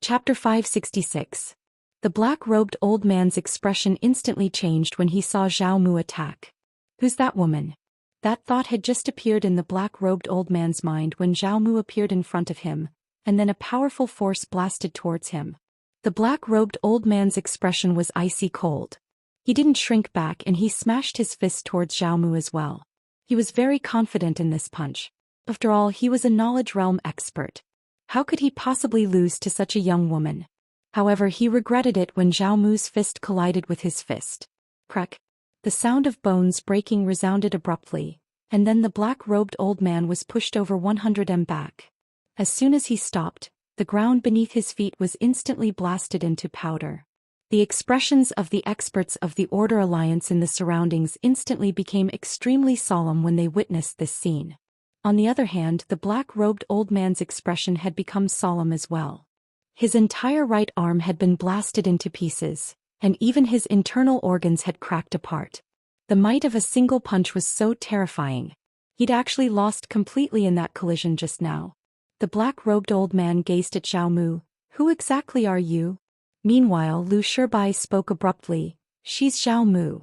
Chapter 566. The black-robed old man's expression instantly changed when he saw Zhao Mu attack. Who's that woman? That thought had just appeared in the black-robed old man's mind when Zhao Mu appeared in front of him, and then a powerful force blasted towards him. The black-robed old man's expression was icy cold. He didn't shrink back and he smashed his fist towards Zhao Mu as well. He was very confident in this punch. After all, he was a knowledge realm expert. How could he possibly lose to such a young woman? However, he regretted it when Zhao Mu's fist collided with his fist. Crack! The sound of bones breaking resounded abruptly, and then the black-robed old man was pushed over 100 m back. As soon as he stopped, the ground beneath his feet was instantly blasted into powder. The expressions of the experts of the Order Alliance in the surroundings instantly became extremely solemn when they witnessed this scene. On the other hand, the black-robed old man's expression had become solemn as well. His entire right arm had been blasted into pieces, and even his internal organs had cracked apart. The might of a single punch was so terrifying. He'd actually lost completely in that collision just now. The black-robed old man gazed at Zhao Mu. Who exactly are you? Meanwhile, Lu Shibai spoke abruptly. She's Zhao Mu.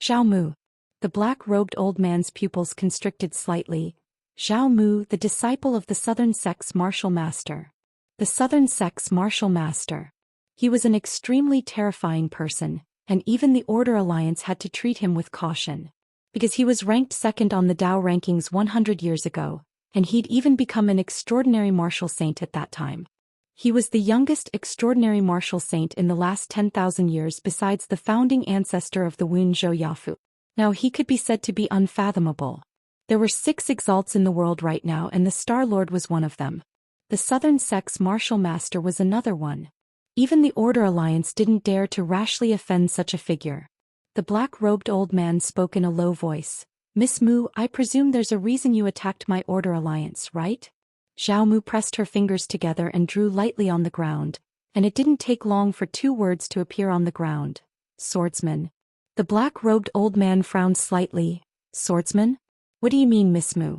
Zhao Mu. The black-robed old man's pupils constricted slightly. Zhao Mu, the disciple of the Southern Sect's martial master. The Southern Sect's martial master. He was an extremely terrifying person, and even the Order Alliance had to treat him with caution. Because he was ranked second on the Dao rankings 100 years ago, and he'd even become an extraordinary martial saint at that time. He was the youngest extraordinary martial saint in the last 10,000 years besides the founding ancestor of the Wen Zhou Yafu. Now he could be said to be unfathomable. There were 6 exalts in the world right now and the Star Lord was one of them. The Southern Sect's martial master was another one. Even the Order Alliance didn't dare to rashly offend such a figure. The black-robed old man spoke in a low voice. Miss Mu, I presume there's a reason you attacked my Order Alliance, right? Zhao Mu pressed her fingers together and drew lightly on the ground, and it didn't take long for 2 words to appear on the ground. Swordsman. The black-robed old man frowned slightly. Swordsman? What do you mean, Miss Mu?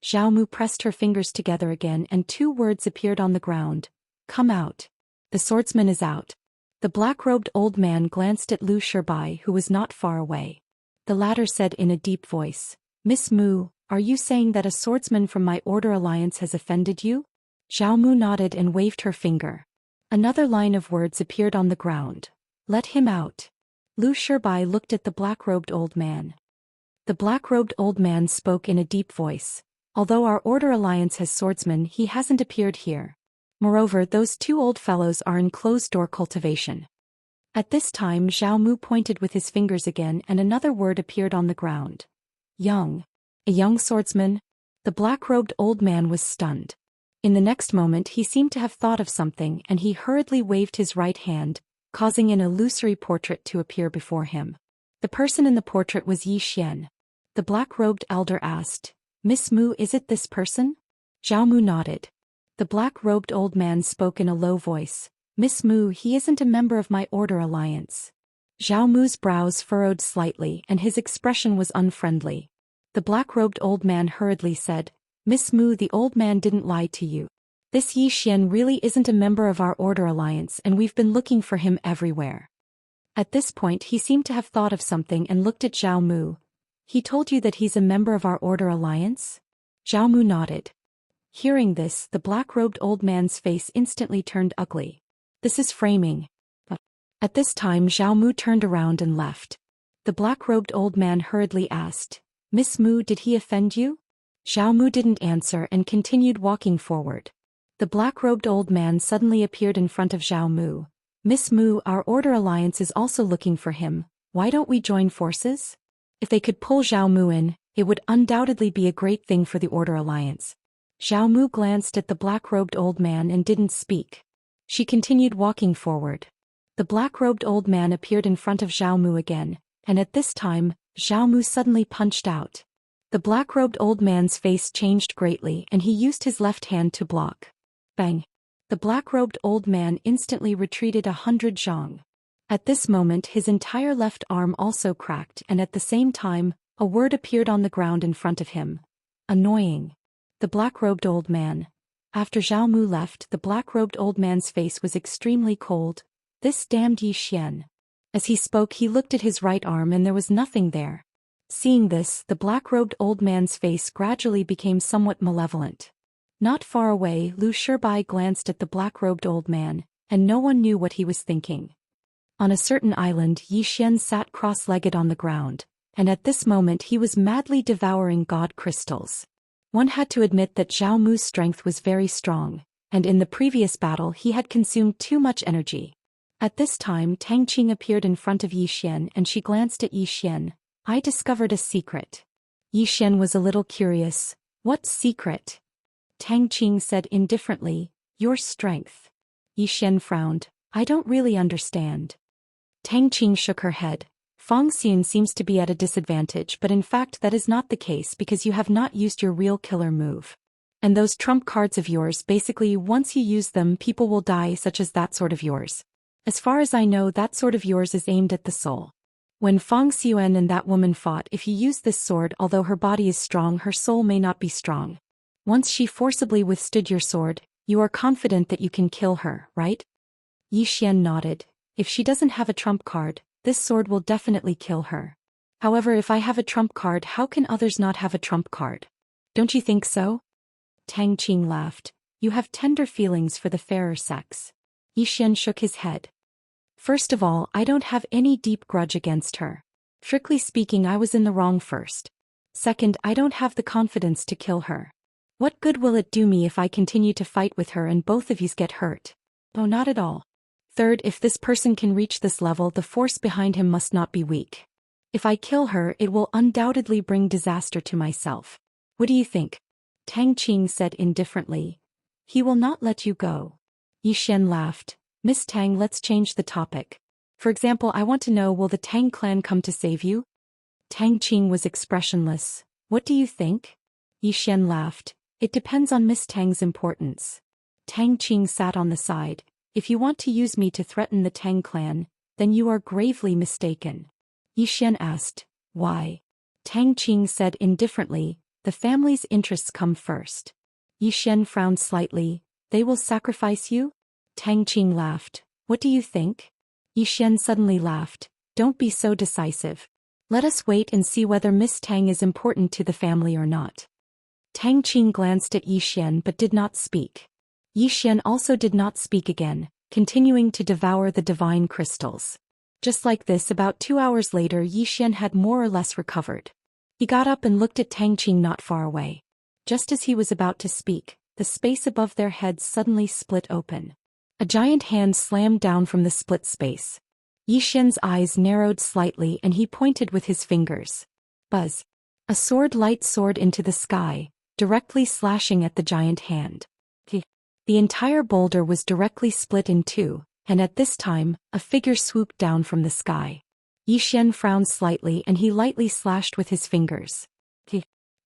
Zhao Mu pressed her fingers together again and 2 words appeared on the ground. Come out. The swordsman is out. The black-robed old man glanced at Lu Shibai, who was not far away. The latter said in a deep voice, Miss Mu, are you saying that a swordsman from my Order Alliance has offended you? Zhao Mu nodded and waved her finger. Another line of words appeared on the ground. Let him out. Lu Shibai looked at the black-robed old man. The black-robed old man spoke in a deep voice. Although our Order Alliance has swordsmen, he hasn't appeared here. Moreover, those 2 old fellows are in closed-door cultivation. At this time Zhao Mu pointed with his fingers again and another word appeared on the ground. Young. A young swordsman? The black-robed old man was stunned. In the next moment he seemed to have thought of something and he hurriedly waved his right hand, causing an illusory portrait to appear before him. The person in the portrait was Zhou Xian. The black-robed elder asked, Miss Mu, is it this person? Zhao Mu nodded. The black-robed old man spoke in a low voice. Miss Mu, he isn't a member of my Order Alliance. Zhao Mu's brows furrowed slightly and his expression was unfriendly. The black-robed old man hurriedly said, Miss Mu, the old man didn't lie to you. This Zhou Xian really isn't a member of our Order Alliance and we've been looking for him everywhere. At this point he seemed to have thought of something and looked at Zhao Mu. He told you that he's a member of our Order Alliance? Zhao Mu nodded. Hearing this, the black-robed old man's face instantly turned ugly. This is framing. At this time Zhao Mu turned around and left. The black-robed old man hurriedly asked, Miss Mu, did he offend you? Zhao Mu didn't answer and continued walking forward. The black-robed old man suddenly appeared in front of Zhao Mu. Miss Mu, our Order Alliance is also looking for him. Why don't we join forces? If they could pull Zhao Mu in, it would undoubtedly be a great thing for the Order Alliance. Zhao Mu glanced at the black-robed old man and didn't speak. She continued walking forward. The black-robed old man appeared in front of Zhao Mu again, and at this time, Zhao Mu suddenly punched out. The black-robed old man's face changed greatly and he used his left hand to block. Bang! The black-robed old man instantly retreated 100 zhang. At this moment his entire left arm also cracked and at the same time, a word appeared on the ground in front of him. Annoying. The black-robed old man. After Zhao Mu left, the black-robed old man's face was extremely cold. This damned Zhou Xian. As he spoke, he looked at his right arm and there was nothing there. Seeing this, the black-robed old man's face gradually became somewhat malevolent. Not far away, Lu Shibai glanced at the black-robed old man, and no one knew what he was thinking. On a certain island, Zhou Xian sat cross-legged on the ground, and at this moment he was madly devouring god crystals. One had to admit that Zhao Mu's strength was very strong, and in the previous battle he had consumed too much energy. At this time Tang Qing appeared in front of Zhou Xian and she glanced at Zhou Xian. I discovered a secret. Zhou Xian was a little curious. What secret? Tang Qing said indifferently, your strength. Zhou Xian frowned. I don't really understand. Tang Qing shook her head. Feng Xian seems to be at a disadvantage, but in fact that is not the case because you have not used your real killer move. And those trump cards of yours, basically once you use them people will die, such as that sword of yours. As far as I know, that sword of yours is aimed at the soul. When Feng Xian and that woman fought, if you use this sword, although her body is strong, her soul may not be strong. Once she forcibly withstood your sword, you are confident that you can kill her, right? Zhou Xian nodded. If she doesn't have a trump card, this sword will definitely kill her. However, if I have a trump card, how can others not have a trump card? Don't you think so? Tang Qing laughed. You have tender feelings for the fairer sex. Zhou Xian shook his head. First of all, I don't have any deep grudge against her. Strictly speaking, I was in the wrong first. Second, I don't have the confidence to kill her. What good will it do me if I continue to fight with her and both of you get hurt? Oh, not at all. Third, if this person can reach this level, the force behind him must not be weak. If I kill her, it will undoubtedly bring disaster to myself. What do you think? Tang Qing said indifferently. He will not let you go. Zhou Xian laughed. Miss Tang, let's change the topic. For example, I want to know, will the Tang clan come to save you? Tang Qing was expressionless. What do you think? Zhou Xian laughed. It depends on Miss Tang's importance. Tang Qing sat on the side. If you want to use me to threaten the Tang clan, then you are gravely mistaken. Zhou Xian asked, why? Tang Qing said indifferently, the family's interests come first. Zhou Xian frowned slightly. They will sacrifice you? Tang Qing laughed. What do you think? Zhou Xian suddenly laughed. Don't be so decisive. Let us wait and see whether Miss Tang is important to the family or not. Tang Qing glanced at Zhou Xian but did not speak. Zhou Xian also did not speak again, continuing to devour the divine crystals. Just like this, about 2 hours later, Zhou Xian had more or less recovered. He got up and looked at Tang Qing not far away. Just as he was about to speak, the space above their heads suddenly split open. A giant hand slammed down from the split space. Zhou Xian's eyes narrowed slightly and he pointed with his fingers. Buzz. A sword light soared into the sky, directly slashing at the giant hand. The entire boulder was directly split in two, and at this time, a figure swooped down from the sky. Zhou Xian frowned slightly and he lightly slashed with his fingers.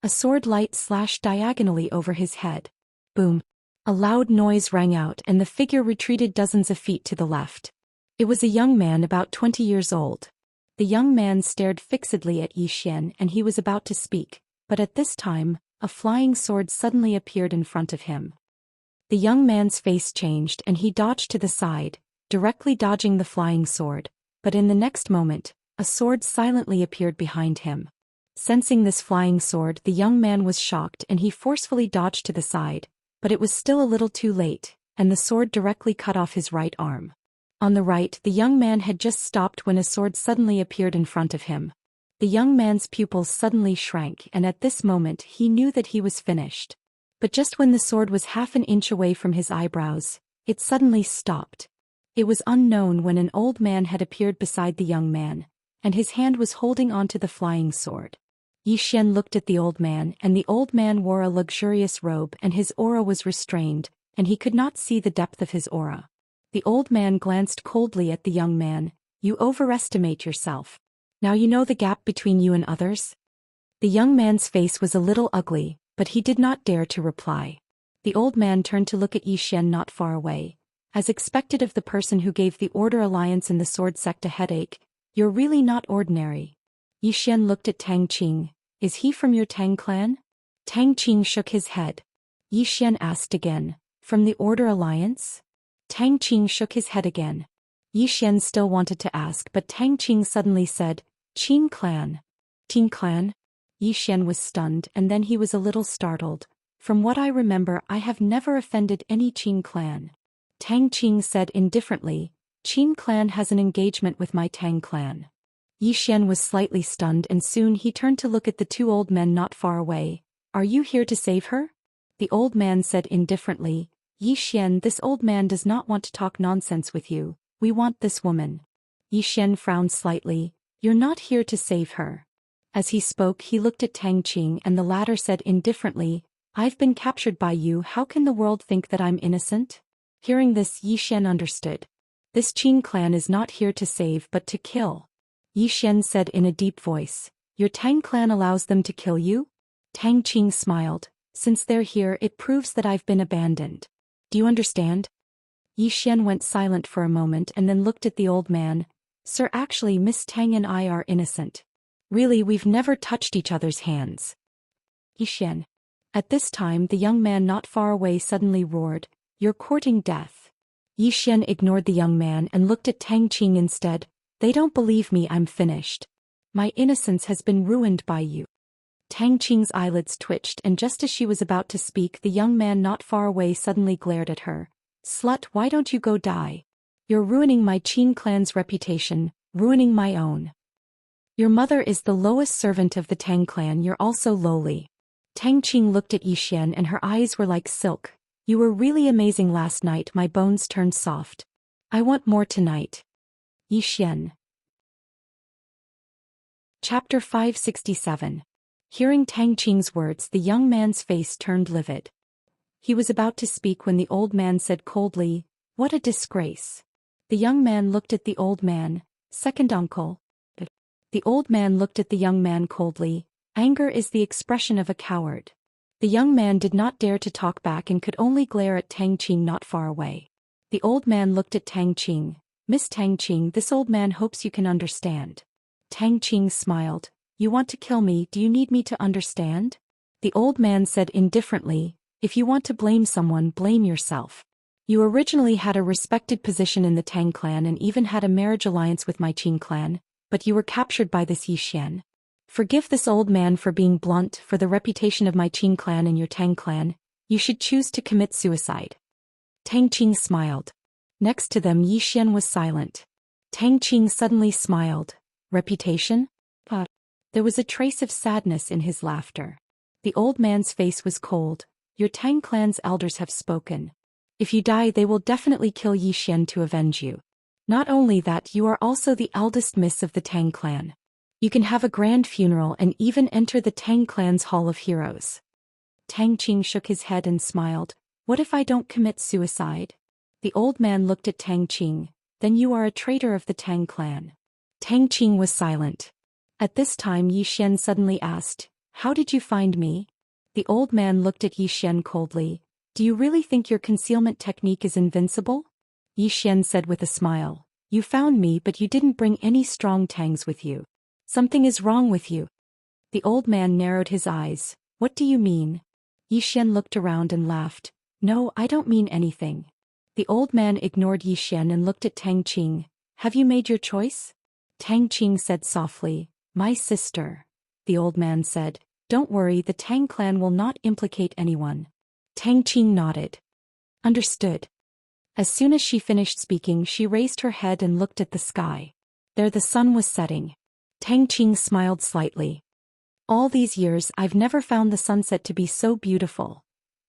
A sword light slashed diagonally over his head. Boom. A loud noise rang out and the figure retreated dozens of feet to the left. It was a young man about 20 years old. The young man stared fixedly at Zhou Xian and he was about to speak, but at this time, a flying sword suddenly appeared in front of him. The young man's face changed and he dodged to the side, directly dodging the flying sword, but in the next moment, a sword silently appeared behind him. Sensing this flying sword, the young man was shocked and he forcefully dodged to the side, but it was still a little too late, and the sword directly cut off his right arm. On the right, the young man had just stopped when a sword suddenly appeared in front of him. The young man's pupils suddenly shrank and at this moment he knew that he was finished. But just when the sword was half an inch away from his eyebrows, it suddenly stopped. It was unknown when an old man had appeared beside the young man, and his hand was holding onto the flying sword. Zhou Xian looked at the old man and the old man wore a luxurious robe and his aura was restrained, and he could not see the depth of his aura. The old man glanced coldly at the young man. You overestimate yourself. Now you know the gap between you and others? The young man's face was a little ugly, but he did not dare to reply. The old man turned to look at Zhou Xian not far away. As expected of the person who gave the order alliance in the sword sect a headache, you're really not ordinary. Zhou Xian looked at Tang Qing. Is he from your Tang clan? Tang Qing shook his head. Yi Xian asked again. From the Order Alliance? Tang Qing shook his head again. Yi Xian still wanted to ask, but Tang Qing suddenly said, Qin clan. Qin clan? Yi Xian was stunned, and then he was a little startled. From what I remember, I have never offended any Qin clan. Tang Qing said indifferently, Qin clan has an engagement with my Tang clan. Yi Xian was slightly stunned, and soon he turned to look at the two old men not far away. Are you here to save her? The old man said indifferently, Yi Xian, this old man does not want to talk nonsense with you. We want this woman. Yi Xian frowned slightly. You're not here to save her. As he spoke, he looked at Tang Qing, and the latter said indifferently, I've been captured by you. How can the world think that I'm innocent? Hearing this, Yi Xian understood. This Qin clan is not here to save but to kill. Yi Xian said in a deep voice, Your Tang clan allows them to kill you? Tang Qing smiled. Since they're here, it proves that I've been abandoned. Do you understand? Yi Xian went silent for a moment and then looked at the old man. Sir, actually Miss Tang and I are innocent. Really, we've never touched each other's hands. Yi Xian. At this time, the young man not far away suddenly roared, You're courting death. Yi Xian ignored the young man and looked at Tang Qing instead. They don't believe me, I'm finished. My innocence has been ruined by you. Tang Qing's eyelids twitched, and just as she was about to speak, the young man not far away suddenly glared at her. Slut, why don't you go die? You're ruining my Qin clan's reputation, ruining my own. Your mother is the lowest servant of the Tang clan, you're also lowly. Tang Qing looked at Yi Xian and her eyes were like silk. You were really amazing last night, my bones turned soft. I want more tonight. Yi Xian. Chapter 567. Hearing Tang Qing's words, the young man's face turned livid. He was about to speak when the old man said coldly, What a disgrace. The young man looked at the old man. Second uncle. The old man looked at the young man coldly. Anger is the expression of a coward. The young man did not dare to talk back and could only glare at Tang Qing not far away. The old man looked at Tang Qing. Miss Tang Qing, this old man hopes you can understand. Tang Qing smiled. You want to kill me, do you need me to understand? The old man said indifferently, If you want to blame someone, blame yourself. You originally had a respected position in the Tang clan and even had a marriage alliance with my Qin clan, but you were captured by this Yi Xian. Forgive this old man for being blunt. For the reputation of my Qin clan and your Tang clan, you should choose to commit suicide. Tang Qing smiled. Next to them, Yi Xian was silent. Tang Qing suddenly smiled. Reputation? There was a trace of sadness in his laughter. The old man's face was cold. Your Tang clan's elders have spoken. If you die, they will definitely kill Yi Xian to avenge you. Not only that, you are also the eldest miss of the Tang clan. You can have a grand funeral and even enter the Tang clan's Hall of Heroes. Tang Qing shook his head and smiled. What if I don't commit suicide? The old man looked at Tang Qing. Then you are a traitor of the Tang clan. Tang Qing was silent. At this time, Yi Xian suddenly asked, How did you find me? The old man looked at Yi Xian coldly. Do you really think your concealment technique is invincible? Yi Xian said with a smile. You found me, but you didn't bring any strong tangs with you. Something is wrong with you. The old man narrowed his eyes. What do you mean? Yi Xian looked around and laughed. No, I don't mean anything. The old man ignored Yi Xian and looked at Tang Qing. Have you made your choice? Tang Qing said softly. My sister. The old man said. Don't worry, the Tang clan will not implicate anyone. Tang Qing nodded. Understood. As soon as she finished speaking, she raised her head and looked at the sky. There the sun was setting. Tang Qing smiled slightly. All these years, I've never found the sunset to be so beautiful.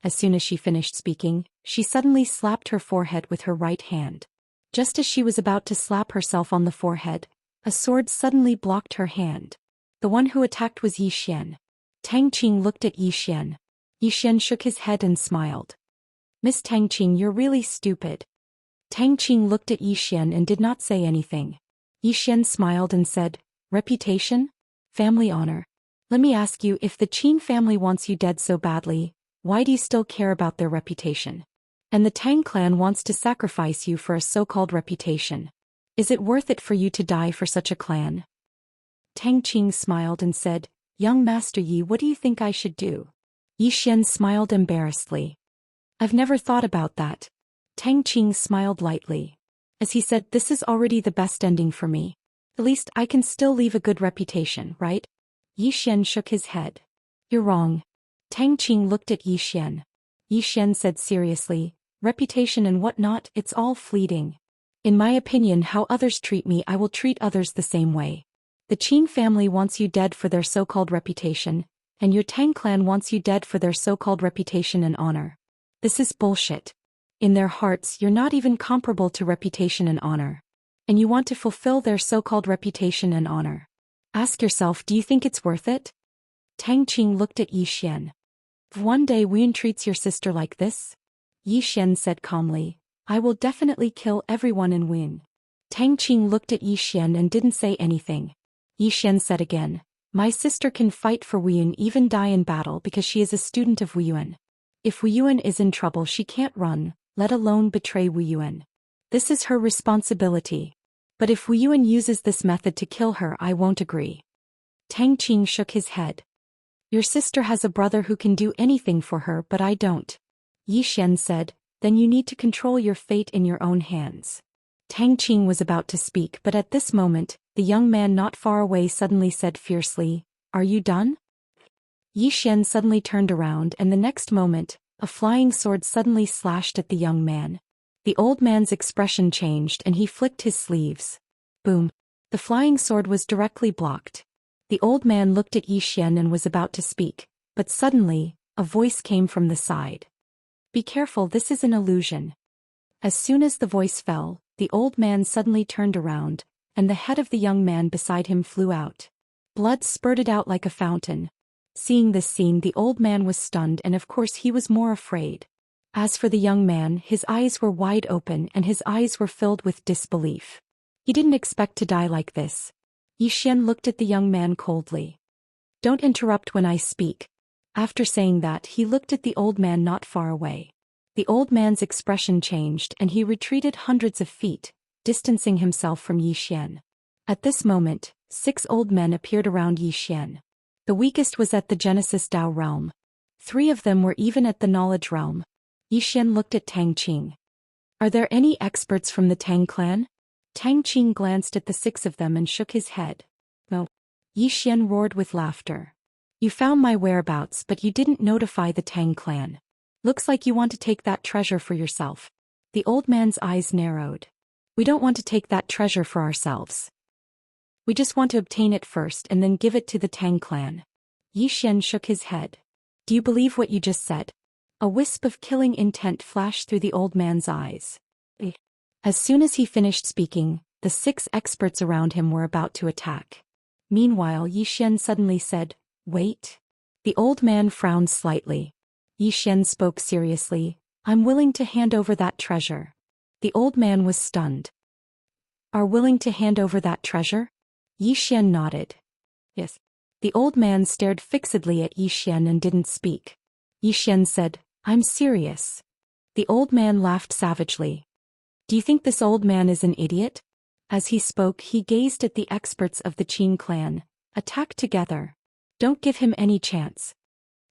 As soon as she finished speaking, she suddenly slapped her forehead with her right hand. Just as she was about to slap herself on the forehead, a sword suddenly blocked her hand. The one who attacked was Yi Xian. Tang Qing looked at Yi Xian. Yi Xian shook his head and smiled. Miss Tang Qing, you're really stupid. Tang Qing looked at Yi Xian and did not say anything. Yi Xian smiled and said, Reputation? Family honor. Let me ask you, if the Qin family wants you dead so badly, why do you still care about their reputation? And the Tang clan wants to sacrifice you for a so-called reputation. Is it worth it for you to die for such a clan? Tang Qing smiled and said, Young Master Yi, what do you think I should do? Yi Xian smiled embarrassedly. I've never thought about that. Tang Qing smiled lightly. As he said, this is already the best ending for me. At least I can still leave a good reputation, right? Yi Xian shook his head. You're wrong. Tang Qing looked at Yi Xian. Yi Xian said seriously, reputation and whatnot, it's all fleeting. In my opinion, how others treat me, I will treat others the same way. The Qing family wants you dead for their so-called reputation, and your Tang clan wants you dead for their so-called reputation and honor. This is bullshit. In their hearts, you're not even comparable to reputation and honor. And you want to fulfill their so-called reputation and honor. Ask yourself, do you think it's worth it? Tang Qing looked at Yi Xian. If one day Wuyan treats your sister like this, Yi Xian said calmly, I will definitely kill everyone in Wuyan. Tang Qing looked at Yi Xian and didn't say anything. Yi Xian said again, my sister can fight for Wuyan, even die in battle, because she is a student of Wuyuan. If Wuyuan is in trouble, she can't run, let alone betray Wuyuan. This is her responsibility. But if Wuyuan uses this method to kill her, I won't agree. Tang Qing shook his head. Your sister has a brother who can do anything for her, but I don't. Yi Xian said, then you need to control your fate in your own hands. Tang Qing was about to speak, but at this moment, the young man not far away suddenly said fiercely, Are you done? Yi Xian suddenly turned around, and the next moment, a flying sword suddenly slashed at the young man. The old man's expression changed and he flicked his sleeves. Boom. The flying sword was directly blocked. The old man looked at Yi Xian and was about to speak, but suddenly, a voice came from the side. Be careful, this is an illusion. As soon as the voice fell, the old man suddenly turned around, and the head of the young man beside him flew out. Blood spurted out like a fountain. Seeing this scene, the old man was stunned, and of course he was more afraid. As for the young man, his eyes were wide open and his eyes were filled with disbelief. He didn't expect to die like this. Yi Xian looked at the young man coldly. Don't interrupt when I speak. After saying that, he looked at the old man not far away. The old man's expression changed and he retreated hundreds of feet, distancing himself from Yi Xian. At this moment, 6 old men appeared around Yi Xian. The weakest was at the Genesis Dao realm. 3 of them were even at the knowledge realm. Yi Xian looked at Tang Qing. Are there any experts from the Tang clan? Tang Qing glanced at the 6 of them and shook his head. No. Yi Xian roared with laughter. You found my whereabouts, but you didn't notify the Tang clan. Looks like you want to take that treasure for yourself. The old man's eyes narrowed. We don't want to take that treasure for ourselves. We just want to obtain it first and then give it to the Tang clan. Yi Xian shook his head. Do you believe what you just said? A wisp of killing intent flashed through the old man's eyes. As soon as he finished speaking, the 6 experts around him were about to attack. Meanwhile, Yi Xian suddenly said, Wait. The old man frowned slightly. Yi Xian spoke seriously, I'm willing to hand over that treasure. The old man was stunned. Are willing to hand over that treasure? Yi Xian nodded. Yes. The old man stared fixedly at Yi Xian and didn't speak. Yi Xian said, I'm serious. The old man laughed savagely. Do you think this old man is an idiot? As he spoke, he gazed at the experts of the Qin clan. Attack together. Don't give him any chance.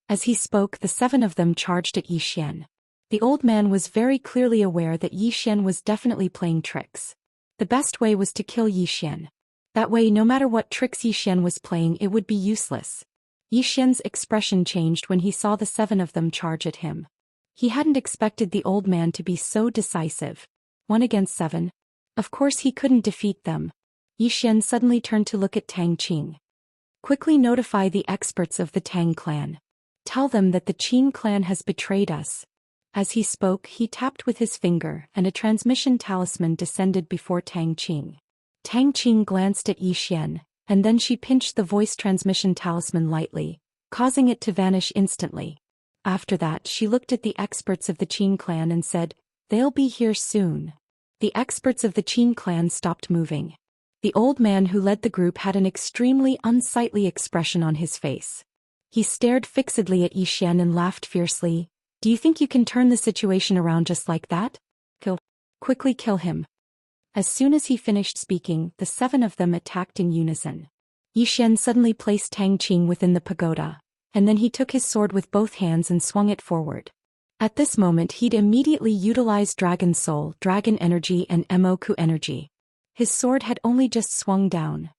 As he spoke, the 7 of them charged at Yi Xian. The old man was very clearly aware that Yi Xian was definitely playing tricks. The best way was to kill Yi Xian. That way, no matter what tricks Yi Xian was playing, it would be useless. Yi Xian's expression changed when he saw the 7 of them charge at him. He hadn't expected the old man to be so decisive. 1 against 7. Of course he couldn't defeat them. Yi Xian suddenly turned to look at Tang Qing. Quickly notify the experts of the Tang clan. Tell them that the Qin clan has betrayed us. As he spoke, he tapped with his finger and a transmission talisman descended before Tang Qing. Tang Qing glanced at Yi Xian, and then she pinched the voice transmission talisman lightly, causing it to vanish instantly. After that, she looked at the experts of the Qin clan and said, They'll be here soon. The experts of the Qin clan stopped moving. The old man who led the group had an extremely unsightly expression on his face. He stared fixedly at Yi Xian and laughed fiercely. Do you think you can turn the situation around just like that? Quickly kill him. As soon as he finished speaking, the 7 of them attacked in unison. Yi Xian suddenly placed Tang Qing within the pagoda. and then he took his sword with both hands and swung it forward. At this moment he'd immediately utilized Dragon Soul, Dragon Energy and Emoku Energy. His sword had only just swung down.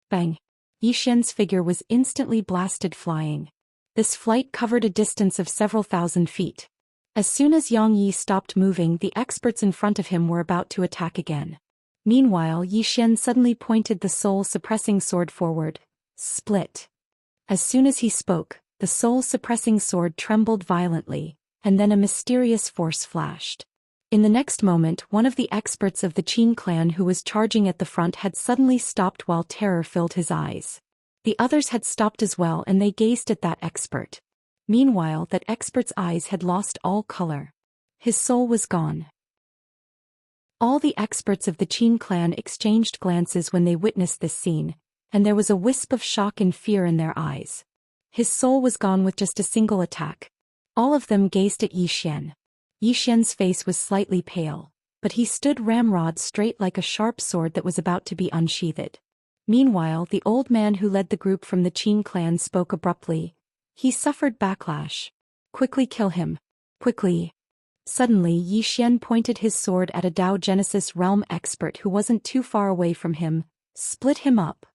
Bang! Yi Xian's figure was instantly blasted flying. This flight covered a distance of several thousand feet. As soon as Yang Yi stopped moving, the experts in front of him were about to attack again. Meanwhile, Yi Xian suddenly pointed the soul-suppressing sword forward. Split. As soon as he spoke, the soul-suppressing sword trembled violently, and then a mysterious force flashed. In the next moment, one of the experts of the Qin clan who was charging at the front had suddenly stopped while terror filled his eyes. The others had stopped as well and they gazed at that expert. Meanwhile, that expert's eyes had lost all color. His soul was gone. All the experts of the Qin clan exchanged glances when they witnessed this scene, and there was a wisp of shock and fear in their eyes. His soul was gone with just a single attack. All of them gazed at Yi Xian. Yi Xian's face was slightly pale, but he stood ramrod straight like a sharp sword that was about to be unsheathed. Meanwhile, the old man who led the group from the Qin clan spoke abruptly. He suffered backlash. Quickly kill him. Quickly. Suddenly, Yi Xian pointed his sword at a Dao Genesis realm expert who wasn't too far away from him. Split him up.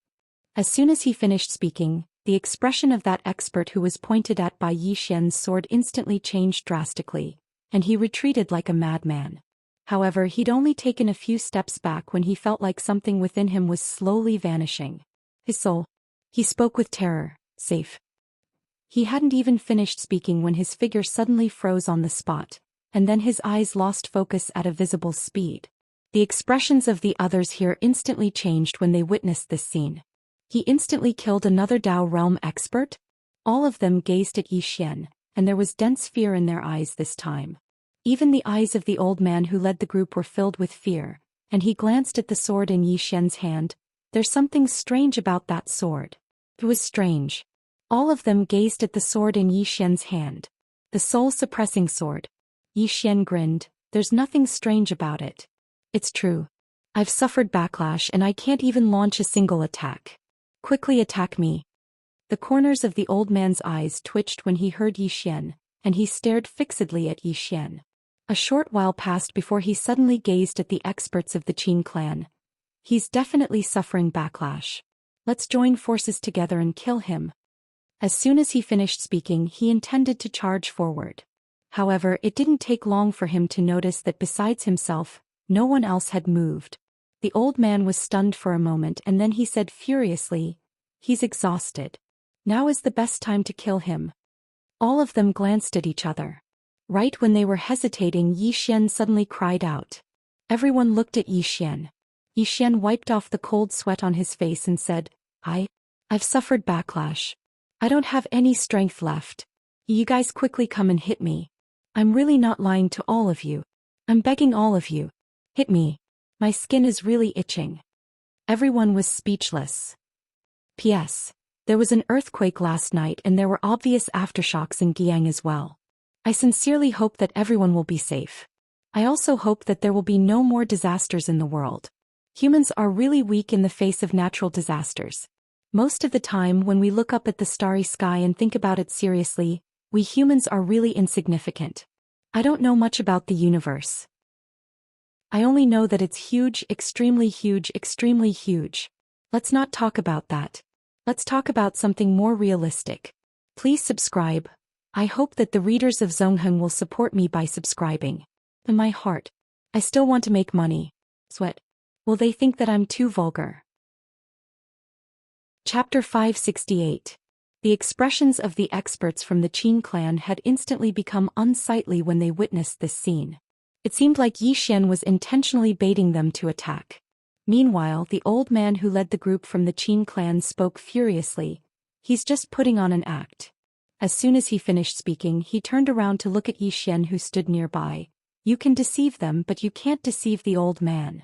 As soon as he finished speaking, the expression of that expert who was pointed at by Yi Xian's sword instantly changed drastically, and he retreated like a madman. However, he'd only taken a few steps back when he felt like something within him was slowly vanishing. His soul. He spoke with terror. Safe. He hadn't even finished speaking when his figure suddenly froze on the spot, and then his eyes lost focus at a visible speed. The expressions of the others here instantly changed when they witnessed this scene. He instantly killed another Dao realm expert? All of them gazed at Yi Xian, and there was dense fear in their eyes this time. Even the eyes of the old man who led the group were filled with fear, and he glanced at the sword in Yi Xian's hand. There's something strange about that sword. It was strange. All of them gazed at the sword in Yi Xian's hand. The soul-suppressing sword. Yi Xian grinned. There's nothing strange about it. It's true. I've suffered backlash and I can't even launch a single attack. Quickly attack me. The corners of the old man's eyes twitched when he heard Yi Xian, and he stared fixedly at Yi Xian. A short while passed before he suddenly gazed at the experts of the Qin clan. He's definitely suffering backlash. Let's join forces together and kill him. As soon as he finished speaking, he intended to charge forward. However, it didn't take long for him to notice that besides himself, no one else had moved. The old man was stunned for a moment and then he said furiously, "He's exhausted. Now is the best time to kill him." All of them glanced at each other. Right when they were hesitating, Yi Xian suddenly cried out. Everyone looked at Yi Xian. Yi Xian wiped off the cold sweat on his face and said, I've suffered backlash. I don't have any strength left. You guys quickly come and hit me. I'm really not lying to all of you. I'm begging all of you. Hit me. My skin is really itching. Everyone was speechless. P.S. There was an earthquake last night and there were obvious aftershocks in Guiyang as well. I sincerely hope that everyone will be safe. I also hope that there will be no more disasters in the world. Humans are really weak in the face of natural disasters. Most of the time when we look up at the starry sky and think about it seriously, we humans are really insignificant. I don't know much about the universe. I only know that it's huge, extremely huge, extremely huge. Let's not talk about that. Let's talk about something more realistic. Please subscribe. I hope that the readers of Zongheng will support me by subscribing. In my heart, I still want to make money. Sweat. Will they think that I'm too vulgar? Chapter 568. The expressions of the experts from the Qin clan had instantly become unsightly when they witnessed this scene. It seemed like Yi Xian was intentionally baiting them to attack. Meanwhile, the old man who led the group from the Qin clan spoke furiously. He's just putting on an act. As soon as he finished speaking, he turned around to look at Yi Xian who stood nearby. You can deceive them, but you can't deceive the old man.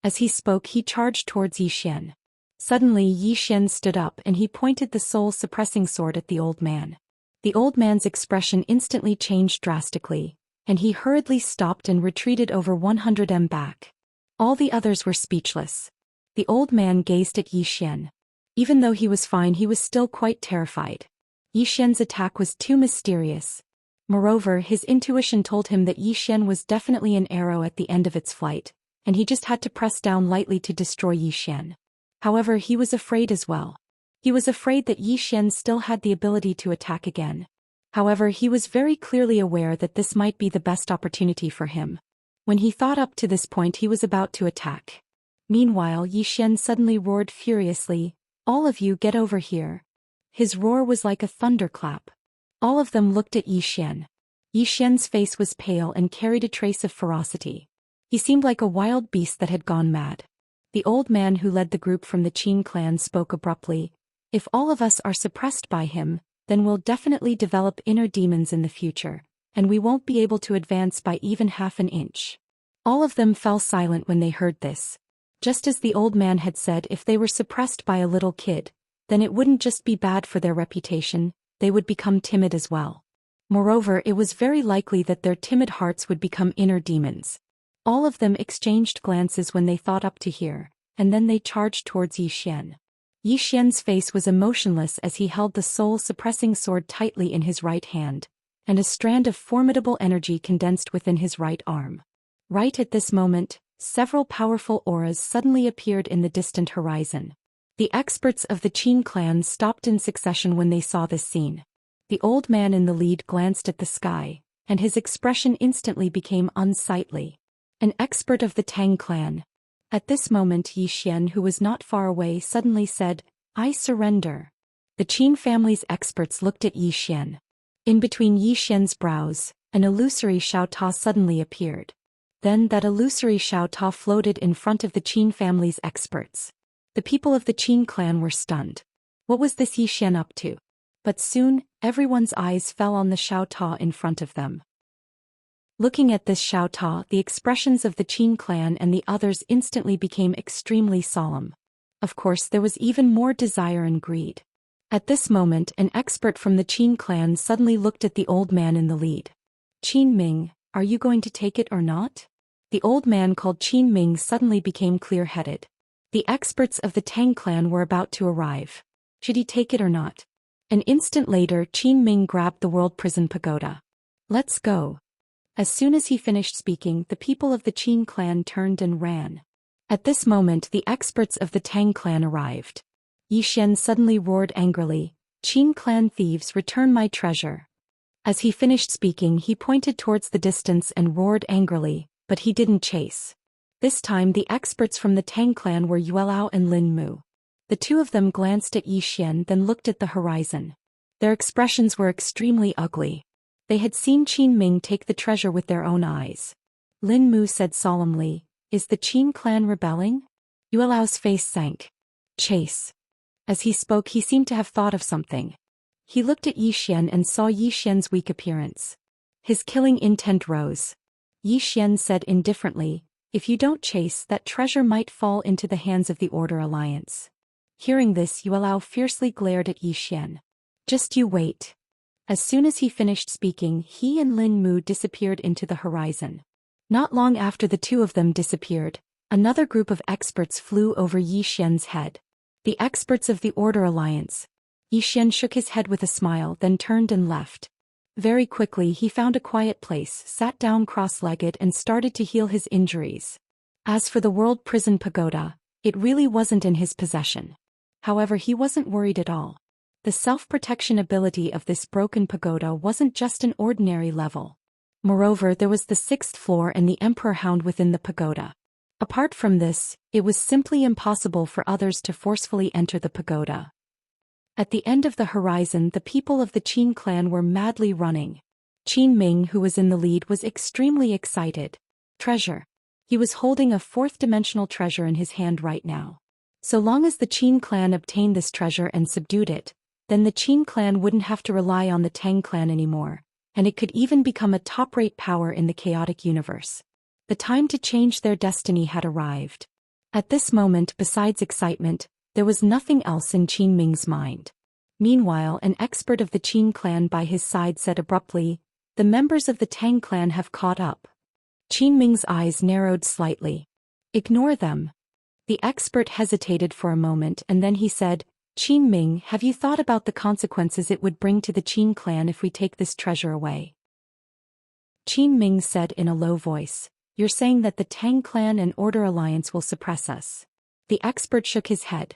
As he spoke, he charged towards Yi Xian. Suddenly, Yi Xian stood up and he pointed the soul-suppressing sword at the old man. The old man's expression instantly changed drastically, and he hurriedly stopped and retreated over 100 m back. All the others were speechless. The old man gazed at Yi Xian. Even though he was fine, he was still quite terrified. Yi Xian's attack was too mysterious. Moreover, his intuition told him that Yi Xian was definitely an arrow at the end of its flight, and he just had to press down lightly to destroy Yi Xian. However, he was afraid as well. He was afraid that Yi Xian still had the ability to attack again. However, he was very clearly aware that this might be the best opportunity for him. When he thought up to this point, he was about to attack. Meanwhile, Yi Xian suddenly roared furiously, "All of you get over here." His roar was like a thunderclap. All of them looked at Yi Xian. Yi Xian's face was pale and carried a trace of ferocity. He seemed like a wild beast that had gone mad. The old man who led the group from the Qin clan spoke abruptly, "If all of us are suppressed by him, then we'll definitely develop inner demons in the future, and we won't be able to advance by even half an inch." All of them fell silent when they heard this. Just as the old man had said, if they were suppressed by a little kid, then it wouldn't just be bad for their reputation, they would become timid as well. Moreover, it was very likely that their timid hearts would become inner demons. All of them exchanged glances when they thought up to here, and then they charged towards Yi Xian. Yi Xian's face was emotionless as he held the soul-suppressing sword tightly in his right hand, and a strand of formidable energy condensed within his right arm. Right at this moment, several powerful auras suddenly appeared in the distant horizon. The experts of the Qin clan stopped in succession when they saw this scene. The old man in the lead glanced at the sky, and his expression instantly became unsightly. An expert of the Tang clan. At this moment, Yi Xian, who was not far away, suddenly said, "I surrender." The Qin family's experts looked at Yi Xian. In between Yi Xian's brows, an illusory Xiaota suddenly appeared. Then that illusory Xiaota floated in front of the Qin family's experts. The people of the Qin clan were stunned. What was this Yi Xian up to? But soon, everyone's eyes fell on the Xiaota in front of them. Looking at this Xiaota, the expressions of the Qin clan and the others instantly became extremely solemn. Of course, there was even more desire and greed. At this moment, an expert from the Qin clan suddenly looked at the old man in the lead. "Qin Ming, are you going to take it or not?" The old man called Qin Ming suddenly became clear-headed. The experts of the Tang clan were about to arrive. Should he take it or not? An instant later, Qin Ming grabbed the world prison pagoda. "Let's go." As soon as he finished speaking, the people of the Qin clan turned and ran. At this moment, the experts of the Tang clan arrived. Yi Xian suddenly roared angrily, "Qin clan thieves, return my treasure." As he finished speaking, he pointed towards the distance and roared angrily, but he didn't chase. This time, the experts from the Tang clan were Yuelao and Lin Mu. The two of them glanced at Yi Xian, then looked at the horizon. Their expressions were extremely ugly. They had seen Qin Ming take the treasure with their own eyes. Lin Mu said solemnly, "Is the Qin clan rebelling?" Yuelao's face sank. "Chase." As he spoke, he seemed to have thought of something. He looked at Yi Xian and saw Yi Xian's weak appearance. His killing intent rose. Yi Xian said indifferently, "If you don't chase, that treasure might fall into the hands of the Order Alliance." Hearing this, Yuelao fiercely glared at Yi Xian. "Just you wait." As soon as he finished speaking, he and Lin Mu disappeared into the horizon. Not long after the two of them disappeared, another group of experts flew over Yi Xian's head. The experts of the Order Alliance. Yi Xian shook his head with a smile, then turned and left. Very quickly he found a quiet place, sat down cross-legged and started to heal his injuries. As for the World Prison Pagoda, it really wasn't in his possession. However, he wasn't worried at all. The self-protection ability of this broken pagoda wasn't just an ordinary level. Moreover, there was the 6th floor and the Emperor Hound within the pagoda. Apart from this, it was simply impossible for others to forcefully enter the pagoda. At the end of the horizon, the people of the Qin clan were madly running. Qin Ming, who was in the lead, was extremely excited. Treasure. He was holding a 4th-dimensional treasure in his hand right now. So long as the Qin clan obtained this treasure and subdued it, then the Qin clan wouldn't have to rely on the Tang clan anymore, and it could even become a top-rate power in the chaotic universe. The time to change their destiny had arrived. At this moment, besides excitement, there was nothing else in Qin Ming's mind. Meanwhile, an expert of the Qin clan by his side said abruptly, "The members of the Tang clan have caught up." Qin Ming's eyes narrowed slightly. "Ignore them." The expert hesitated for a moment and then he said, Qin Ming, have you thought about the consequences it would bring to the Qin clan if we take this treasure away? Qin Ming said in a low voice, you're saying that the Tang clan and Order Alliance will suppress us. The expert shook his head.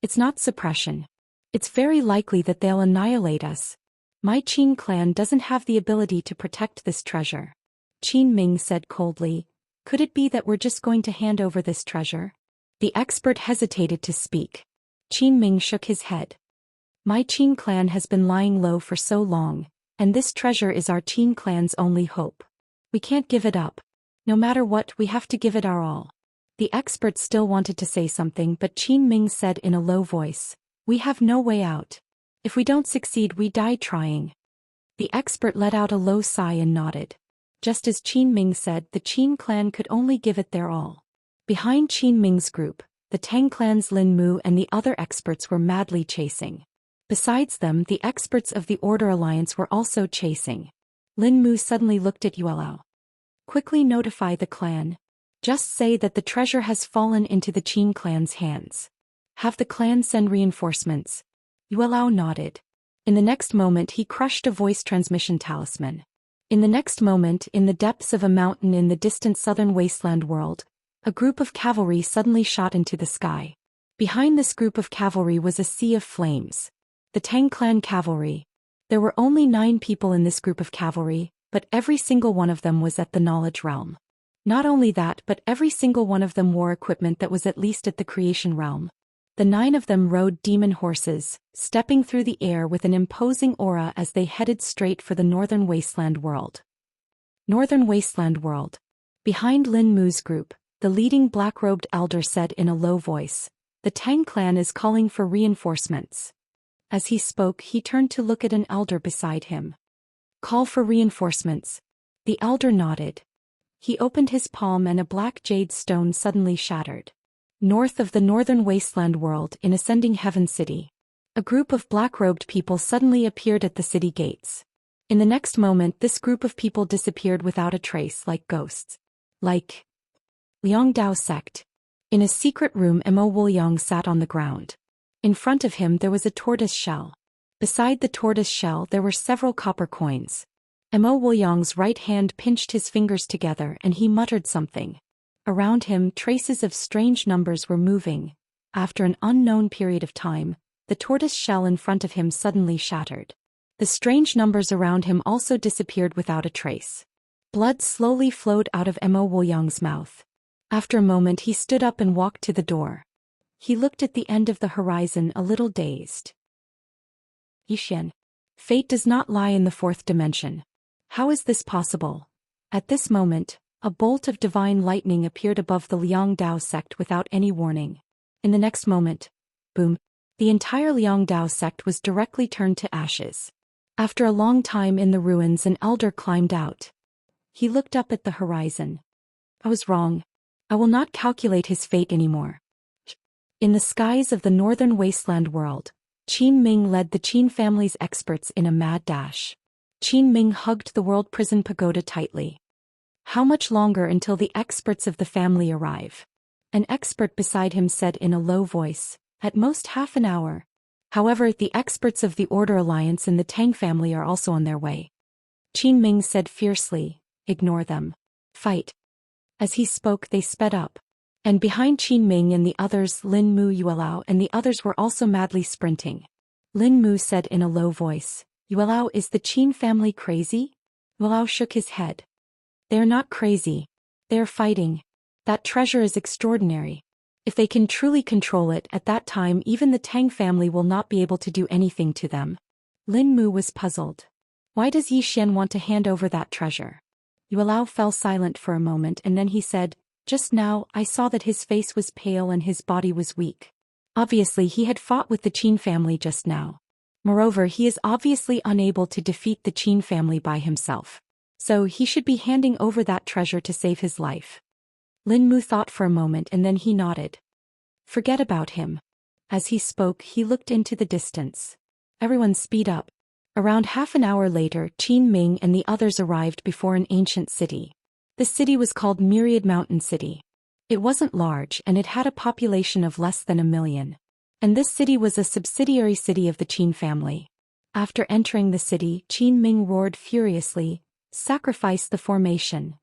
It's not suppression. It's very likely that they'll annihilate us. My Qin clan doesn't have the ability to protect this treasure. Qin Ming said coldly, could it be that we're just going to hand over this treasure? The expert hesitated to speak. Qin Ming shook his head. My Qin clan has been lying low for so long, and this treasure is our Qin clan's only hope. We can't give it up. No matter what, we have to give it our all. The expert still wanted to say something, but Qin Ming said in a low voice, we have no way out. If we don't succeed, we die trying. The expert let out a low sigh and nodded. Just as Qin Ming said, the Qin clan could only give it their all. Behind Qin Ming's group, the Tang clan's Lin Mu and the other experts were madly chasing. Besides them, the experts of the Order Alliance were also chasing. Lin Mu suddenly looked at Yuelao. Quickly notify the clan. Just say that the treasure has fallen into the Qin clan's hands. Have the clan send reinforcements. Yuelao nodded. In the next moment he crushed a voice transmission talisman. In the next moment, in the depths of a mountain in the distant southern wasteland world, a group of cavalry suddenly shot into the sky. Behind this group of cavalry was a sea of flames. The Tang clan cavalry. There were only 9 people in this group of cavalry, but every single one of them was at the knowledge realm. Not only that, but every single one of them wore equipment that was at least at the creation realm. The 9 of them rode demon horses, stepping through the air with an imposing aura as they headed straight for the northern wasteland world. Northern wasteland world. Behind Lin Mu's group, the leading black-robed elder said in a low voice, the Tang clan is calling for reinforcements. As he spoke, he turned to look at an elder beside him. Call for reinforcements. The elder nodded. He opened his palm and a black jade stone suddenly shattered. North of the northern wasteland world in Ascending Heaven City, a group of black-robed people suddenly appeared at the city gates. In the next moment, this group of people disappeared without a trace, like ghosts. Like Liangdao sect. In a secret room, Mo Wuliang sat on the ground. In front of him there was a tortoise shell. Beside the tortoise shell there were several copper coins. Mo Wuliang's right hand pinched his fingers together and he muttered something. Around him, traces of strange numbers were moving. After an unknown period of time, the tortoise shell in front of him suddenly shattered. The strange numbers around him also disappeared without a trace. Blood slowly flowed out of Mo Wuliang's mouth. After a moment he stood up and walked to the door. He looked at the end of the horizon a little dazed. Xian. Fate does not lie in the 4th dimension. How is this possible? At this moment, a bolt of divine lightning appeared above the Liangdao sect without any warning. In the next moment, boom, the entire Liangdao sect was directly turned to ashes. After a long time in the ruins, an elder climbed out. He looked up at the horizon. I was wrong. I will not calculate his fate anymore. In the skies of the northern wasteland world, Qin Ming led the Qin family's experts in a mad dash. Qin Ming hugged the world prison pagoda tightly. How much longer until the experts of the family arrive? An expert beside him said in a low voice, at most half an hour. However, the experts of the Order Alliance and the Tang family are also on their way. Qin Ming said fiercely, ignore them. Fight. As he spoke, they sped up. And behind Qin Ming and the others, Lin Mu, Yuelao and the others were also madly sprinting. Lin Mu said in a low voice, Yuelao, is the Qin family crazy? Yuelao shook his head. They're not crazy. They're fighting. That treasure is extraordinary. If they can truly control it, at that time even the Tang family will not be able to do anything to them. Lin Mu was puzzled. Why does Zhou Xian want to hand over that treasure? Yuelao fell silent for a moment and then he said, just now I saw that his face was pale and his body was weak. Obviously he had fought with the Qin family just now. Moreover, he is obviously unable to defeat the Qin family by himself. So he should be handing over that treasure to save his life. Lin Mu thought for a moment and then he nodded. Forget about him. As he spoke, he looked into the distance. Everyone speed up. Around half an hour later, Qin Ming and the others arrived before an ancient city. The city was called Myriad Mountain City. It wasn't large and it had a population of less than 1 million. And this city was a subsidiary city of the Qin family. After entering the city, Qin Ming roared furiously, "Sacrifice the formation."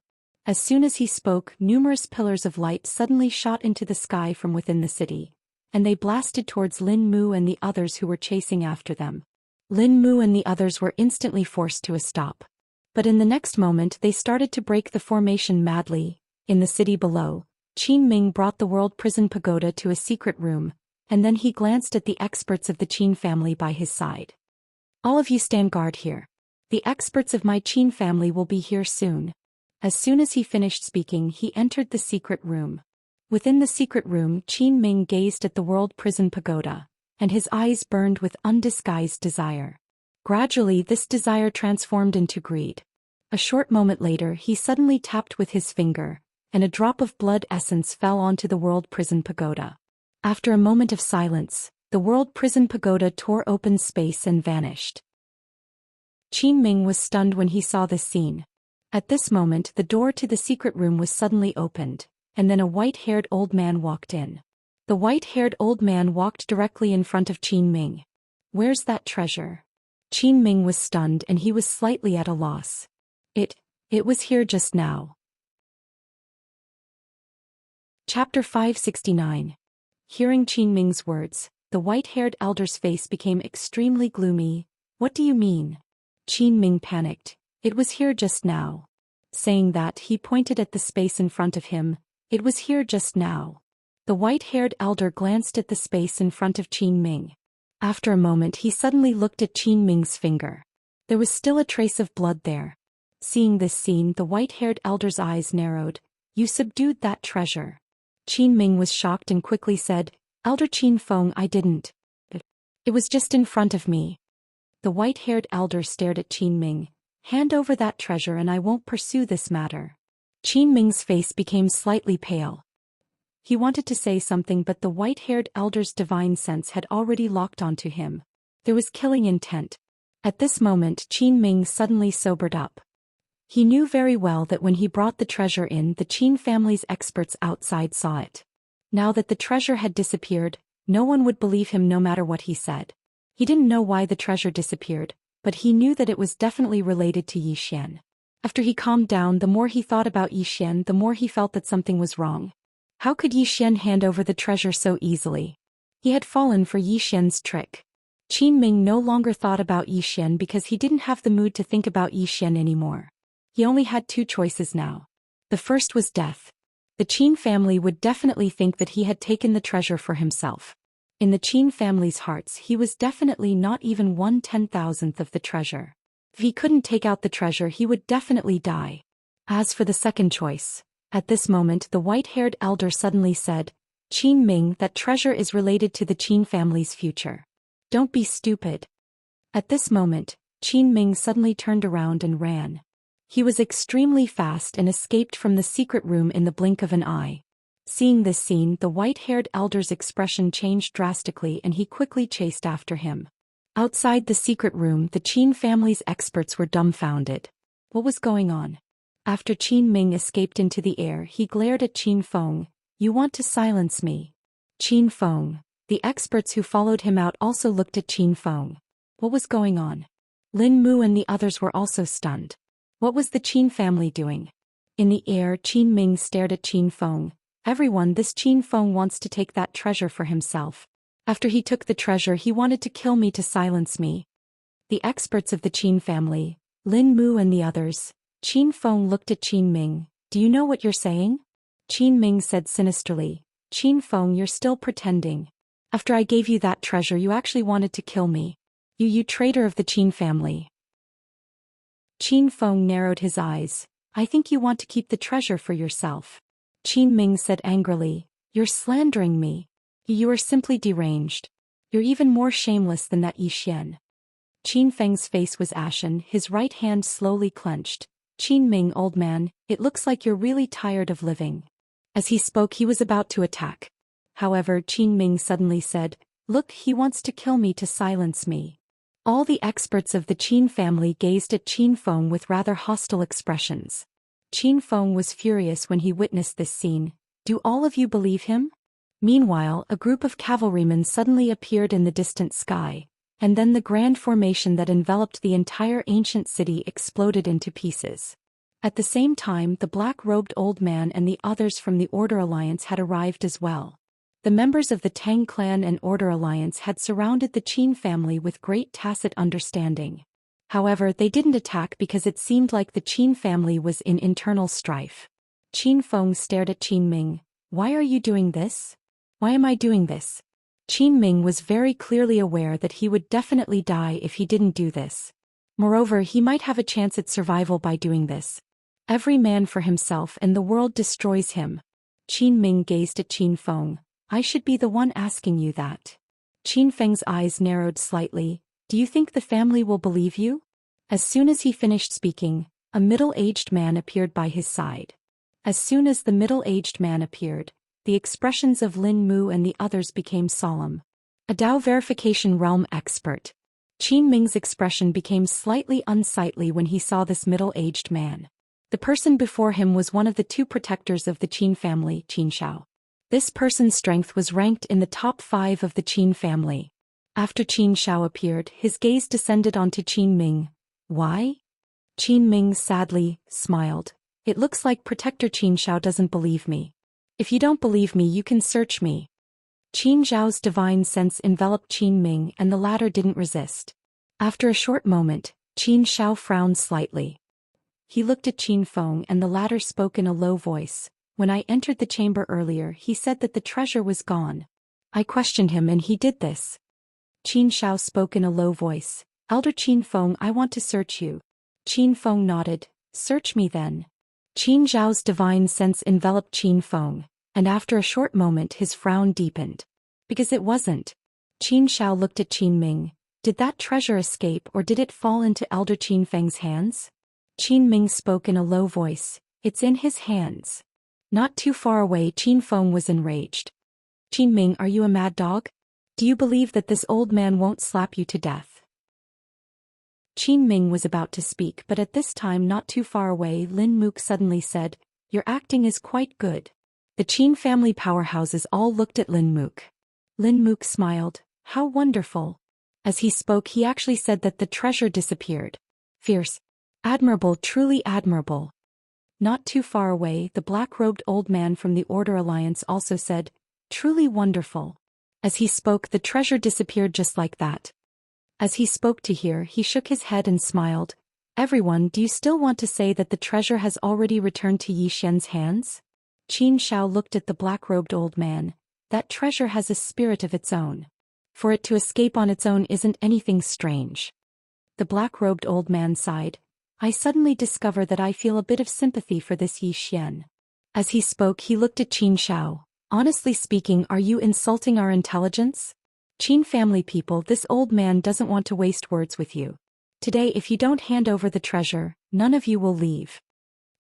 As soon as he spoke, numerous pillars of light suddenly shot into the sky from within the city, and they blasted towards Lin Mu and the others who were chasing after them. Lin Mu and the others were instantly forced to a stop. But in the next moment they started to break the formation madly. In the city below, Qin Ming brought the world prison pagoda to a secret room, and then he glanced at the experts of the Qin family by his side. "All of you stand guard here. The experts of my Qin family will be here soon." As soon as he finished speaking, he entered the secret room. Within the secret room, Qin Ming gazed at the world prison pagoda, and his eyes burned with undisguised desire. Gradually this desire transformed into greed. A short moment later he suddenly tapped with his finger, and a drop of blood essence fell onto the world prison pagoda. After a moment of silence, the world prison pagoda tore open space and vanished. Qin Ming was stunned when he saw this scene. At this moment the door to the secret room was suddenly opened, and then a white-haired old man walked in. The white-haired old man walked directly in front of Qin Ming. "Where's that treasure?" Qin Ming was stunned and he was slightly at a loss. It was here just now. Chapter 569. Hearing Qin Ming's words, the white-haired elder's face became extremely gloomy. "What do you mean?" Qin Ming panicked. "It was here just now." Saying that, he pointed at the space in front of him. "It was here just now." The white-haired elder glanced at the space in front of Qin Ming. After a moment he suddenly looked at Qin Ming's finger. There was still a trace of blood there. Seeing this scene, the white-haired elder's eyes narrowed. "You subdued that treasure." Qin Ming was shocked and quickly said, "Elder Qin Feng, I didn't. It was just in front of me." The white-haired elder stared at Qin Ming. "Hand over that treasure and I won't pursue this matter." Qin Ming's face became slightly pale. He wanted to say something, but the white-haired elder's divine sense had already locked onto him. There was killing intent. At this moment Qin Ming suddenly sobered up. He knew very well that when he brought the treasure in, the Qin family's experts outside saw it. Now that the treasure had disappeared, no one would believe him no matter what he said. He didn't know why the treasure disappeared, but he knew that it was definitely related to Zhou Xian. After he calmed down, the more he thought about Zhou Xian, the more he felt that something was wrong. How could Zhou Xian hand over the treasure so easily? He had fallen for Zhou Xian's trick. Qin Ming no longer thought about Zhou Xian because he didn't have the mood to think about Zhou Xian anymore. He only had two choices now. The first was death. The Qin family would definitely think that he had taken the treasure for himself. In the Qin family's hearts, he was definitely not even 1/10,000th of the treasure. If he couldn't take out the treasure, he would definitely die. As for the second choice, at this moment the white-haired elder suddenly said, "Qin Ming, that treasure is related to the Qin family's future. Don't be stupid." At this moment, Qin Ming suddenly turned around and ran. He was extremely fast and escaped from the secret room in the blink of an eye. Seeing this scene, the white-haired elder's expression changed drastically and he quickly chased after him. Outside the secret room, the Qin family's experts were dumbfounded. What was going on? After Qin Ming escaped into the air, he glared at Qin Feng. "You want to silence me?" Qin Feng. The experts who followed him out also looked at Qin Feng. What was going on? Lin Mu and the others were also stunned. What was the Qin family doing? In the air, Qin Ming stared at Qin Feng. "Everyone, this Qin Feng wants to take that treasure for himself. After he took the treasure, he wanted to kill me to silence me." The experts of the Qin family, Lin Mu and the others. Qin Feng looked at Qin Ming. "Do you know what you're saying?" Qin Ming said sinisterly. "Qin Feng, you're still pretending. After I gave you that treasure, you actually wanted to kill me. You traitor of the Qin family." Qin Feng narrowed his eyes. "I think you want to keep the treasure for yourself." Qin Ming said angrily. "You're slandering me. You are simply deranged. You're even more shameless than that Zhou Xian." Qin Feng's face was ashen, his right hand slowly clenched. "Qin Ming, old man, it looks like you're really tired of living." As he spoke, he was about to attack. However, Qin Ming suddenly said, "Look, he wants to kill me to silence me." All the experts of the Qin family gazed at Qin Feng with rather hostile expressions. Qin Feng was furious when he witnessed this scene. "Do all of you believe him? Meanwhile, a group of cavalrymen suddenly appeared in the distant sky, and then the grand formation that enveloped the entire ancient city exploded into pieces. At the same time, the black-robed old man and the others from the Order Alliance had arrived as well. The members of the Tang clan and Order Alliance had surrounded the Qin family with great tacit understanding. However, they didn't attack because it seemed like the Qin family was in internal strife. Qin Feng stared at Qin Ming. "Why are you doing this? Why am I doing this?" Qin Ming was very clearly aware that he would definitely die if he didn't do this. Moreover, he might have a chance at survival by doing this. Every man for himself and the world destroys him. Qin Ming gazed at Qin Feng. "I should be the one asking you that." Qin Feng's eyes narrowed slightly. "Do you think the family will believe you?" As soon as he finished speaking, a middle-aged man appeared by his side. As soon as the middle-aged man appeared, the expressions of Lin Mu and the others became solemn. A Dao verification realm expert. Qin Ming's expression became slightly unsightly when he saw this middle-aged man. The person before him was one of the two protectors of the Qin family, Qin Shao. This person's strength was ranked in the top 5 of the Qin family. After Qin Shao appeared, his gaze descended onto Qin Ming. "Why?" Qin Ming sadly smiled. "It looks like Protector Qin Shao doesn't believe me. If you don't believe me, you can search me." Qin Zhao's divine sense enveloped Qin Ming and the latter didn't resist. After a short moment, Qin Shao frowned slightly. He looked at Qin Feng and the latter spoke in a low voice. "When I entered the chamber earlier, he said that the treasure was gone. I questioned him and he did this." Qin Shao spoke in a low voice. "Elder Qin Feng, I want to search you." Qin Feng nodded. "Search me then." Qin Zhao's divine sense enveloped Qin Feng, and after a short moment his frown deepened. "Because it wasn't." Qin Shao looked at Qin Ming. "Did that treasure escape or did it fall into Elder Qin Feng's hands?" Qin Ming spoke in a low voice. "It's in his hands." Not too far away, Qin Feng was enraged. "Qin Ming, are you a mad dog? Do you believe that this old man won't slap you to death?" Qin Ming was about to speak, but at this time not too far away, Lin Mook suddenly said, "Your acting is quite good." The Qin family powerhouses all looked at Lin Mook. Lin Mook smiled. "How wonderful." As he spoke, he actually said that the treasure disappeared. "Fierce. Admirable, truly admirable." Not too far away, the black-robed old man from the Order Alliance also said, "Truly wonderful." As he spoke, the treasure disappeared just like that. As he spoke to hear, he shook his head and smiled. "Everyone, do you still want to say that the treasure has already returned to Yi Xian's hands?" Qin Shao looked at the black-robed old man. "That treasure has a spirit of its own. For it to escape on its own isn't anything strange." The black-robed old man sighed. "I suddenly discover that I feel a bit of sympathy for this Yi Xian." As he spoke, he looked at Qin Shao. "Honestly speaking, are you insulting our intelligence? Qin family people, this old man doesn't want to waste words with you. Today, if you don't hand over the treasure, none of you will leave."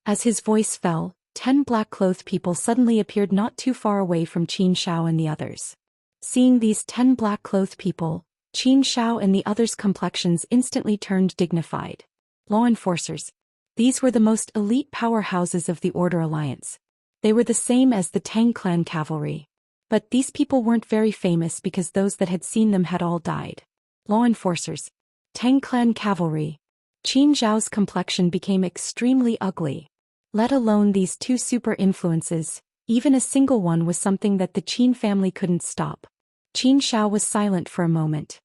As his voice fell, 10 black-clothed people suddenly appeared not too far away from Qin Shao and the others. Seeing these 10 black-clothed people, Qin Shao and the others' complexions instantly turned dignified. Law enforcers. These were the most elite powerhouses of the Order Alliance. They were the same as the Tang clan cavalry. But these people weren't very famous because those that had seen them had all died. Law enforcers. Tang clan cavalry. Qin Zhao's complexion became extremely ugly. Let alone these 2 super influences, even a single one was something that the Qin family couldn't stop. Qin Shao was silent for a moment.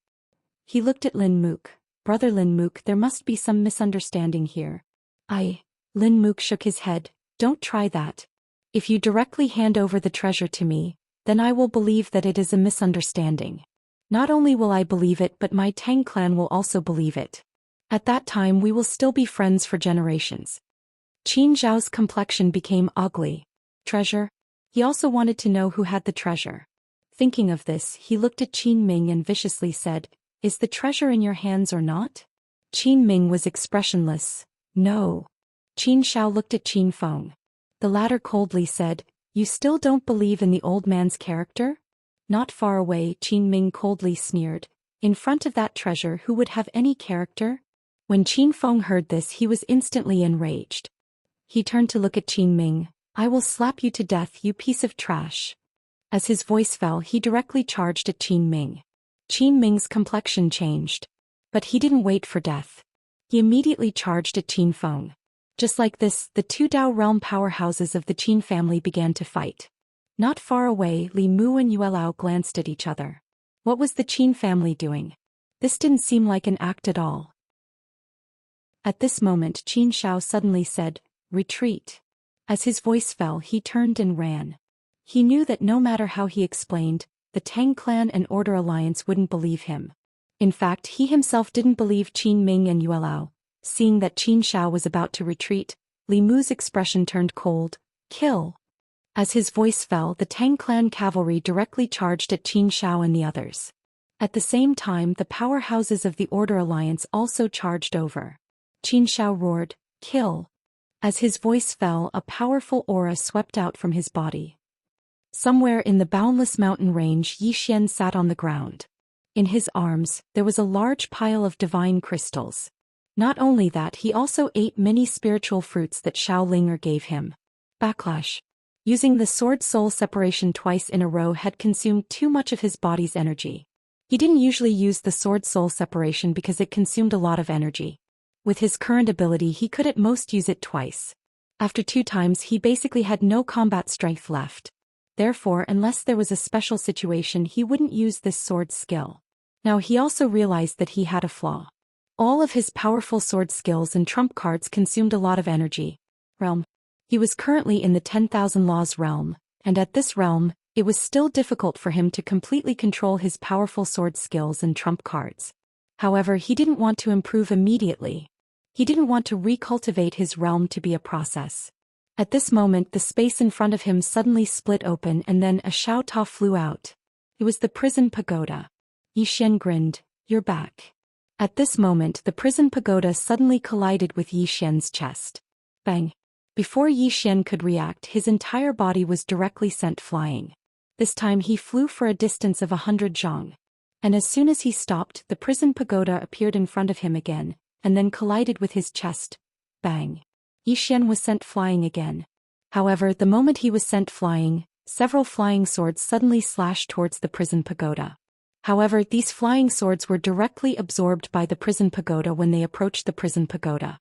He looked at Lin Mook. "Brother Lin Mook, there must be some misunderstanding here." Lin Mook shook his head. "Don't try that. If you directly hand over the treasure to me, then I will believe that it is a misunderstanding. Not only will I believe it, but my Tang clan will also believe it. At that time we will still be friends for generations." Qin Zhao's complexion became ugly. Treasure? He also wanted to know who had the treasure. Thinking of this, he looked at Qin Ming and viciously said, "Is the treasure in your hands or not?" Qin Ming was expressionless. "No." Qin Shao looked at Qin Feng. The latter coldly said, "You still don't believe in the old man's character?" Not far away, Qin Ming coldly sneered. "In front of that treasure, who would have any character?" When Qin Feng heard this, he was instantly enraged. He turned to look at Qin Ming. "I will slap you to death, you piece of trash." As his voice fell, he directly charged at Qin Ming. Qin Ming's complexion changed. But he didn't wait for death. He immediately charged at Qin Feng. Just like this, the two Dao realm powerhouses of the Qin family began to fight. Not far away, Li Mu and Yuelao glanced at each other. What was the Qin family doing? This didn't seem like an act at all. At this moment, Qin Shao suddenly said, "Retreat." As his voice fell, he turned and ran. He knew that no matter how he explained, the Tang clan and Order Alliance wouldn't believe him. In fact, he himself didn't believe Qin Ming and Yuelao. Seeing that Qin Shao was about to retreat, Li Mu's expression turned cold. "Kill." As his voice fell, the Tang clan cavalry directly charged at Qin Shao and the others. At the same time, the powerhouses of the Order Alliance also charged over. Qin Shao roared, "Kill." As his voice fell, a powerful aura swept out from his body. Somewhere in the boundless mountain range, Yi Xian sat on the ground. In his arms, there was a large pile of divine crystals. Not only that, he also ate many spiritual fruits that Shaolinger gave him. Backlash. Using the sword soul separation twice in a row had consumed too much of his body's energy. He didn't usually use the sword soul separation because it consumed a lot of energy. With his current ability, he could at most use it twice. After 2 times, he basically had no combat strength left. Therefore, unless there was a special situation, he wouldn't use this sword skill. Now he also realized that he had a flaw. All of his powerful sword skills and trump cards consumed a lot of energy. Realm. He was currently in the 10,000 Laws realm, and at this realm, it was still difficult for him to completely control his powerful sword skills and trump cards. However, he didn't want to improve immediately. He didn't want to recultivate his realm to be a process. At this moment, the space in front of him suddenly split open and then a Xiao Ta flew out. It was the prison pagoda. Yi Xian grinned, "You're back." At this moment, the prison pagoda suddenly collided with Yi Xian's chest. Bang! Before Yi Xian could react, his entire body was directly sent flying. This time he flew for a distance of 100 zhang. And as soon as he stopped, the prison pagoda appeared in front of him again, and then collided with his chest. Bang! Yi Xian was sent flying again. However, the moment he was sent flying, several flying swords suddenly slashed towards the prison pagoda. However, these flying swords were directly absorbed by the prison pagoda when they approached the prison pagoda.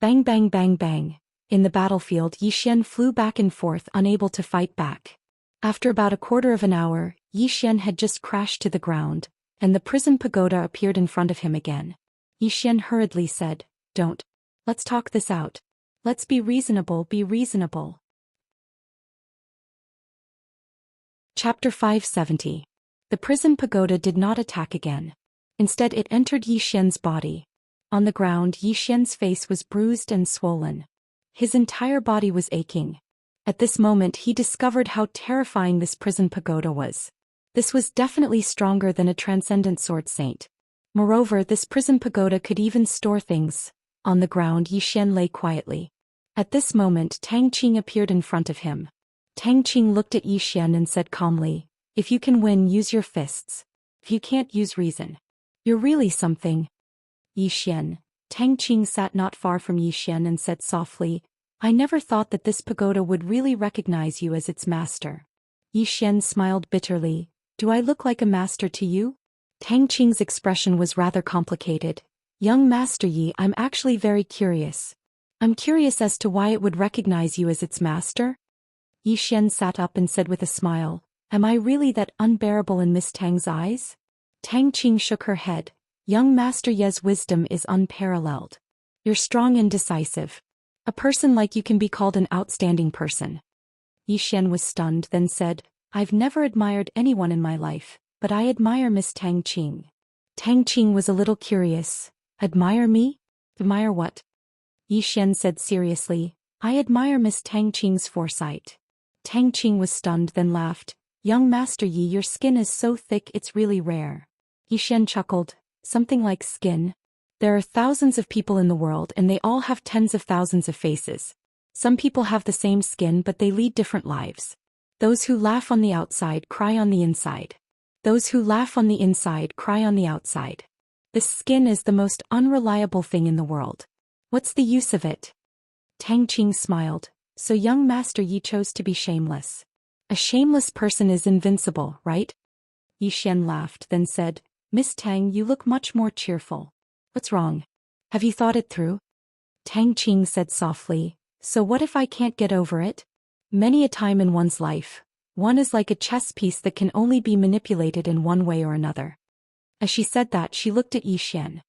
Bang bang bang bang. In the battlefield, Yi Xian flew back and forth, unable to fight back. After about a quarter of an hour, Yi Xian had just crashed to the ground, and the prison pagoda appeared in front of him again. Yi Xian hurriedly said, "Don't. Let's talk this out. Let's be reasonable, be reasonable." Chapter 570. The prison pagoda did not attack again. Instead, it entered Yi Xian's body. On the ground, Yi Xian's face was bruised and swollen. His entire body was aching. At this moment, he discovered how terrifying this prison pagoda was. This was definitely stronger than a transcendent sword saint. Moreover, this prison pagoda could even store things. On the ground, Yi Xian lay quietly. At this moment, Tang Qing appeared in front of him. Tang Qing looked at Yi Xian and said calmly, "If you can win, use your fists. If you can't, use reason. You're really something." Yi Xian. Tang Qing sat not far from Yi Xian and said softly, "I never thought that this pagoda would really recognize you as its master." Yi Xian smiled bitterly. "Do I look like a master to you?" Tang Qing's expression was rather complicated. "Young Master Yi, I'm actually very curious. I'm curious as to why it would recognize you as its master." Yi Xian sat up and said with a smile, "Am I really that unbearable in Miss Tang's eyes?" Tang Qing shook her head. "Young Master Ye's wisdom is unparalleled. You're strong and decisive. A person like you can be called an outstanding person." Yi Xian was stunned, then said, "I've never admired anyone in my life, but I admire Miss Tang Qing." Tang Qing was a little curious. "Admire me? Admire what?" Yi Xian said seriously, "I admire Miss Tang Qing's foresight." Tang Qing was stunned, then laughed. "Young Master Yi, your skin is so thick it's really rare." Yi Xian chuckled. "Something like skin? There are thousands of people in the world and they all have tens of thousands of faces. Some people have the same skin but they lead different lives. Those who laugh on the outside cry on the inside. Those who laugh on the inside cry on the outside. This skin is the most unreliable thing in the world. What's the use of it?" Tang Qing smiled. "So young Master Yi chose to be shameless. A shameless person is invincible, right? Yi Xian laughed, then said, Miss Tang, you look much more cheerful. What's wrong? Have you thought it through? Tang Qing said softly, so what if I can't get over it? Many a time in one's life, one is like a chess piece that can only be manipulated in one way or another. As she said that, she looked at Yi Xian.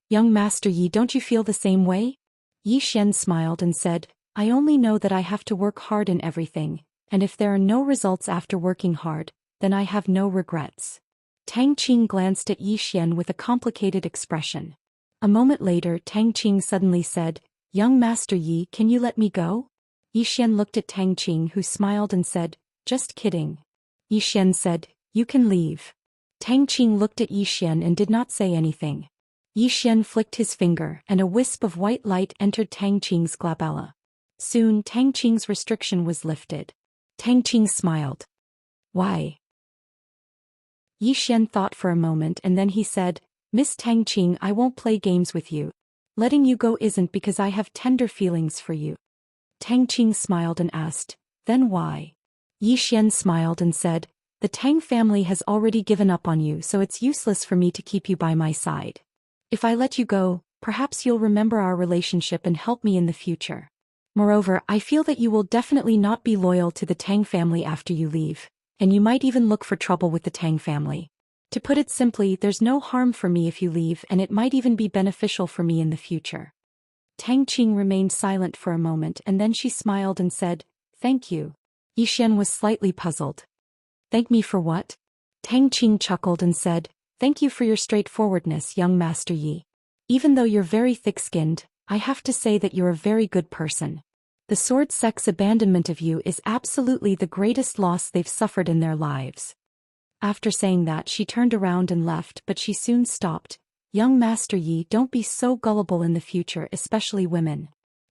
Young Master Yi, don't you feel the same way? Yi Xian smiled and said, I only know that I have to work hard in everything, and if there are no results after working hard, then I have no regrets. Tang Qing glanced at Yi Xian with a complicated expression. A moment later, Tang Qing suddenly said, Young Master Yi, can you let me go? Yi Xian looked at Tang Qing, who smiled and said, Just kidding. Yi Xian said, You can leave. Tang Qing looked at Yi Xian and did not say anything. Yi Xian flicked his finger and a wisp of white light entered Tang Qing's glabella. Soon Tang Qing's restriction was lifted. Tang Qing smiled. Why? Yi Xian thought for a moment and then he said, Miss Tang Qing, I won't play games with you. Letting you go isn't because I have tender feelings for you. Tang Qing smiled and asked, Then why? Yi Xian smiled and said, The Tang family has already given up on you, so it's useless for me to keep you by my side. If I let you go, perhaps you'll remember our relationship and help me in the future. Moreover, I feel that you will definitely not be loyal to the Tang family after you leave, and you might even look for trouble with the Tang family. To put it simply, there's no harm for me if you leave, and it might even be beneficial for me in the future. Tang Qing remained silent for a moment and then she smiled and said, Thank you. Yi Xian was slightly puzzled. Thank me for what? Tang Qing chuckled and said, Thank you for your straightforwardness, young Master Yi. Even though you're very thick-skinned, I have to say that you're a very good person. The sword sect's abandonment of you is absolutely the greatest loss they've suffered in their lives. After saying that, she turned around and left, but she soon stopped. Young Master Yi, don't be so gullible in the future, especially women.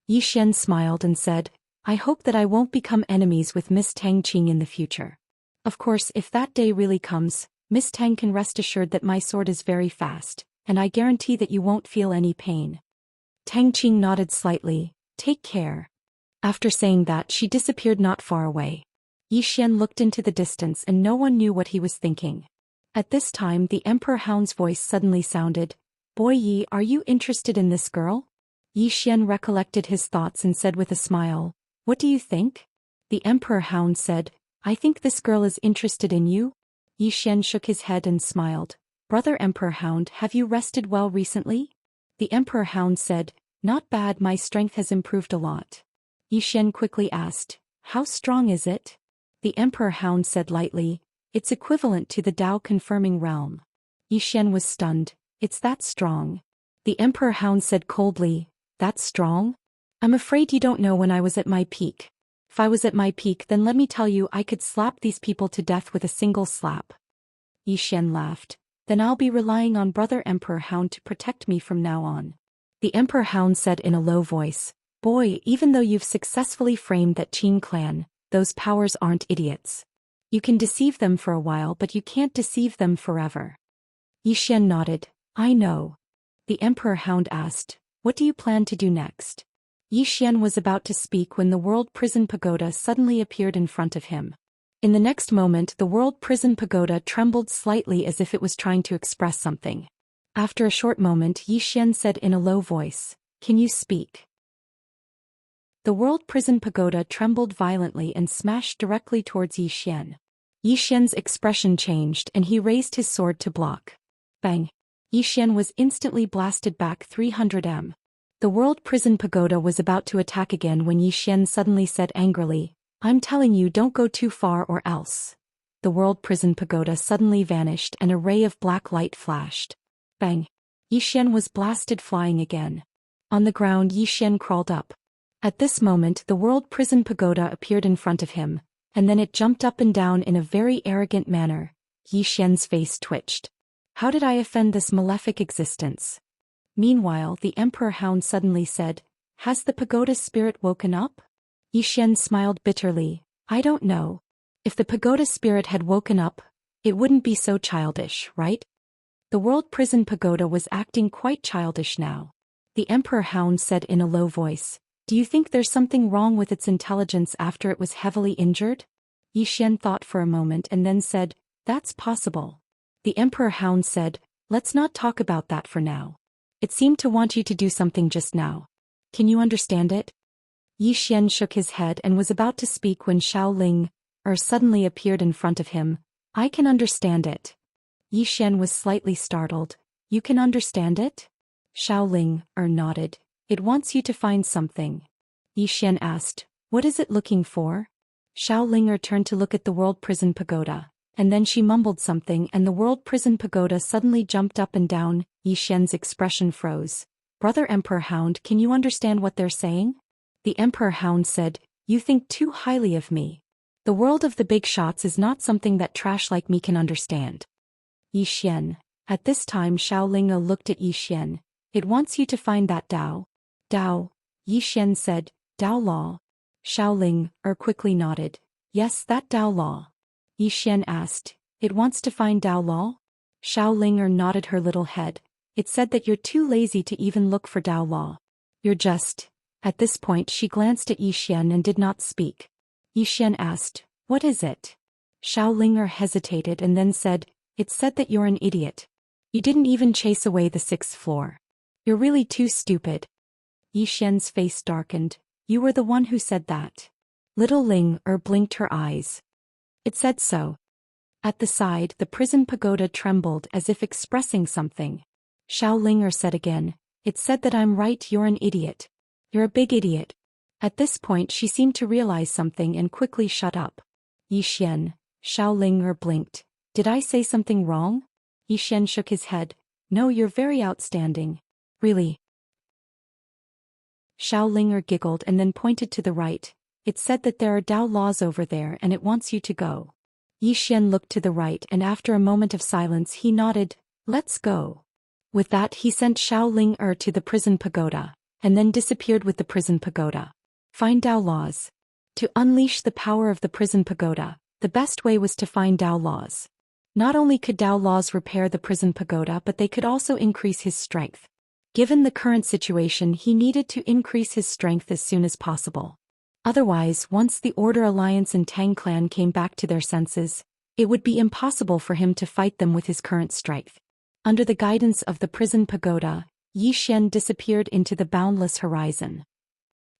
Yi Xian smiled and said, I hope that I won't become enemies with Miss Tang Qing in the future. Of course, if that day really comes, Miss Tang can rest assured that my sword is very fast, and I guarantee that you won't feel any pain. Tang Qing nodded slightly. Take care. After saying that, she disappeared not far away. Yi Xian looked into the distance and no one knew what he was thinking. At this time, the Emperor Hound's voice suddenly sounded. Boy Yi, are you interested in this girl? Yi Xian recollected his thoughts and said with a smile, What do you think? The Emperor Hound said, I think this girl is interested in you. Yi Xian shook his head and smiled. Brother Emperor Hound, have you rested well recently? The Emperor Hound said, Not bad, my strength has improved a lot. Yi Xian quickly asked, How strong is it? The Emperor Hound said lightly, It's equivalent to the Tao confirming realm. Yi Xian was stunned. It's that strong. The Emperor Hound said coldly, That's strong? I'm afraid you don't know when I was at my peak. If I was at my peak, then let me tell you, I could slap these people to death with a single slap. Yi Xian laughed. Then I'll be relying on Brother Emperor Hound to protect me from now on. The Emperor Hound said in a low voice, Boy, even though you've successfully framed that Qing clan, those powers aren't idiots. You can deceive them for a while, but you can't deceive them forever. Yi Xian nodded. I know. The Emperor Hound asked, What do you plan to do next? Yi Xian was about to speak when the World Prison Pagoda suddenly appeared in front of him. In the next moment, the World Prison Pagoda trembled slightly as if it was trying to express something. After a short moment, Yi Xian said in a low voice, Can you speak? The World Prison Pagoda trembled violently and smashed directly towards Yi Xian. Yi Xian's expression changed and he raised his sword to block. Bang! Yi Xian was instantly blasted back 300 m. The World Prison Pagoda was about to attack again when Yi Xian suddenly said angrily, I'm telling you, don't go too far or else. The World Prison Pagoda suddenly vanished and a ray of black light flashed. Bang! Yi Xian was blasted flying again. On the ground, Yi Xian crawled up. At this moment, the World Prison Pagoda appeared in front of him, and then it jumped up and down in a very arrogant manner. Yi Xian's face twitched. How did I offend this malefic existence? Meanwhile, the Emperor Hound suddenly said, Has the pagoda spirit woken up? Yi Xian smiled bitterly. I don't know. If the pagoda spirit had woken up, it wouldn't be so childish, right? The World Prison Pagoda was acting quite childish now. The Emperor Hound said in a low voice, Do you think there's something wrong with its intelligence after it was heavily injured? Yi Xian thought for a moment and then said, "That's possible." The Emperor Hound said, "Let's not talk about that for now. It seemed to want you to do something just now. Can you understand it?" Yi Xian shook his head and was about to speak when Xiao suddenly appeared in front of him. "I can understand it." Yi Xian was slightly startled. "You can understand it?" Xiao nodded. "It wants you to find something." Yi Xian asked, "What is it looking for?" Xiao turned to look at the World Prison Pagoda, and then she mumbled something and the World Prison Pagoda suddenly jumped up and down. Yi Xian's expression froze. "Brother Emperor Hound, can you understand what they're saying?" The Emperor Hound said, "You think too highly of me. The world of the big shots is not something that trash like me can understand." Yi Xian. At this time Xiao looked at Yi Xian. "It wants you to find that Dao." "Dao?" Yi Xian said. "Dao law." Xiao quickly nodded. "Yes, that Dao law." Yi Xian asked, "It wants to find Dao law?" Xiao nodded her little head. "It said that you're too lazy to even look for Dao law. You're just..." At this point she glanced at Yi Xian and did not speak. Yi Xian asked, "What is it?" Xiao hesitated and then said, "It said that you're an idiot. You didn't even chase away the 6th floor. You're really too stupid." Yi Xian's face darkened. "You were the one who said that." Little blinked her eyes. "It said so." At the side the prison pagoda trembled as if expressing something. Xiao said again, "It said that I'm right, you're an idiot. You're a big idiot." At this point she seemed to realize something and quickly shut up. "Yi Xian." Xiao blinked. "Did I say something wrong?" Yi Xian shook his head. "No, you're very outstanding. Really." Xiao giggled and then pointed to the right. "It said that there are Dao laws over there and it wants you to go." Yi Xian looked to the right and after a moment of silence he nodded, "Let's go." With that he sent Xiao to the prison pagoda, and then disappeared with the prison pagoda. Find Dao laws. To unleash the power of the prison pagoda, the best way was to find Dao laws. Not only could Dao laws repair the prison pagoda but they could also increase his strength. Given the current situation he needed to increase his strength as soon as possible. Otherwise, once the Order Alliance and Tang clan came back to their senses, it would be impossible for him to fight them with his current strength. Under the guidance of the prison pagoda, Yi Xian disappeared into the boundless horizon.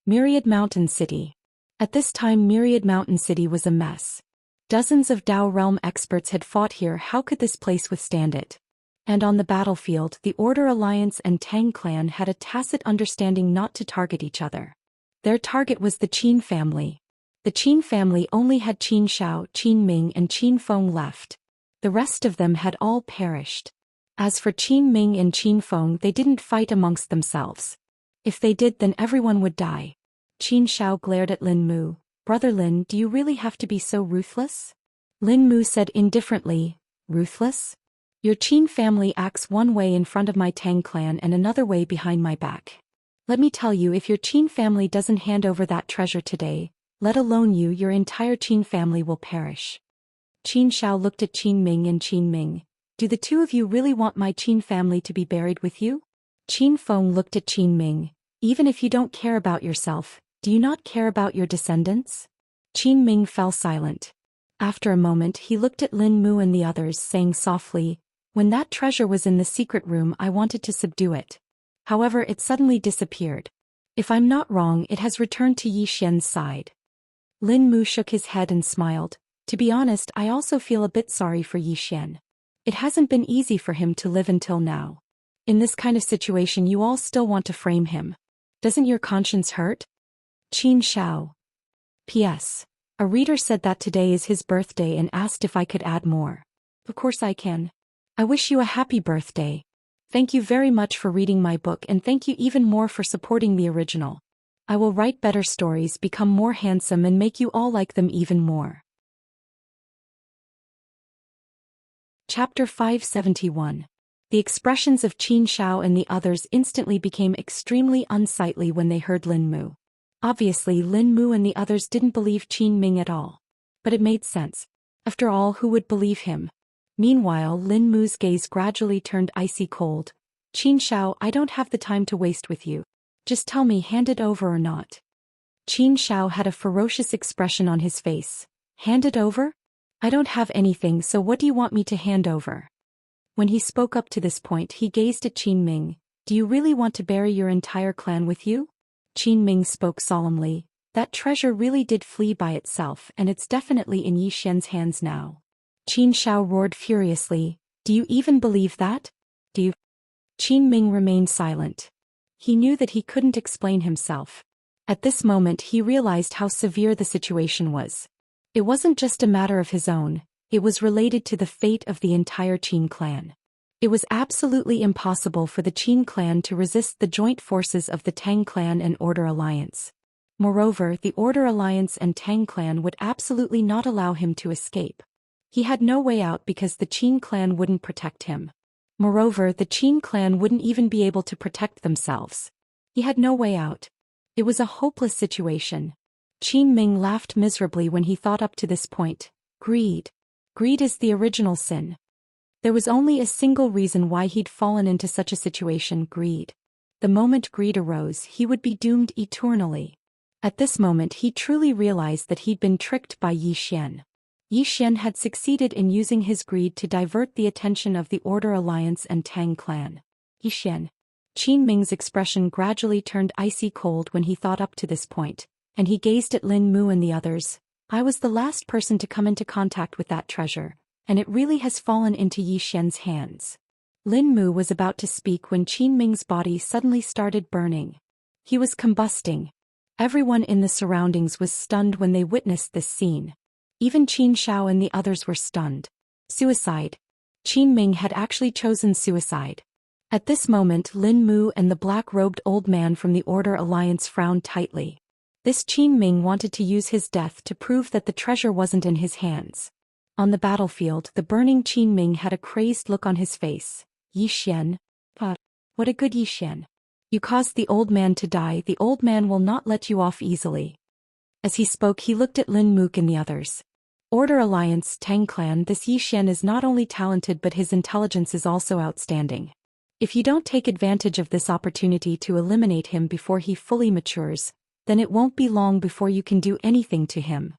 Myriad Mountain City. At this time Myriad Mountain City was a mess. Dozens of Dao Realm experts had fought here. How could this place withstand it? And on the battlefield the Order Alliance and Tang clan had a tacit understanding not to target each other. Their target was the Qin family. The Qin family only had Qin Shao, Qin Ming and Qin Feng left. The rest of them had all perished. As for Qin Ming and Qin Feng, they didn't fight amongst themselves. If they did, then everyone would die. Qin Shao glared at Lin Mu. "Brother Lin, do you really have to be so ruthless?" Lin Mu said indifferently, "Ruthless? Your Qin family acts one way in front of my Tang clan and another way behind my back. Let me tell you, if your Qin family doesn't hand over that treasure today, let alone you, your entire Qin family will perish." Qin Shao looked at Qin Ming and Qin Ming. "Do the two of you really want my Qin family to be buried with you?" Qin Feng looked at Qin Ming. "Even if you don't care about yourself, do you not care about your descendants?" Qin Ming fell silent. After a moment he looked at Lin Mu and the others, saying softly, "When that treasure was in the secret room I wanted to subdue it. However, it suddenly disappeared. If I'm not wrong, it has returned to Yi Xian's side." Lin Mu shook his head and smiled. "To be honest, I also feel a bit sorry for Yi Xian. It hasn't been easy for him to live until now. In this kind of situation you all still want to frame him. Doesn't your conscience hurt?" Qin Shao. P.S. A reader said that today is his birthday and asked if I could add more. Of course I can. I wish you a happy birthday. Thank you very much for reading my book and thank you even more for supporting the original. I will write better stories, become more handsome and make you all like them even more. Chapter 571. The expressions of Qin Shao and the others instantly became extremely unsightly when they heard Lin Mu. Obviously Lin Mu and the others didn't believe Qin Ming at all. But it made sense. After all, who would believe him? Meanwhile Lin Mu's gaze gradually turned icy cold. "Qin Shao, I don't have the time to waste with you. Just tell me, hand it over or not." Qin Shao had a ferocious expression on his face. Hand it over? I don't have anything, so what do you want me to hand over? When he spoke up to this point, he gazed at Qin Ming. Do you really want to bury your entire clan with you? Qin Ming spoke solemnly. That treasure really did flee by itself, and it's definitely in Yi Xian's hands now. Qin Shao roared furiously. Do you even believe that? Do you? Qin Ming remained silent. He knew that he couldn't explain himself. At this moment he realized how severe the situation was. It wasn't just a matter of his own, it was related to the fate of the entire Qin clan. It was absolutely impossible for the Qin clan to resist the joint forces of the Tang clan and Order Alliance. Moreover, the Order Alliance and Tang clan would absolutely not allow him to escape. He had no way out because the Qin clan wouldn't protect him. Moreover, the Qin clan wouldn't even be able to protect themselves. He had no way out. It was a hopeless situation. Qin Ming laughed miserably when he thought up to this point. Greed. Greed is the original sin. There was only a single reason why he'd fallen into such a situation: greed. The moment greed arose, he would be doomed eternally. At this moment he truly realized that he'd been tricked by Yi Xian. Yi Xian had succeeded in using his greed to divert the attention of the Order Alliance and Tang clan. Yi Xian. Qin Ming's expression gradually turned icy cold when he thought up to this point, and he gazed at Lin Mu and the others. I was the last person to come into contact with that treasure, and it really has fallen into Yi Xian's hands. Lin Mu was about to speak when Qin Ming's body suddenly started burning. He was combusting. Everyone in the surroundings was stunned when they witnessed this scene. Even Qin Shao and the others were stunned. Suicide. Qin Ming had actually chosen suicide. At this moment Lin Mu and the black-robed old man from the Order Alliance frowned tightly. This Qin Ming wanted to use his death to prove that the treasure wasn't in his hands. On the battlefield, the burning Qin Ming had a crazed look on his face. Yi Xian. What a good Yi Xian. You caused the old man to die. The old man will not let you off easily. As he spoke, he looked at Lin Mook and the others. Order Alliance, Tang clan, this Yi Xian is not only talented but his intelligence is also outstanding. If you don't take advantage of this opportunity to eliminate him before he fully matures, then it won't be long before you can do anything to him.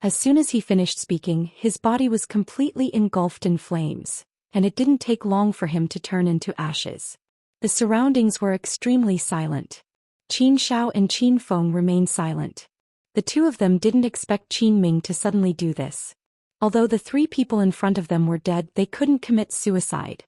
As soon as he finished speaking, his body was completely engulfed in flames, and it didn't take long for him to turn into ashes. The surroundings were extremely silent. Qin Shao and Qin Feng remained silent. The two of them didn't expect Qin Ming to suddenly do this. Although the three people in front of them were dead, they couldn't commit suicide.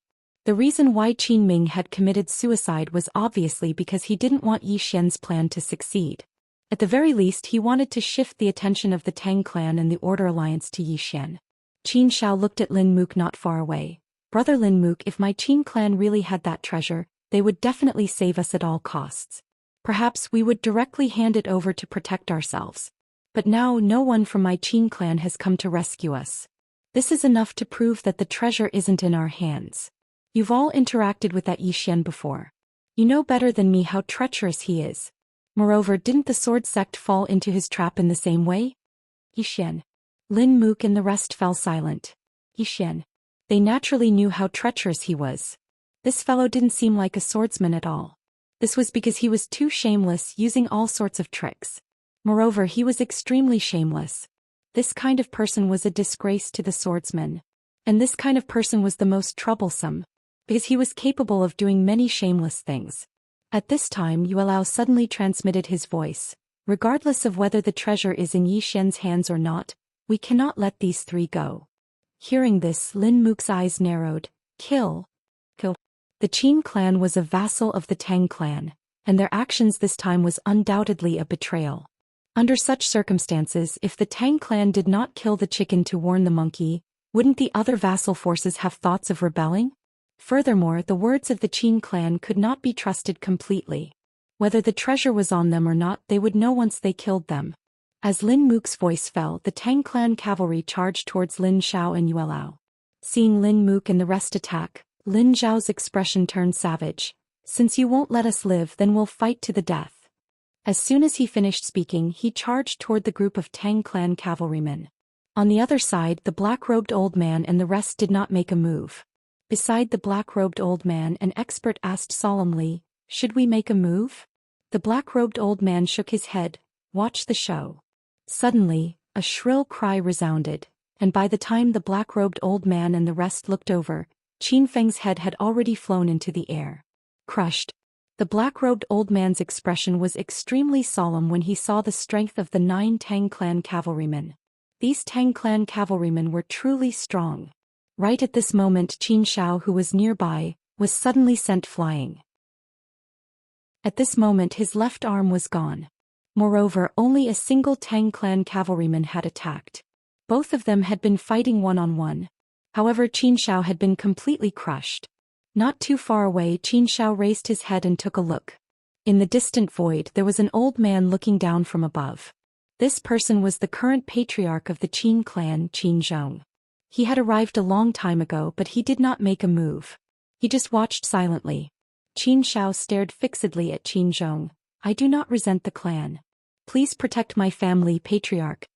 The reason why Qin Ming had committed suicide was obviously because he didn't want Yi Xian's plan to succeed. At the very least, he wanted to shift the attention of the Tang clan and the Order Alliance to Yi Xian. Qin Shao looked at Lin Mook not far away. Brother Lin Mook, if my Qin clan really had that treasure, they would definitely save us at all costs. Perhaps we would directly hand it over to protect ourselves. But now no one from my Qin clan has come to rescue us. This is enough to prove that the treasure isn't in our hands. You've all interacted with that Yi Xian before. You know better than me how treacherous he is. Moreover, didn't the sword sect fall into his trap in the same way? Yi Xian. Lin Mook and the rest fell silent. Yi Xian. They naturally knew how treacherous he was. This fellow didn't seem like a swordsman at all. This was because he was too shameless, using all sorts of tricks. Moreover, he was extremely shameless. This kind of person was a disgrace to the swordsman. And this kind of person was the most troublesome, because he was capable of doing many shameless things. At this time, Yuelao suddenly transmitted his voice. Regardless of whether the treasure is in Yi Xian's hands or not, we cannot let these three go. Hearing this, Lin Mook's eyes narrowed. Kill. The Qin clan was a vassal of the Tang clan, and their actions this time was undoubtedly a betrayal. Under such circumstances, if the Tang clan did not kill the chicken to warn the monkey, wouldn't the other vassal forces have thoughts of rebelling? Furthermore, the words of the Qin clan could not be trusted completely. Whether the treasure was on them or not, they would know once they killed them. As Lin Mook's voice fell, the Tang clan cavalry charged towards Lin Xiao and Yuelao. Seeing Lin Mook and the rest attack, Lin Zhao's expression turned savage. Since you won't let us live, then we'll fight to the death. As soon as he finished speaking, he charged toward the group of Tang clan cavalrymen. On the other side, the black-robed old man and the rest did not make a move. Beside the black-robed old man, an expert asked solemnly, "Should we make a move?" The black-robed old man shook his head. "Watch the show." Suddenly, a shrill cry resounded, and by the time the black-robed old man and the rest looked over, Qin Feng's head had already flown into the air. Crushed. The black-robed old man's expression was extremely solemn when he saw the strength of the 9 Tang clan cavalrymen. These Tang clan cavalrymen were truly strong. Right at this moment, Qin Shao, who was nearby, was suddenly sent flying. At this moment his left arm was gone. Moreover, only a single Tang clan cavalryman had attacked. Both of them had been fighting one-on-one. However, Qin Shao had been completely crushed. Not too far away, Qin Shao raised his head and took a look. In the distant void there was an old man looking down from above. This person was the current patriarch of the Qin clan, Qin Zhong. He had arrived a long time ago, but he did not make a move. He just watched silently. Qin Shao stared fixedly at Qin Zhong. I do not resent the clan. Please protect my family, patriarch.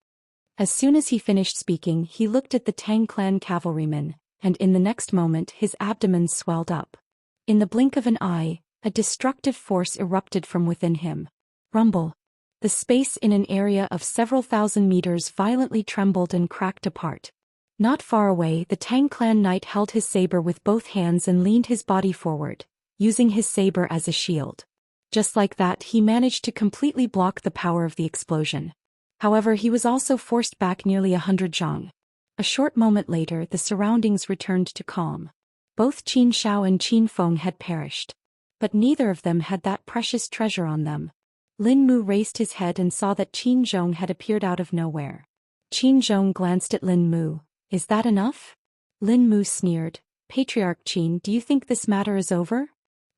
As soon as he finished speaking, he looked at the Tang clan cavalryman, and in the next moment his abdomen swelled up. In the blink of an eye, a destructive force erupted from within him. Rumble. The space in an area of several thousand meters violently trembled and cracked apart. Not far away, the Tang clan knight held his saber with both hands and leaned his body forward, using his saber as a shield. Just like that, he managed to completely block the power of the explosion. However, he was also forced back nearly 100 zhang. A short moment later, the surroundings returned to calm. Both Qin Shao and Qin Feng had perished. But neither of them had that precious treasure on them. Lin Mu raised his head and saw that Qin Zhong had appeared out of nowhere. Qin Zhong glanced at Lin Mu. Is that enough? Lin Mu sneered. Patriarch Qin, do you think this matter is over?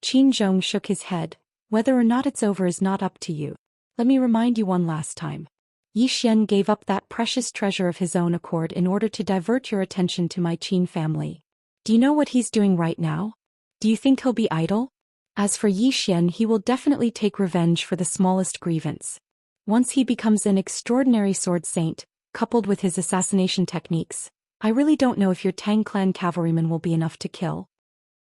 Qin Zhong shook his head. Whether or not it's over is not up to you. Let me remind you one last time. Yi Xian gave up that precious treasure of his own accord in order to divert your attention to my Qin family. Do you know what he's doing right now? Do you think he'll be idle? As for Yi Xian, he will definitely take revenge for the smallest grievance. Once he becomes an extraordinary sword saint, coupled with his assassination techniques, I really don't know if your Tang clan cavalryman will be enough to kill.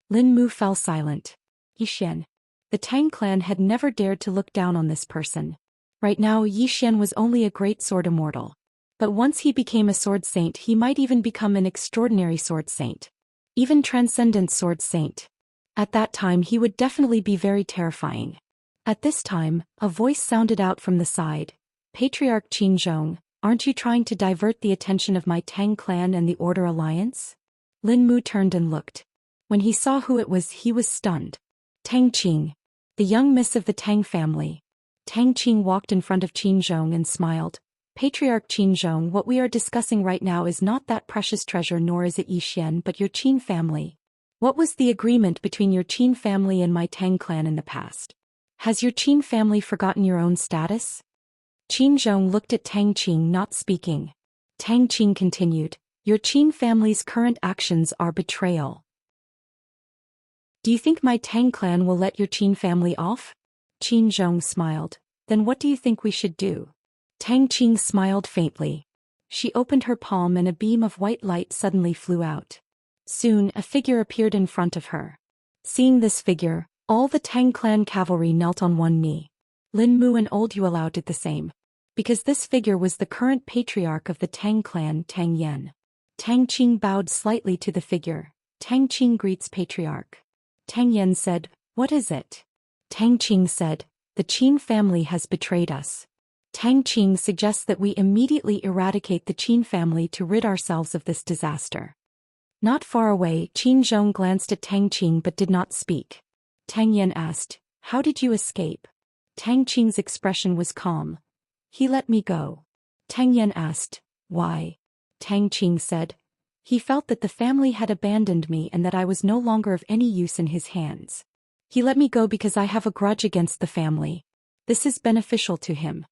Lin Mu fell silent. Yi Xian. The Tang clan had never dared to look down on this person. Right now, Yi Xian was only a great sword immortal. But once he became a sword saint, he might even become an extraordinary sword saint. Even transcendent sword saint. At that time he would definitely be very terrifying. At this time, a voice sounded out from the side. Patriarch Qin Zhong, aren't you trying to divert the attention of my Tang clan and the Order Alliance? Lin Mu turned and looked. When he saw who it was, he was stunned. Tang Qing. The young miss of the Tang family. Tang Qing walked in front of Qin Zhong and smiled. Patriarch Qin Zhong, what we are discussing right now is not that precious treasure, nor is it Yi Xian, but your Qin family. What was the agreement between your Qin family and my Tang clan in the past? Has your Qin family forgotten your own status? Qin Zhong looked at Tang Qing, not speaking. Tang Qing continued, your Qin family's current actions are betrayal. Do you think my Tang clan will let your Qin family off? Qin Zhong smiled. Then what do you think we should do? Tang Qing smiled faintly. She opened her palm and a beam of white light suddenly flew out. Soon, a figure appeared in front of her. Seeing this figure, all the Tang clan cavalry knelt on one knee. Lin Mu and old Yuelao did the same. Because this figure was the current patriarch of the Tang clan, Tang Yan. Tang Qing bowed slightly to the figure. Tang Qing greets patriarch. Tang Yan said, what is it? Tang Qing said, the Qin family has betrayed us. Tang Qing suggests that we immediately eradicate the Qin family to rid ourselves of this disaster. Not far away, Qin Zhong glanced at Tang Qing but did not speak. Tang Yan asked, how did you escape? Tang Qing's expression was calm. He let me go. Tang Yan asked, why? Tang Qing said, he felt that the family had abandoned me and that I was no longer of any use in his hands. He let me go because I have a grudge against the family. This is beneficial to him.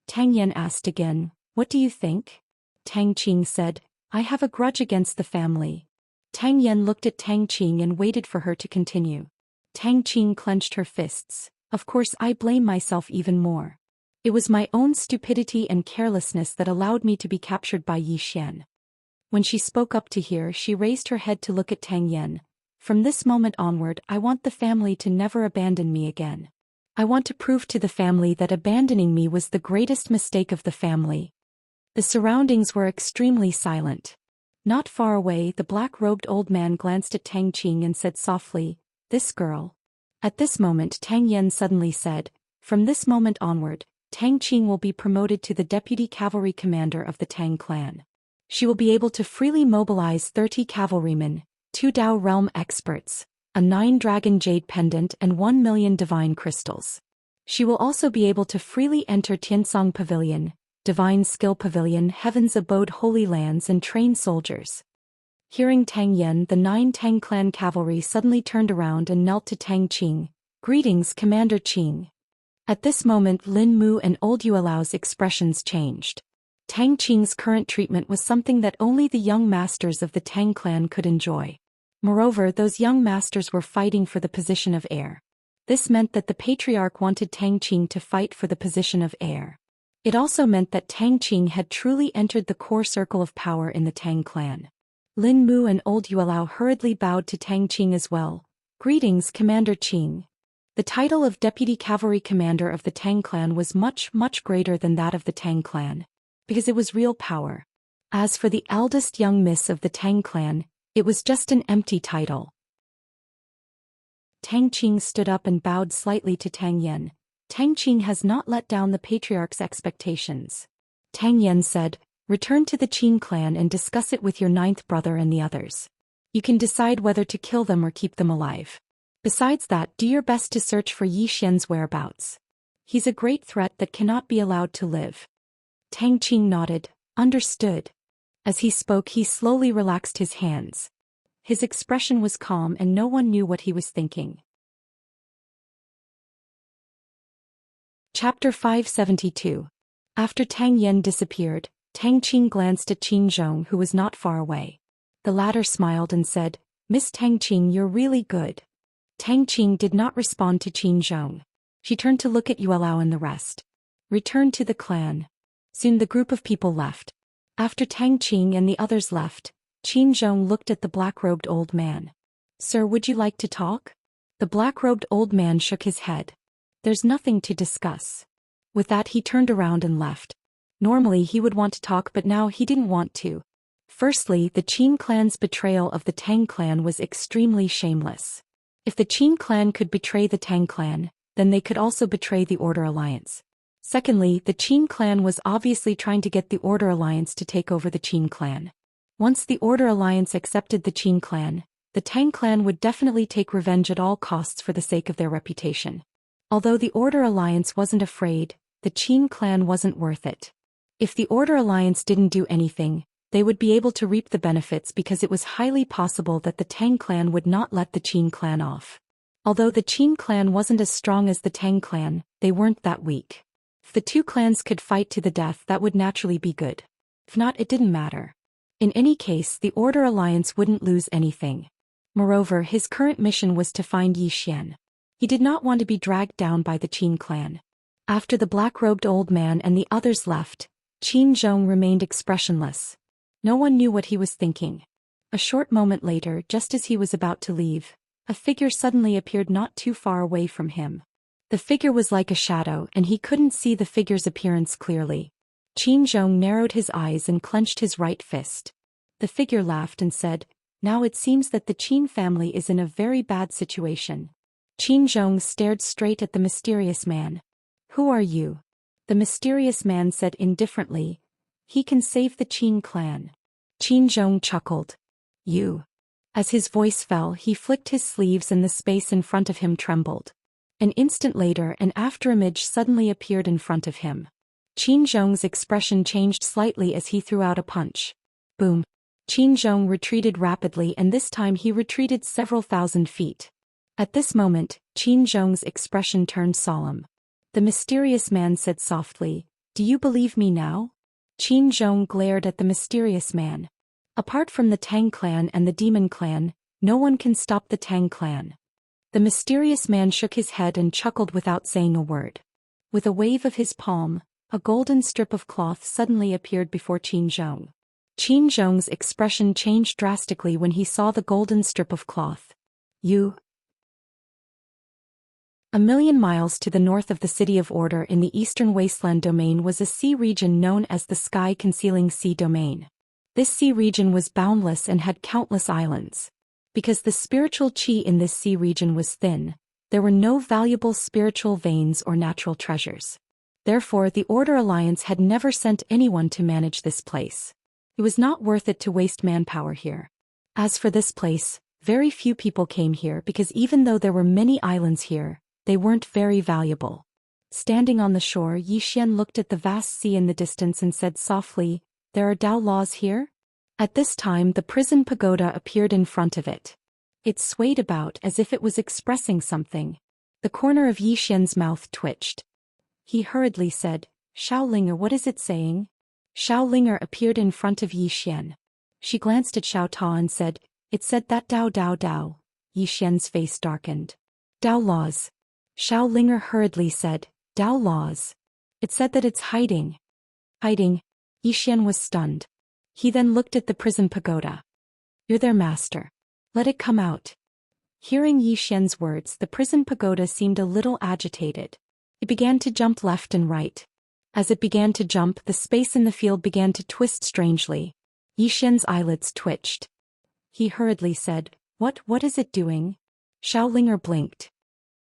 Tang Yan asked again, what do you think? Tang Qing said, I have a grudge against the family. Tang Yan looked at Tang Qing and waited for her to continue. Tang Qing clenched her fists. Of course, I blame myself even more. It was my own stupidity and carelessness that allowed me to be captured by Yi Xian. When she spoke up to hear, she raised her head to look at Tang Yan. From this moment onward, I want the family to never abandon me again. I want to prove to the family that abandoning me was the greatest mistake of the family. The surroundings were extremely silent. Not far away, the black-robed old man glanced at Tang Qing and said softly, "This girl." At this moment Tang Yen suddenly said, "From this moment onward, Tang Qing will be promoted to the deputy cavalry commander of the Tang clan. She will be able to freely mobilize 30 cavalrymen, 2 Dao realm experts, a 9-dragon jade pendant and 1 million divine crystals. She will also be able to freely enter Tiansong Pavilion, Divine Skill Pavilion, Heaven's Abode, Holy Lands, and train soldiers." Hearing Tang Yen, the 9 Tang clan cavalry suddenly turned around and knelt to Tang Qing. "Greetings, Commander Qing." At this moment Lin Mu and old Yuelao's expressions changed. Tang Qing's current treatment was something that only the young masters of the Tang clan could enjoy. Moreover, those young masters were fighting for the position of heir. This meant that the patriarch wanted Tang Qing to fight for the position of heir. It also meant that Tang Qing had truly entered the core circle of power in the Tang clan. Lin Mu and old Yuelao hurriedly bowed to Tang Qing as well. "Greetings, Commander Qing." The title of Deputy Cavalry Commander of the Tang clan was much greater than that of the Tang clan, because it was real power. As for the eldest young miss of the Tang clan, it was just an empty title. Tang Qing stood up and bowed slightly to Tang Yen. "Tang Qing has not let down the patriarch's expectations." Tang Yen said, "Return to the Qing clan and discuss it with your 9th brother and the others. You can decide whether to kill them or keep them alive. Besides that, do your best to search for Yi Xian's whereabouts. He's a great threat that cannot be allowed to live." Tang Qing nodded, "Understood." As he spoke, he slowly relaxed his hands. His expression was calm and no one knew what he was thinking. Chapter 572. After Tang Yen disappeared, Tang Qing glanced at Qin Zhong, who was not far away. The latter smiled and said, "Miss Tang Qing, you're really good." Tang Qing did not respond to Qin Zhong. She turned to look at Yuelao and the rest. "Return to the clan." Soon the group of people left. After Tang Qing and the others left, Qin Zhong looked at the black-robed old man. "Sir, would you like to talk?" The black-robed old man shook his head. "There's nothing to discuss." With that he turned around and left. Normally he would want to talk, but now he didn't want to. Firstly, the Qin clan's betrayal of the Tang clan was extremely shameless. If the Qin clan could betray the Tang clan, then they could also betray the Order Alliance. Secondly, the Qin clan was obviously trying to get the Order Alliance to take over the Qin clan. Once the Order Alliance accepted the Qin clan, the Tang clan would definitely take revenge at all costs for the sake of their reputation. Although the Order Alliance wasn't afraid, the Qin clan wasn't worth it. If the Order Alliance didn't do anything, they would be able to reap the benefits because it was highly possible that the Tang clan would not let the Qin clan off. Although the Qin clan wasn't as strong as the Tang clan, they weren't that weak. If the two clans could fight to the death, that would naturally be good. If not, it didn't matter. In any case, the Order Alliance wouldn't lose anything. Moreover, his current mission was to find Yi Xian. He did not want to be dragged down by the Qin clan. After the black-robed old man and the others left, Qin Zhong remained expressionless. No one knew what he was thinking. A short moment later, just as he was about to leave, a figure suddenly appeared not too far away from him. The figure was like a shadow, and he couldn't see the figure's appearance clearly. Qin Zhong narrowed his eyes and clenched his right fist. The figure laughed and said, "Now it seems that the Qin family is in a very bad situation." Qin Zhong stared straight at the mysterious man. "Who are you?" The mysterious man said indifferently, "He can save the Qin clan." Qin Zhong chuckled. "You." As his voice fell, he flicked his sleeves and the space in front of him trembled. An instant later, an afterimage suddenly appeared in front of him. Qin Zhong's expression changed slightly as he threw out a punch. Boom. Qin Zhong retreated rapidly, and this time he retreated several thousand feet. At this moment, Qin Zhong's expression turned solemn. The mysterious man said softly, "Do you believe me now?" Qin Zhong glared at the mysterious man. Apart from the Tang clan and the Demon clan, no one can stop the Tang clan. The mysterious man shook his head and chuckled without saying a word. With a wave of his palm, a golden strip of cloth suddenly appeared before Qin Zhong. Qin Zhong's expression changed drastically when he saw the golden strip of cloth. "You..." A million miles to the north of the City of Order in the Eastern Wasteland Domain was a sea region known as the Sky-Concealing Sea Domain. This sea region was boundless and had countless islands. Because the spiritual qi in this sea region was thin, there were no valuable spiritual veins or natural treasures. Therefore, the Order Alliance had never sent anyone to manage this place. It was not worth it to waste manpower here. As for this place, very few people came here because even though there were many islands here, they weren't very valuable. Standing on the shore, Zhou Xian looked at the vast sea in the distance and said softly, "There are Dao laws here?" At this time the prison pagoda appeared in front of it. It swayed about as if it was expressing something. The corner of Zhou Xian's mouth twitched. He hurriedly said, "Xiaolinger, what is it saying?" Xiaolinger appeared in front of Zhou Xian. She glanced at Xiao Ta and said, "It said that Dao Dao Dao." Zhou Xian's face darkened. "Dao laws." Xiaolinger hurriedly said, "Dao laws. It said that it's hiding." Hiding? Zhou Xian was stunned. He then looked at the prison pagoda. "You're their master. Let it come out." Hearing Zhou Xian's words, the prison pagoda seemed a little agitated. It began to jump left and right. As it began to jump, the space in the field began to twist strangely. Zhou Xian's eyelids twitched. He hurriedly said, What is it doing?" Xiaolinger blinked.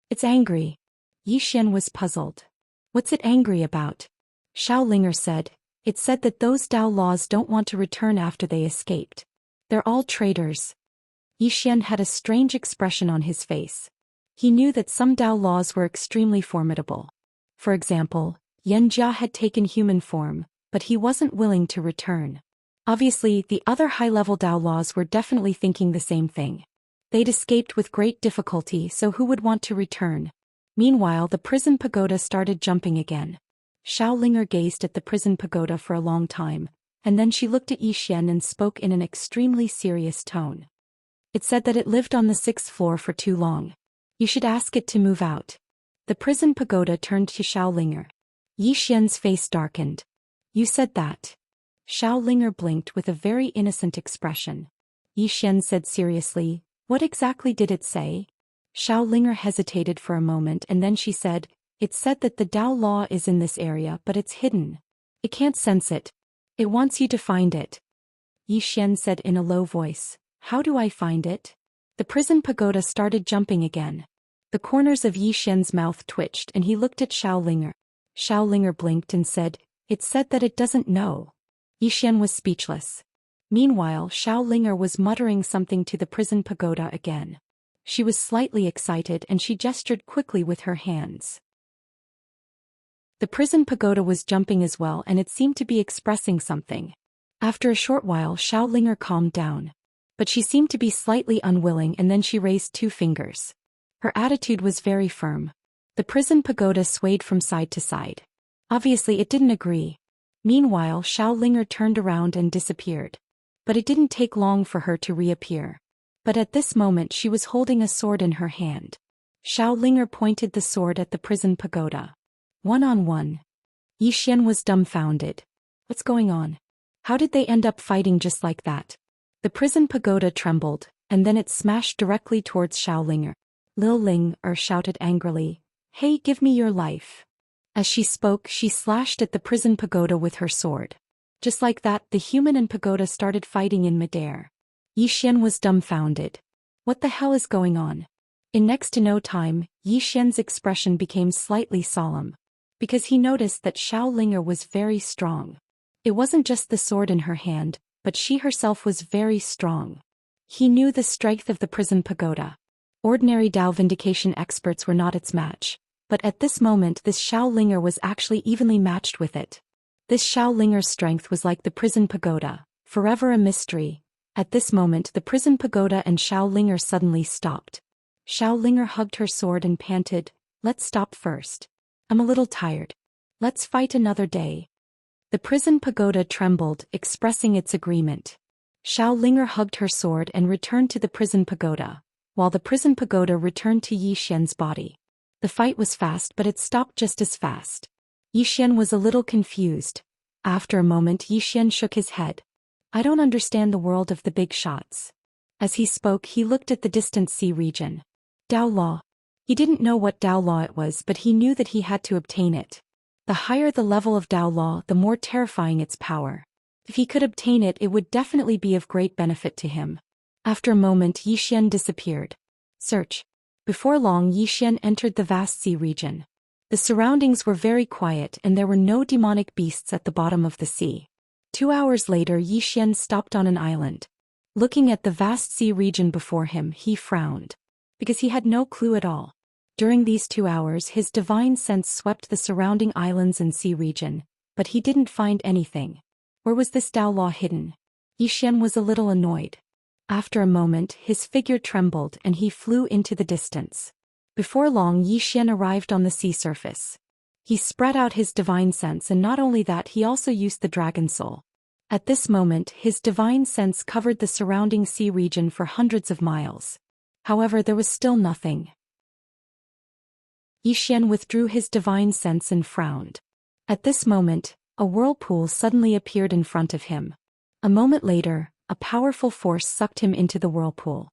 "It's angry." Zhou Xian was puzzled. "What's it angry about?" Xiaolinger said, "It said that those Dao laws don't want to return after they escaped. They're all traitors." Zhou Xian had a strange expression on his face. He knew that some Dao laws were extremely formidable. For example, Yanjia had taken human form, but he wasn't willing to return. Obviously, the other high-level Dao laws were definitely thinking the same thing. They'd escaped with great difficulty, so who would want to return? Meanwhile, the prison pagoda started jumping again. Xiaolinger gazed at the prison pagoda for a long time, and then she looked at Zhou Xian and spoke in an extremely serious tone. "It said that it lived on the 6th floor for too long. You should ask it to move out." The prison pagoda turned to Xiaolinger. Zhou Xian's face darkened. "You said that?" Xiaolinger blinked with a very innocent expression. Zhou Xian said seriously, "What exactly did it say?" Xiaolinger hesitated for a moment and then she said, "It said that the Dao law is in this area but it's hidden. It can't sense it. It wants you to find it." Zhou Xian said in a low voice, "How do I find it?" The prison pagoda started jumping again. The corners of Zhou Xian's mouth twitched and he looked at Xiaolinger. Xiaolinger blinked and said, "It said that it doesn't know." Zhou Xian was speechless. Meanwhile, Xiaolinger was muttering something to the prison pagoda again. She was slightly excited and she gestured quickly with her hands. The prison pagoda was jumping as well and it seemed to be expressing something. After a short while, Xiaolinger calmed down. But she seemed to be slightly unwilling and then she raised 2 fingers. Her attitude was very firm. The prison pagoda swayed from side to side. Obviously it didn't agree. Meanwhile, Xiaolinger turned around and disappeared. But it didn't take long for her to reappear. But at this moment she was holding a sword in her hand. Xiaolinger pointed the sword at the prison pagoda. One-on-one. Zhou Xian was dumbfounded. What's going on? How did they end up fighting just like that? The prison pagoda trembled, and then it smashed directly towards Xiaolinger. Lil Ling shouted angrily, "Hey, give me your life." As she spoke, she slashed at the prison pagoda with her sword. Just like that, the human and pagoda started fighting in midair. Zhou Xian was dumbfounded. What the hell is going on? In next to no time, Zhou Xian's expression became slightly solemn. Because he noticed that Xiaolinger was very strong. It wasn't just the sword in her hand, but she herself was very strong. He knew the strength of the prison pagoda. Ordinary Dao vindication experts were not its match. But at this moment this Xiaolinger was actually evenly matched with it. This Xiaolinger's strength was like the prison pagoda, forever a mystery. At this moment the prison pagoda and Xiaolinger suddenly stopped. Xiaolinger hugged her sword and panted, "Let's stop first. I'm a little tired. Let's fight another day." The prison pagoda trembled, expressing its agreement. Xiaolinger hugged her sword and returned to the prison pagoda, while the prison pagoda returned to Zhou Xian's body. The fight was fast but it stopped just as fast. Zhou Xian was a little confused. After a moment Zhou Xian shook his head. "I don't understand the world of the big shots." As he spoke he looked at the distant sea region. "Dao Law. He didn't know what Dao Law it was, but he knew that he had to obtain it. The higher the level of Dao Law, the more terrifying its power. If he could obtain it, it would definitely be of great benefit to him. After a moment, Yi Xian disappeared. Search. Before long, Yi Xian entered the vast sea region. The surroundings were very quiet and there were no demonic beasts at the bottom of the sea. 2 hours later, Yi Xian stopped on an island. Looking at the vast sea region before him, he frowned. Because he had no clue at all. During these 2 hours, his divine sense swept the surrounding islands and sea region, but he didn't find anything. Where was this Dao Law hidden? Yi Xian was a little annoyed. After a moment, his figure trembled and he flew into the distance. Before long, Yi Xian arrived on the sea surface. He spread out his divine sense, and not only that, he also used the dragon soul. At this moment, his divine sense covered the surrounding sea region for hundreds of miles. However, there was still nothing. Yi Xian withdrew his divine sense and frowned. At this moment, a whirlpool suddenly appeared in front of him. A moment later, a powerful force sucked him into the whirlpool.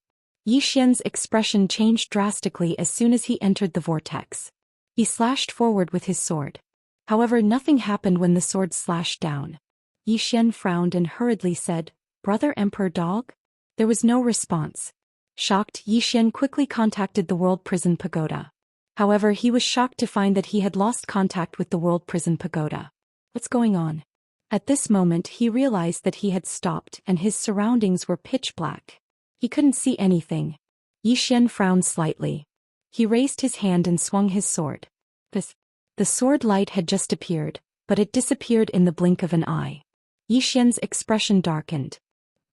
Yi Xian's expression changed drastically as soon as he entered the vortex. He slashed forward with his sword. However, nothing happened when the sword slashed down. Yi Xian frowned and hurriedly said, "Brother Emperor Dog?" There was no response. Shocked, Yi Xian quickly contacted the World Prison Pagoda. However, he was shocked to find that he had lost contact with the World Prison Pagoda. What's going on? At this moment, he realized that he had stopped and his surroundings were pitch black. He couldn't see anything. Yi Xian frowned slightly. He raised his hand and swung his sword. The sword light had just appeared, but it disappeared in the blink of an eye. Yi Xian's expression darkened.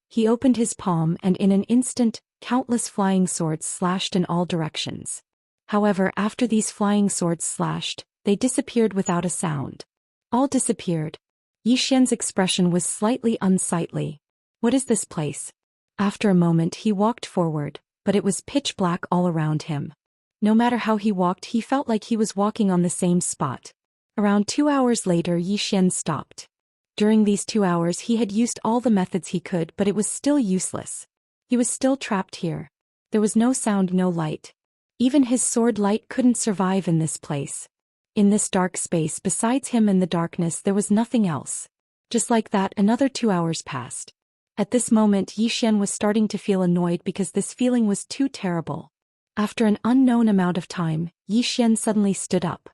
He opened his palm and in an instant, countless flying swords slashed in all directions. However, after these flying swords slashed, they disappeared without a sound. All disappeared. Yi Xian's expression was slightly unsightly. What is this place? After a moment he walked forward, but it was pitch black all around him. No matter how he walked, he felt like he was walking on the same spot. Around 2 hours later, Yi Xian stopped. During these 2 hours he had used all the methods he could, but it was still useless. He was still trapped here. There was no sound, no light. Even his sword light couldn't survive in this place. In this dark space besides him and the darkness there was nothing else. Just like that, another 2 hours passed. At this moment Yi Xian was starting to feel annoyed because this feeling was too terrible. After an unknown amount of time, Yi Xian suddenly stood up.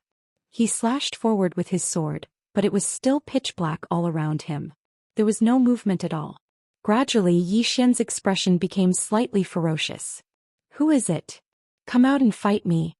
He slashed forward with his sword, but it was still pitch black all around him. There was no movement at all. Gradually Yi Xian's expression became slightly ferocious. "Who is it? Come out and fight me."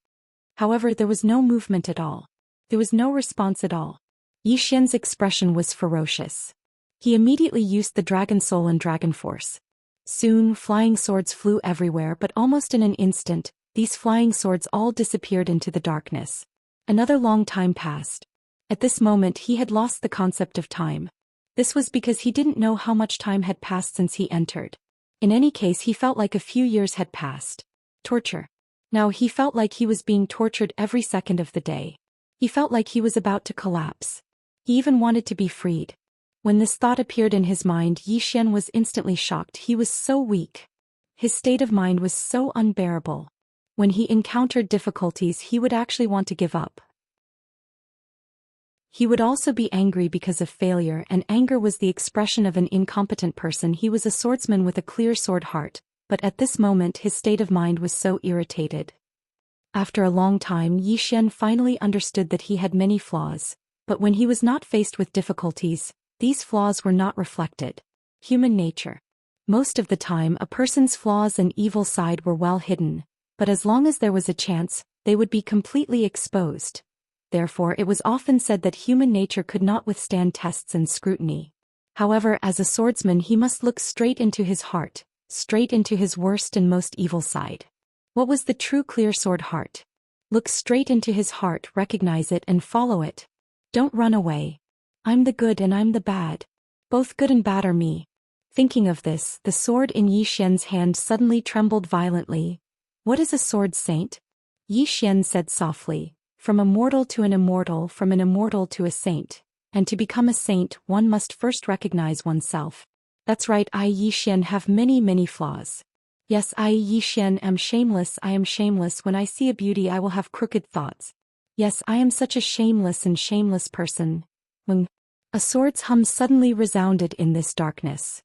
However, there was no movement at all. There was no response at all. Yi Xian's expression was ferocious. He immediately used the Dragon Soul and Dragon Force. Soon, flying swords flew everywhere, but almost in an instant, these flying swords all disappeared into the darkness. Another long time passed. At this moment he had lost the concept of time. This was because he didn't know how much time had passed since he entered. In any case, he felt like a few years had passed. Torture. Now he felt like he was being tortured every second of the day. He felt like he was about to collapse. He even wanted to be freed. When this thought appeared in his mind, Yi Xian was instantly shocked. He was so weak. His state of mind was so unbearable. When he encountered difficulties, he would actually want to give up. He would also be angry because of failure, and anger was the expression of an incompetent person. He was a swordsman with a clear sword heart, but at this moment his state of mind was so irritated. After a long time, Yi Xian finally understood that he had many flaws, but when he was not faced with difficulties, these flaws were not reflected. Human nature. Most of the time, a person's flaws and evil side were well hidden, but as long as there was a chance, they would be completely exposed. Therefore, it was often said that human nature could not withstand tests and scrutiny. However, as a swordsman, he must look straight into his heart, straight into his worst and most evil side. What was the true clear sword heart? Look straight into his heart, recognize it and follow it. Don't run away. I'm the good and I'm the bad. Both good and bad are me. Thinking of this, the sword in Yi Xian's hand suddenly trembled violently. What is a sword, saint? Yi Xian said softly. From a mortal to an immortal, from an immortal to a saint. And to become a saint, one must first recognize oneself. That's right, I Yi Xian have many flaws. Yes, I, Yi Xian, am shameless. I am shameless. When I see a beauty I will have crooked thoughts. Yes, I am such a shameless person. When a sword's hum suddenly resounded in this darkness.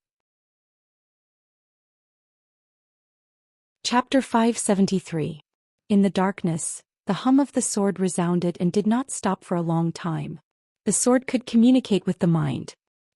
Chapter 573. In the darkness, the hum of the sword resounded and did not stop for a long time. The sword could communicate with the mind.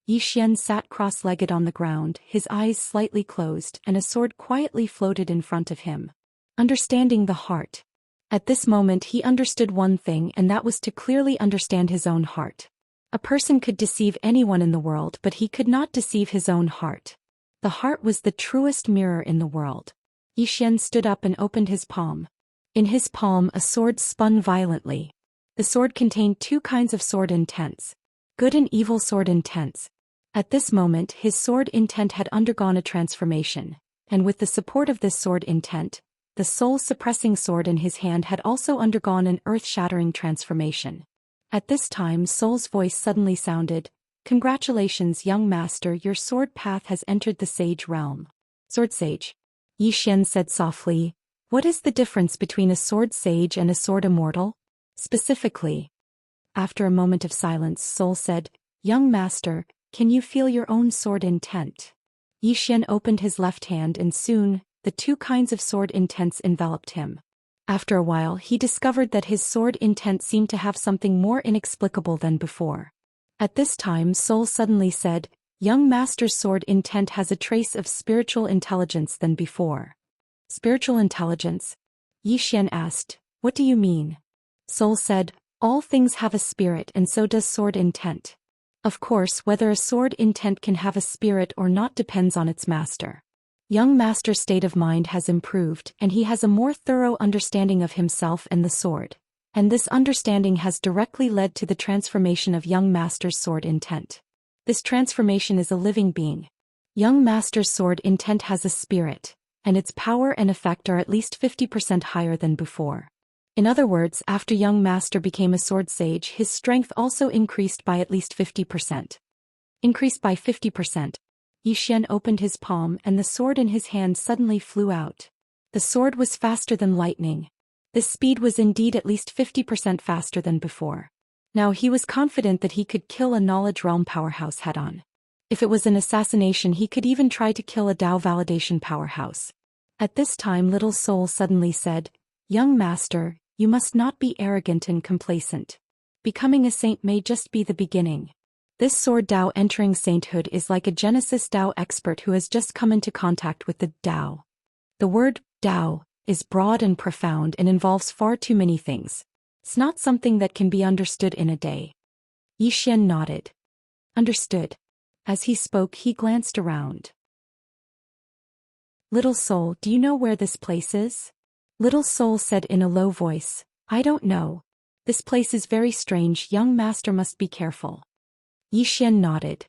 Yi Xian sat cross-legged on the ground, his eyes slightly closed, and a sword quietly floated in front of him. Understanding the heart. At this moment he understood one thing, and that was to clearly understand his own heart. A person could deceive anyone in the world, but he could not deceive his own heart. The heart was the truest mirror in the world. Yi Xian stood up and opened his palm. In his palm a sword spun violently. The sword contained two kinds of sword intents. Good and evil sword intents. At this moment his sword intent had undergone a transformation, and with the support of this sword intent, the soul-suppressing sword in his hand had also undergone an earth-shattering transformation. At this time Soul's voice suddenly sounded, "Congratulations, young master, your sword path has entered the sage realm." Sword sage. Yi Xian said softly, "What is the difference between a sword sage and a sword immortal?" Specifically. After a moment of silence Soul said, "Young master, can you feel your own sword intent?" Yi Xian opened his left hand and soon, the two kinds of sword intents enveloped him. After a while he discovered that his sword intent seemed to have something more inexplicable than before. At this time Soul suddenly said, "Young master's sword intent has a trace of spiritual intelligence than before." Spiritual intelligence? Yi Xian asked, "What do you mean?" Soul said, "All things have a spirit and so does sword intent. Of course, whether a sword intent can have a spirit or not depends on its master. Young master's state of mind has improved and he has a more thorough understanding of himself and the sword, and this understanding has directly led to the transformation of young master's sword intent. This transformation is a living being. Young master's sword intent has a spirit, and its power and effect are at least 50% higher than before. In other words, after young master became a sword sage, his strength also increased by at least 50%. Increased by 50%. Yi Xian opened his palm and the sword in his hand suddenly flew out. The sword was faster than lightning. This speed was indeed at least 50% faster than before. Now he was confident that he could kill a knowledge realm powerhouse head-on. If it was an assassination he could even try to kill a Dao validation powerhouse. At this time Little Soul suddenly said, "Young master, you must not be arrogant and complacent. Becoming a saint may just be the beginning. This sword Dao entering sainthood is like a Genesis Dao expert who has just come into contact with the Dao. The word Dao is broad and profound and involves far too many things. It's not something that can be understood in a day." Yi Xian nodded. Understood. As he spoke he glanced around. "Little Soul, do you know where this place is?" Little Soul said in a low voice, "I don't know. This place is very strange, young master must be careful." Yi Xian nodded.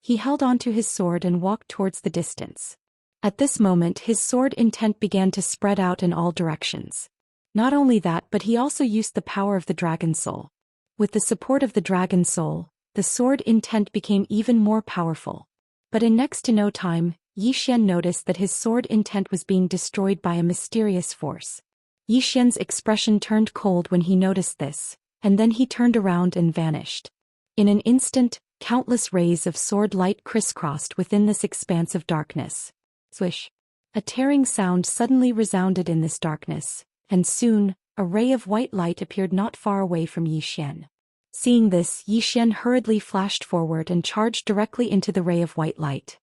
He held onto his sword and walked towards the distance. At this moment his sword intent began to spread out in all directions. Not only that, but he also used the power of the dragon soul. With the support of the dragon soul, the sword intent became even more powerful. But in next to no time, Yi Xian noticed that his sword intent was being destroyed by a mysterious force. Yi Xian's expression turned cold when he noticed this, and then he turned around and vanished. In an instant, countless rays of sword light crisscrossed within this expanse of darkness. Swish! A tearing sound suddenly resounded in this darkness, and soon, a ray of white light appeared not far away from Yi Xian. Seeing this, Yi Xian hurriedly flashed forward and charged directly into the ray of white light.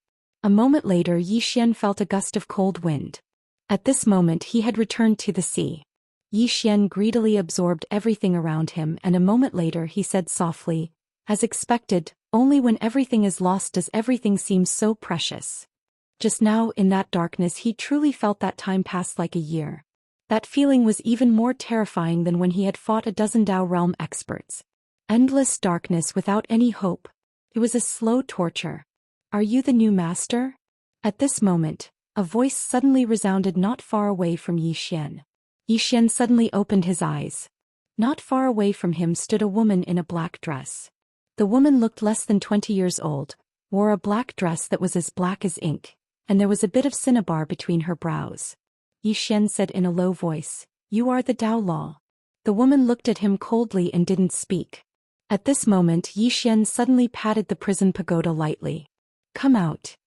A moment later Yi Xian felt a gust of cold wind. At this moment he had returned to the sea. Yi Xian greedily absorbed everything around him and a moment later he said softly, "As expected, only when everything is lost does everything seem so precious." Just now in that darkness he truly felt that time passed like a year. That feeling was even more terrifying than when he had fought a dozen Dao realm experts. Endless darkness without any hope. It was a slow torture. "Are you the new master?" At this moment, a voice suddenly resounded not far away from Yi Xian. Yi Xian suddenly opened his eyes. Not far away from him stood a woman in a black dress. The woman looked less than 20 years old, wore a black dress that was as black as ink, and there was a bit of cinnabar between her brows. Yi Xian said in a low voice, "You are the Dao Law." The woman looked at him coldly and didn't speak. At this moment Yi Xian suddenly patted the prison pagoda lightly. "Come out."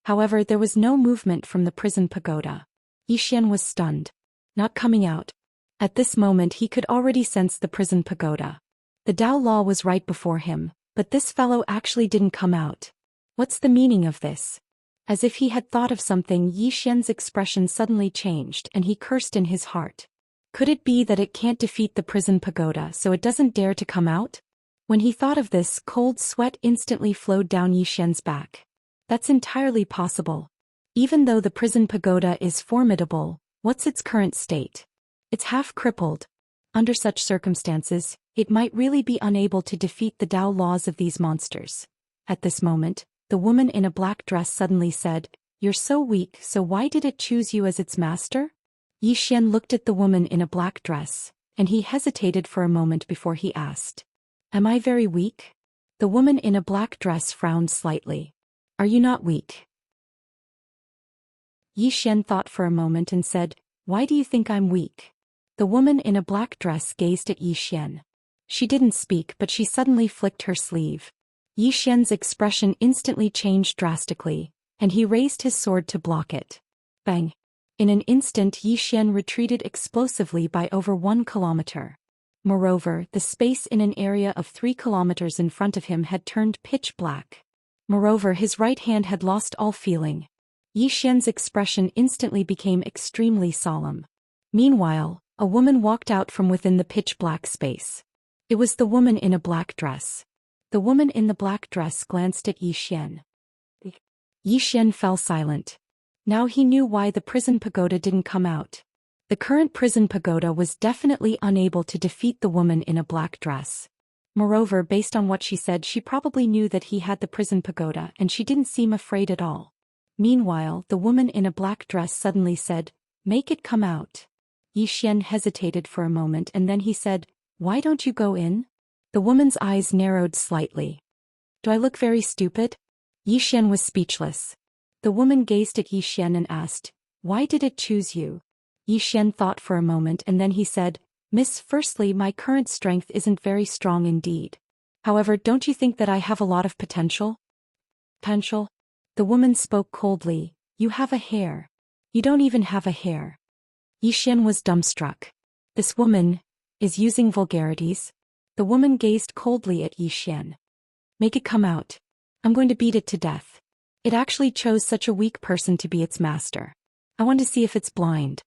However, there was no movement from the prison pagoda. Yi Xian was stunned. Not coming out. At this moment he could already sense the prison pagoda. The Dao Law was right before him, but this fellow actually didn't come out. What's the meaning of this? As if he had thought of something, Yi Xian's expression suddenly changed and he cursed in his heart. Could it be that it can't defeat the prison pagoda, so it doesn't dare to come out? When he thought of this, cold sweat instantly flowed down Yi Xian's back. That's entirely possible. Even though the prison pagoda is formidable, what's its current state? It's half crippled. Under such circumstances, it might really be unable to defeat the Dao laws of these monsters. At this moment, the woman in a black dress suddenly said, "You're so weak, so why did it choose you as its master?" Yi Xian looked at the woman in a black dress, and he hesitated for a moment before he asked, "Am I very weak?" The woman in a black dress frowned slightly. "Are you not weak?" Yi Xian thought for a moment and said, "Why do you think I'm weak?" The woman in a black dress gazed at Yi Xian. She didn't speak, but she suddenly flicked her sleeve. Yi Xian's expression instantly changed drastically, and he raised his sword to block it. Bang! In an instant Yi Xian retreated explosively by over 1 kilometer. Moreover, the space in an area of 3 kilometers in front of him had turned pitch black. Moreover, his right hand had lost all feeling. Yi Xian's expression instantly became extremely solemn. Meanwhile, a woman walked out from within the pitch-black space. It was the woman in a black dress. The woman in the black dress glanced at Yi Xian. Yi Xian fell silent. Now he knew why the prison pagoda didn't come out. The current prison pagoda was definitely unable to defeat the woman in a black dress. Moreover, based on what she said, she probably knew that he had the prison pagoda and she didn't seem afraid at all. Meanwhile, the woman in a black dress suddenly said, "Make it come out." Yi Xian hesitated for a moment and then he said, "Why don't you go in?" The woman's eyes narrowed slightly. "Do I look very stupid?" Yi Xian was speechless. The woman gazed at Yi Xian and asked, "Why did it choose you?" Yi Xian thought for a moment and then he said, "Miss, firstly, my current strength isn't very strong indeed. However, don't you think that I have a lot of potential?" "Potential?" The woman spoke coldly, "You have a hair. You don't even have a hair." Yi Xian was dumbstruck. This woman is using vulgarities. The woman gazed coldly at Yi Xian. "Make it come out. I'm going to beat it to death. It actually chose such a weak person to be its master. I want to see if it's blind."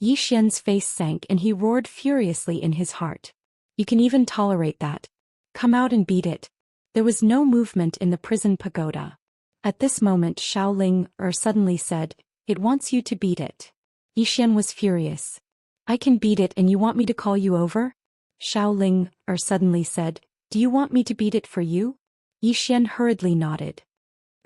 Yi Xian's face sank and he roared furiously in his heart. "You can even tolerate that? Come out and beat it." There was no movement in the prison pagoda. At this moment Xiao suddenly said, "It wants you to beat it." Yi Xian was furious. "I can beat it and you want me to call you over?" Xiao suddenly said, "Do you want me to beat it for you?" Yi Xian hurriedly nodded.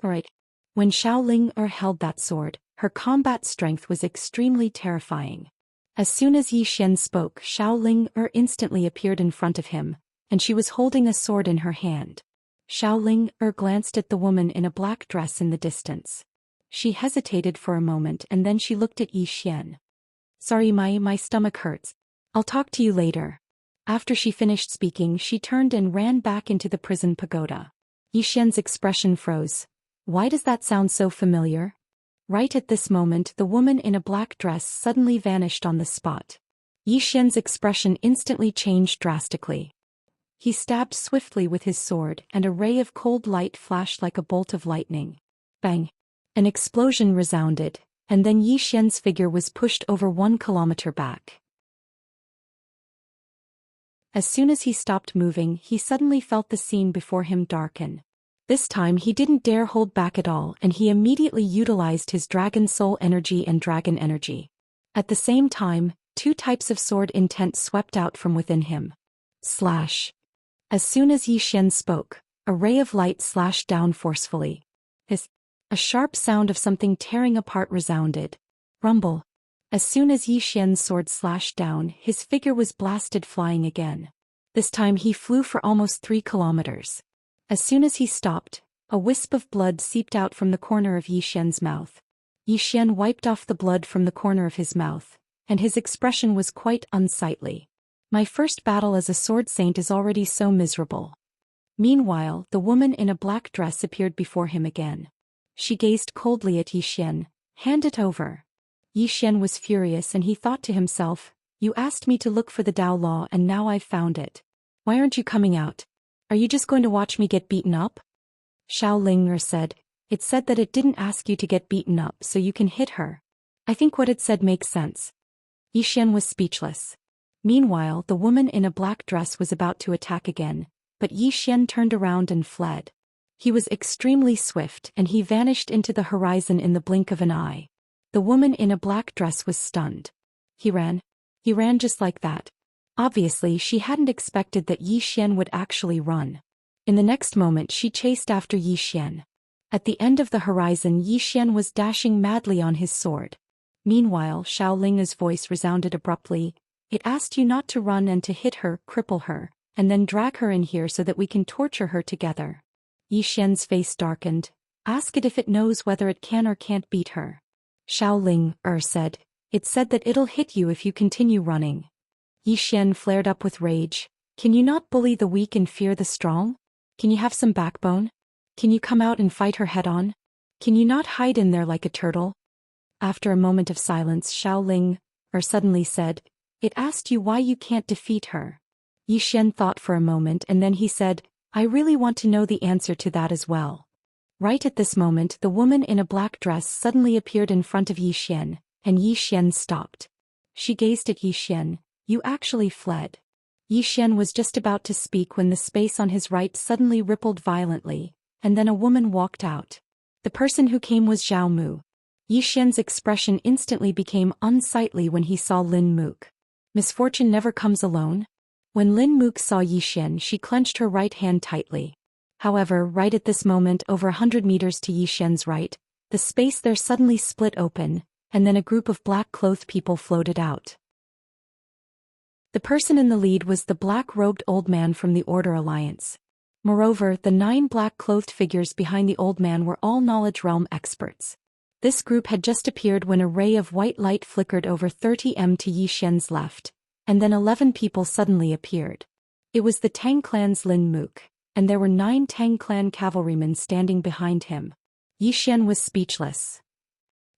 "All right." When Xiao held that sword, her combat strength was extremely terrifying. As soon as Yi Xian spoke, Xiao instantly appeared in front of him, and she was holding a sword in her hand. Xiao glanced at the woman in a black dress in the distance. She hesitated for a moment and then she looked at Yi Xian. "Sorry, my stomach hurts. I'll talk to you later." After she finished speaking, she turned and ran back into the prison pagoda. Yi Xian's expression froze. Why does that sound so familiar? Right at this moment, the woman in a black dress suddenly vanished on the spot. Yi Xian's expression instantly changed drastically. He stabbed swiftly with his sword and a ray of cold light flashed like a bolt of lightning. Bang! An explosion resounded, and then Yi Xian's figure was pushed over 1 kilometer back. As soon as he stopped moving, he suddenly felt the scene before him darken. This time he didn't dare hold back at all and he immediately utilized his dragon soul energy and dragon energy. At the same time, 2 types of sword intent swept out from within him. Slash! As soon as Yi Xian spoke, a ray of light slashed down forcefully. A sharp sound of something tearing apart resounded. Rumble! As soon as Yi Xian's sword slashed down, his figure was blasted flying again. This time he flew for almost 3 kilometers. As soon as he stopped, a wisp of blood seeped out from the corner of Yi Xian's mouth. Yi Xian wiped off the blood from the corner of his mouth, and his expression was quite unsightly. My first battle as a sword saint is already so miserable. Meanwhile, the woman in a black dress appeared before him again. She gazed coldly at Yi Xian. Hand it over. Yi Xian was furious and he thought to himself, you asked me to look for the Dao Law and now I've found it. Why aren't you coming out? Are you just going to watch me get beaten up? Xiao said, it said that it didn't ask you to get beaten up so you can hit her. I think what it said makes sense. Yi Xian was speechless. Meanwhile, the woman in a black dress was about to attack again, but Yi Xian turned around and fled. He was extremely swift and he vanished into the horizon in the blink of an eye. The woman in a black dress was stunned. He ran just like that. Obviously, she hadn't expected that Yi Xian would actually run. In the next moment she chased after Yi Xian. At the end of the horizon Yi Xian was dashing madly on his sword. Meanwhile, Xiao voice resounded abruptly, it asked you not to run and to hit her, cripple her, and then drag her in here so that we can torture her together. Yi Xian's face darkened. Ask it if it knows whether it can or can't beat her. Xiao said, it said that it'll hit you if you continue running. Yi Xian flared up with rage. Can you not bully the weak and fear the strong? Can you have some backbone? Can you come out and fight her head on? Can you not hide in there like a turtle? After a moment of silence Xiao suddenly said, it asked you why you can't defeat her. Yi Xian thought for a moment and then he said, I really want to know the answer to that as well. Right at this moment the woman in a black dress suddenly appeared in front of Yi Xian, and Yi Xian stopped. She gazed at Yi Xian, you actually fled. Yi Xian was just about to speak when the space on his right suddenly rippled violently, and then a woman walked out. The person who came was Zhao Mu. Yi Xian's expression instantly became unsightly when he saw Lin Mook. Misfortune never comes alone. When Lin Mook saw Yi Xian she clenched her right hand tightly. However, right at this moment over 100 meters to Yi Xian's right, the space there suddenly split open, and then a group of black-clothed people floated out. The person in the lead was the black-robed old man from the Order Alliance. Moreover, the 9 black-clothed figures behind the old man were all Knowledge Realm experts. This group had just appeared when a ray of white light flickered over 30 m to Yi Xian's left, and then 11 people suddenly appeared. It was the Tang clan's Lin Mook, and there were 9 Tang clan cavalrymen standing behind him. Yi Xian was speechless.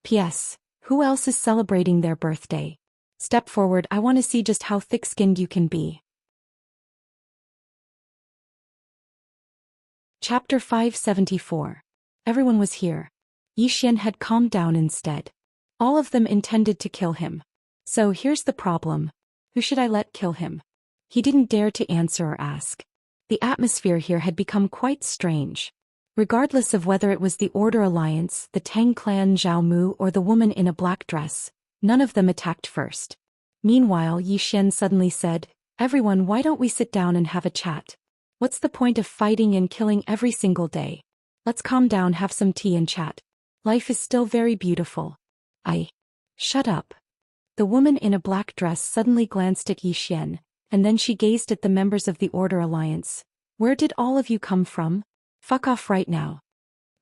P.S. Who else is celebrating their birthday? Step forward, I want to see just how thick-skinned you can be. Chapter 574. Everyone was here. Yi Xian had calmed down instead. All of them intended to kill him. So here's the problem. Who should I let kill him? He didn't dare to answer or ask. The atmosphere here had become quite strange. Regardless of whether it was the Order Alliance, the Tang clan Zhao Mu or the woman in a black dress, none of them attacked first. Meanwhile Yi Xian suddenly said, everyone, why don't we sit down and have a chat? What's the point of fighting and killing every single day? Let's calm down, have some tea and chat. Life is still very beautiful. Shut up. The woman in a black dress suddenly glanced at Yi Xian, and then she gazed at the members of the Order Alliance. Where did all of you come from? Fuck off right now.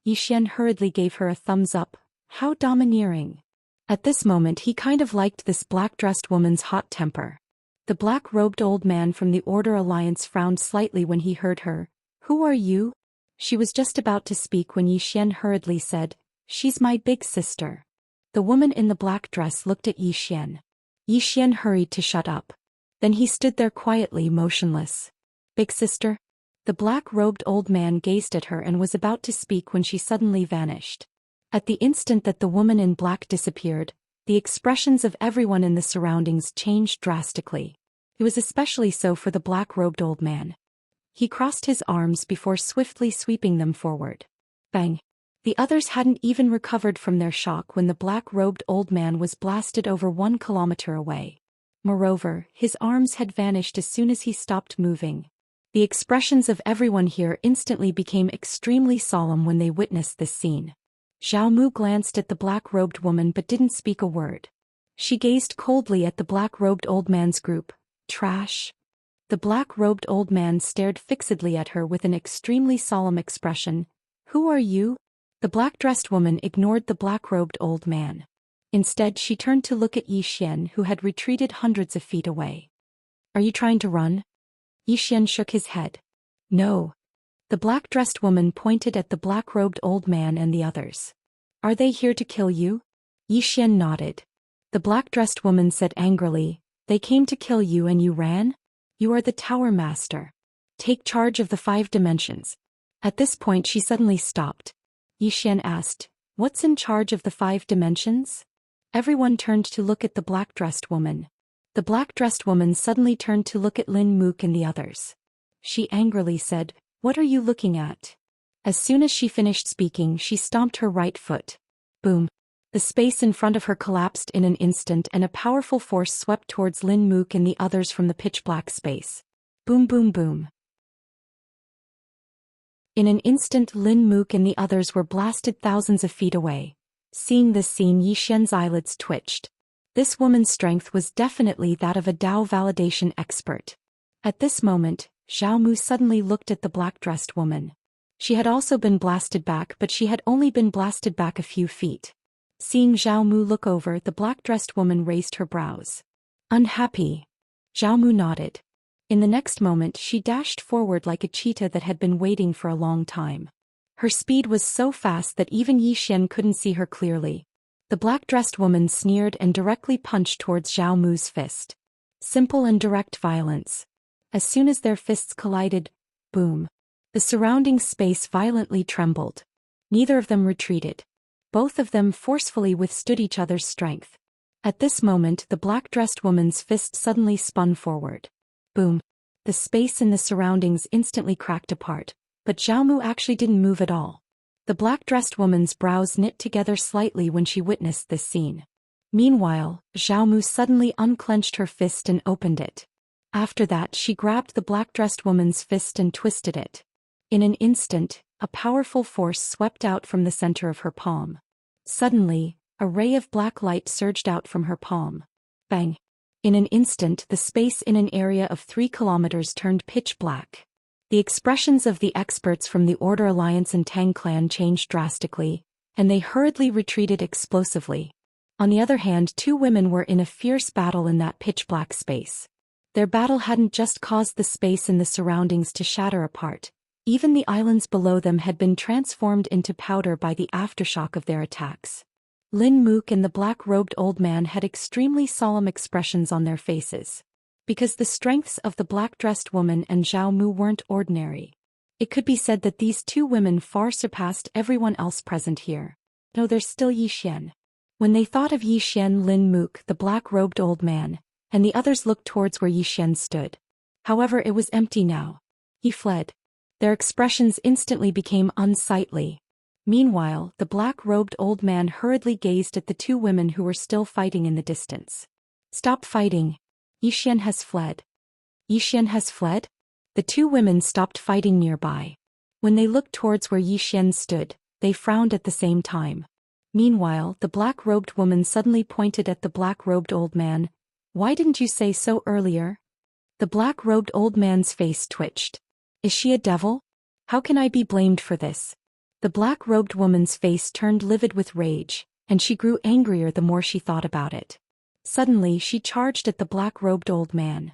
Yi Xian hurriedly gave her a thumbs up. How domineering. At this moment he kind of liked this black-dressed woman's hot temper. The black-robed old man from the Order Alliance frowned slightly when he heard her. Who are you? She was just about to speak when Yi Xian hurriedly said, she's my big sister. The woman in the black dress looked at Yi Xian. Yi Xian hurried to shut up. Then he stood there quietly, motionless. Big sister? The black-robed old man gazed at her and was about to speak when she suddenly vanished. At the instant that the woman in black disappeared, the expressions of everyone in the surroundings changed drastically. It was especially so for the black-robed old man. He crossed his arms before swiftly sweeping them forward. Bang! The others hadn't even recovered from their shock when the black-robed old man was blasted over 1 kilometer away. Moreover, his arms had vanished as soon as he stopped moving. The expressions of everyone here instantly became extremely solemn when they witnessed this scene. Zhao Mu glanced at the black-robed woman but didn't speak a word. She gazed coldly at the black-robed old man's group. Trash. The black-robed old man stared fixedly at her with an extremely solemn expression. Who are you? The black-dressed woman ignored the black-robed old man. Instead, she turned to look at Zhou Xian, who had retreated hundreds of feet away. "Are you trying to run?" Zhou Xian shook his head. "No." The black-dressed woman pointed at the black-robed old man and the others. "Are they here to kill you?" Zhou Xian nodded. The black-dressed woman said angrily, "They came to kill you and you ran? You are the Tower Master. Take charge of the 5 dimensions." At this point she suddenly stopped. Zhou Xian asked, "What's in charge of the 5 dimensions?" Everyone turned to look at the black-dressed woman. The black-dressed woman suddenly turned to look at Lin Mook and the others. She angrily said, "What are you looking at?" As soon as she finished speaking, she stomped her right foot. Boom. The space in front of her collapsed in an instant and a powerful force swept towards Lin Mook and the others from the pitch-black space. Boom boom boom. In an instant, Lin Mook and the others were blasted thousands of feet away. Seeing this scene, Zhou Xian's eyelids twitched. This woman's strength was definitely that of a Dao validation expert. At this moment, Zhao Mu suddenly looked at the black-dressed woman. She had also been blasted back, but she had only been blasted back a few feet. Seeing Zhao Mu look over, the black-dressed woman raised her brows. "Unhappy?" Zhao Mu nodded. In the next moment she dashed forward like a cheetah that had been waiting for a long time. Her speed was so fast that even Zhou Xian couldn't see her clearly. The black-dressed woman sneered and directly punched towards Zhao Mu's fist. Simple and direct violence. As soon as their fists collided, boom. The surrounding space violently trembled. Neither of them retreated. Both of them forcefully withstood each other's strength. At this moment the black-dressed woman's fist suddenly spun forward. Boom. The space in the surroundings instantly cracked apart, but Zhao Mu actually didn't move at all. The black-dressed woman's brows knit together slightly when she witnessed this scene. Meanwhile, Zhao Mu suddenly unclenched her fist and opened it. After that she grabbed the black-dressed woman's fist and twisted it. In an instant, a powerful force swept out from the center of her palm. Suddenly, a ray of black light surged out from her palm. Bang! In an instant the space in an area of 3 kilometers turned pitch black. The expressions of the experts from the Order Alliance and Tang clan changed drastically, and they hurriedly retreated explosively. On the other hand, 2 women were in a fierce battle in that pitch black space. Their battle hadn't just caused the space in the surroundings to shatter apart. Even the islands below them had been transformed into powder by the aftershock of their attacks. Lin Mook and the black-robed old man had extremely solemn expressions on their faces. Because the strengths of the black-dressed woman and Zhao Mu weren't ordinary. It could be said that these 2 women far surpassed everyone else present here. No, there's still Zhou Xian. When they thought of Zhou Xian, Lin Mook, the black-robed old man, and the others looked towards where Zhou Xian stood. However, it was empty now. He fled. Their expressions instantly became unsightly. Meanwhile, the black-robed old man hurriedly gazed at the 2 women who were still fighting in the distance. "Stop fighting. Zhou Xian has fled." "Zhou Xian has fled?" The 2 women stopped fighting nearby. When they looked towards where Zhou Xian stood, they frowned at the same time. Meanwhile, the black-robed woman suddenly pointed at the black-robed old man. "Why didn't you say so earlier?" The black-robed old man's face twitched. "Is she a devil? How can I be blamed for this?" The black-robed woman's face turned livid with rage, and she grew angrier the more she thought about it. Suddenly she charged at the black-robed old man.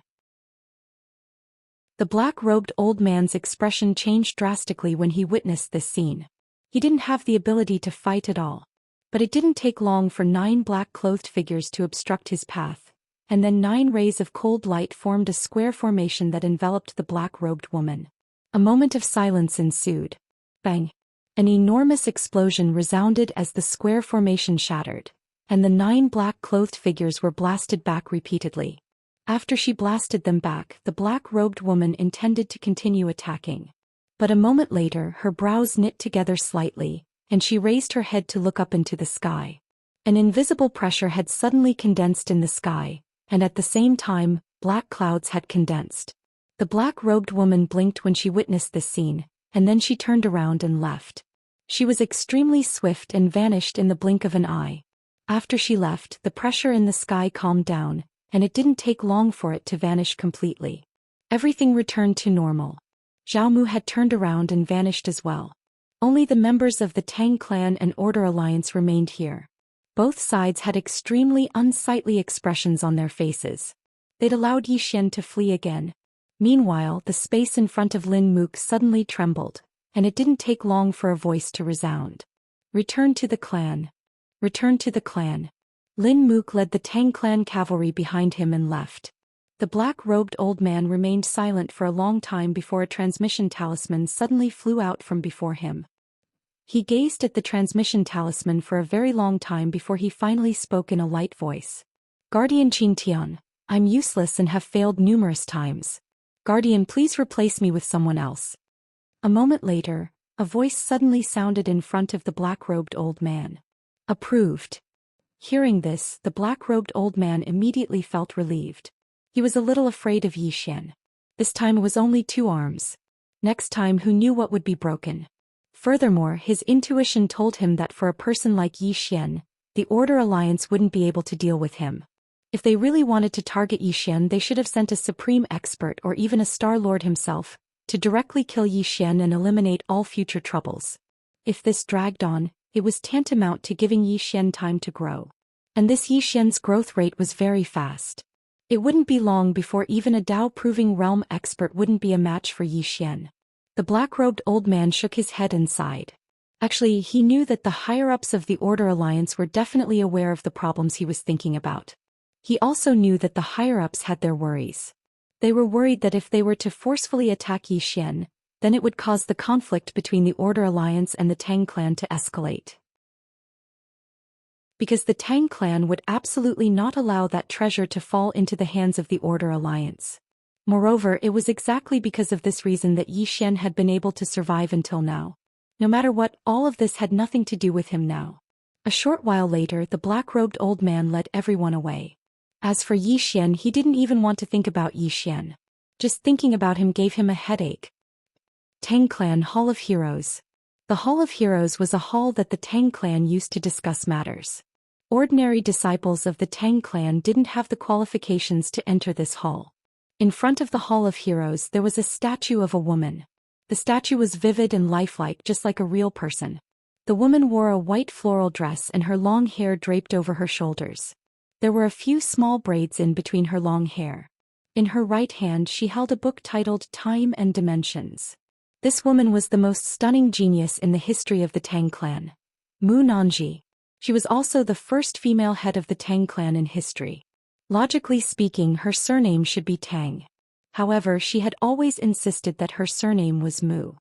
The black-robed old man's expression changed drastically when he witnessed this scene. He didn't have the ability to fight at all. But it didn't take long for 9 black-clothed figures to obstruct his path, and then 9 rays of cold light formed a square formation that enveloped the black-robed woman. A moment of silence ensued. Bang! An enormous explosion resounded as the square formation shattered, and the 9 black-clothed figures were blasted back repeatedly. After she blasted them back, the black-robed woman intended to continue attacking. But a moment later her brows knit together slightly, and she raised her head to look up into the sky. An invisible pressure had suddenly condensed in the sky, and at the same time, black clouds had condensed. The black-robed woman blinked when she witnessed this scene, and then she turned around and left. She was extremely swift and vanished in the blink of an eye. After she left, the pressure in the sky calmed down, and it didn't take long for it to vanish completely. Everything returned to normal. Zhao Mu had turned around and vanished as well. Only the members of the Tang clan and Order Alliance remained here. Both sides had extremely unsightly expressions on their faces. They'd allowed Yi Xian to flee again. Meanwhile, the space in front of Lin Mook suddenly trembled, and it didn't take long for a voice to resound. Return to the clan. Return to the clan. Lin Mook led the Tang clan cavalry behind him and left. The black-robed old man remained silent for a long time before a transmission talisman suddenly flew out from before him. He gazed at the transmission talisman for a very long time before he finally spoke in a light voice. Guardian Qingtian, I'm useless and have failed numerous times. Guardian, please replace me with someone else. A moment later, a voice suddenly sounded in front of the black-robed old man. Approved. Hearing this, the black-robed old man immediately felt relieved. He was a little afraid of Yi Xian. This time it was only 2 arms. Next time who knew what would be broken. Furthermore, his intuition told him that for a person like Yi Xian, the Order Alliance wouldn't be able to deal with him. If they really wanted to target Yi Xian, they should have sent a supreme expert or even a Star Lord himself, to directly kill Yi Xian and eliminate all future troubles. If this dragged on, it was tantamount to giving Yi Xian time to grow. And this Yi Xian's growth rate was very fast. It wouldn't be long before even a Dao-proving realm expert wouldn't be a match for Yi Xian. The black-robed old man shook his head and sighed. Actually, he knew that the higher-ups of the Order Alliance were definitely aware of the problems he was thinking about. He also knew that the higher-ups had their worries. They were worried that if they were to forcefully attack Yi Xian, then it would cause the conflict between the Order Alliance and the Tang clan to escalate. Because the Tang clan would absolutely not allow that treasure to fall into the hands of the Order Alliance. Moreover, it was exactly because of this reason that Yi Xian had been able to survive until now. No matter what, all of this had nothing to do with him now. A short while later, the black-robed old man led everyone away. As for Yi Xian, he didn't even want to think about Yi Xian. Just thinking about him gave him a headache. Tang Clan Hall of Heroes. The Hall of Heroes was a hall that the Tang clan used to discuss matters. Ordinary disciples of the Tang clan didn't have the qualifications to enter this hall. In front of the Hall of Heroes there was a statue of a woman. The statue was vivid and lifelike, just like a real person. The woman wore a white floral dress and her long hair draped over her shoulders. There were a few small braids in between her long hair. In her right hand she held a book titled Time and Dimensions. This woman was the most stunning genius in the history of the Tang clan. Mu Nanji. She was also the first female head of the Tang clan in history. Logically speaking, her surname should be Tang. However, she had always insisted that her surname was Mu.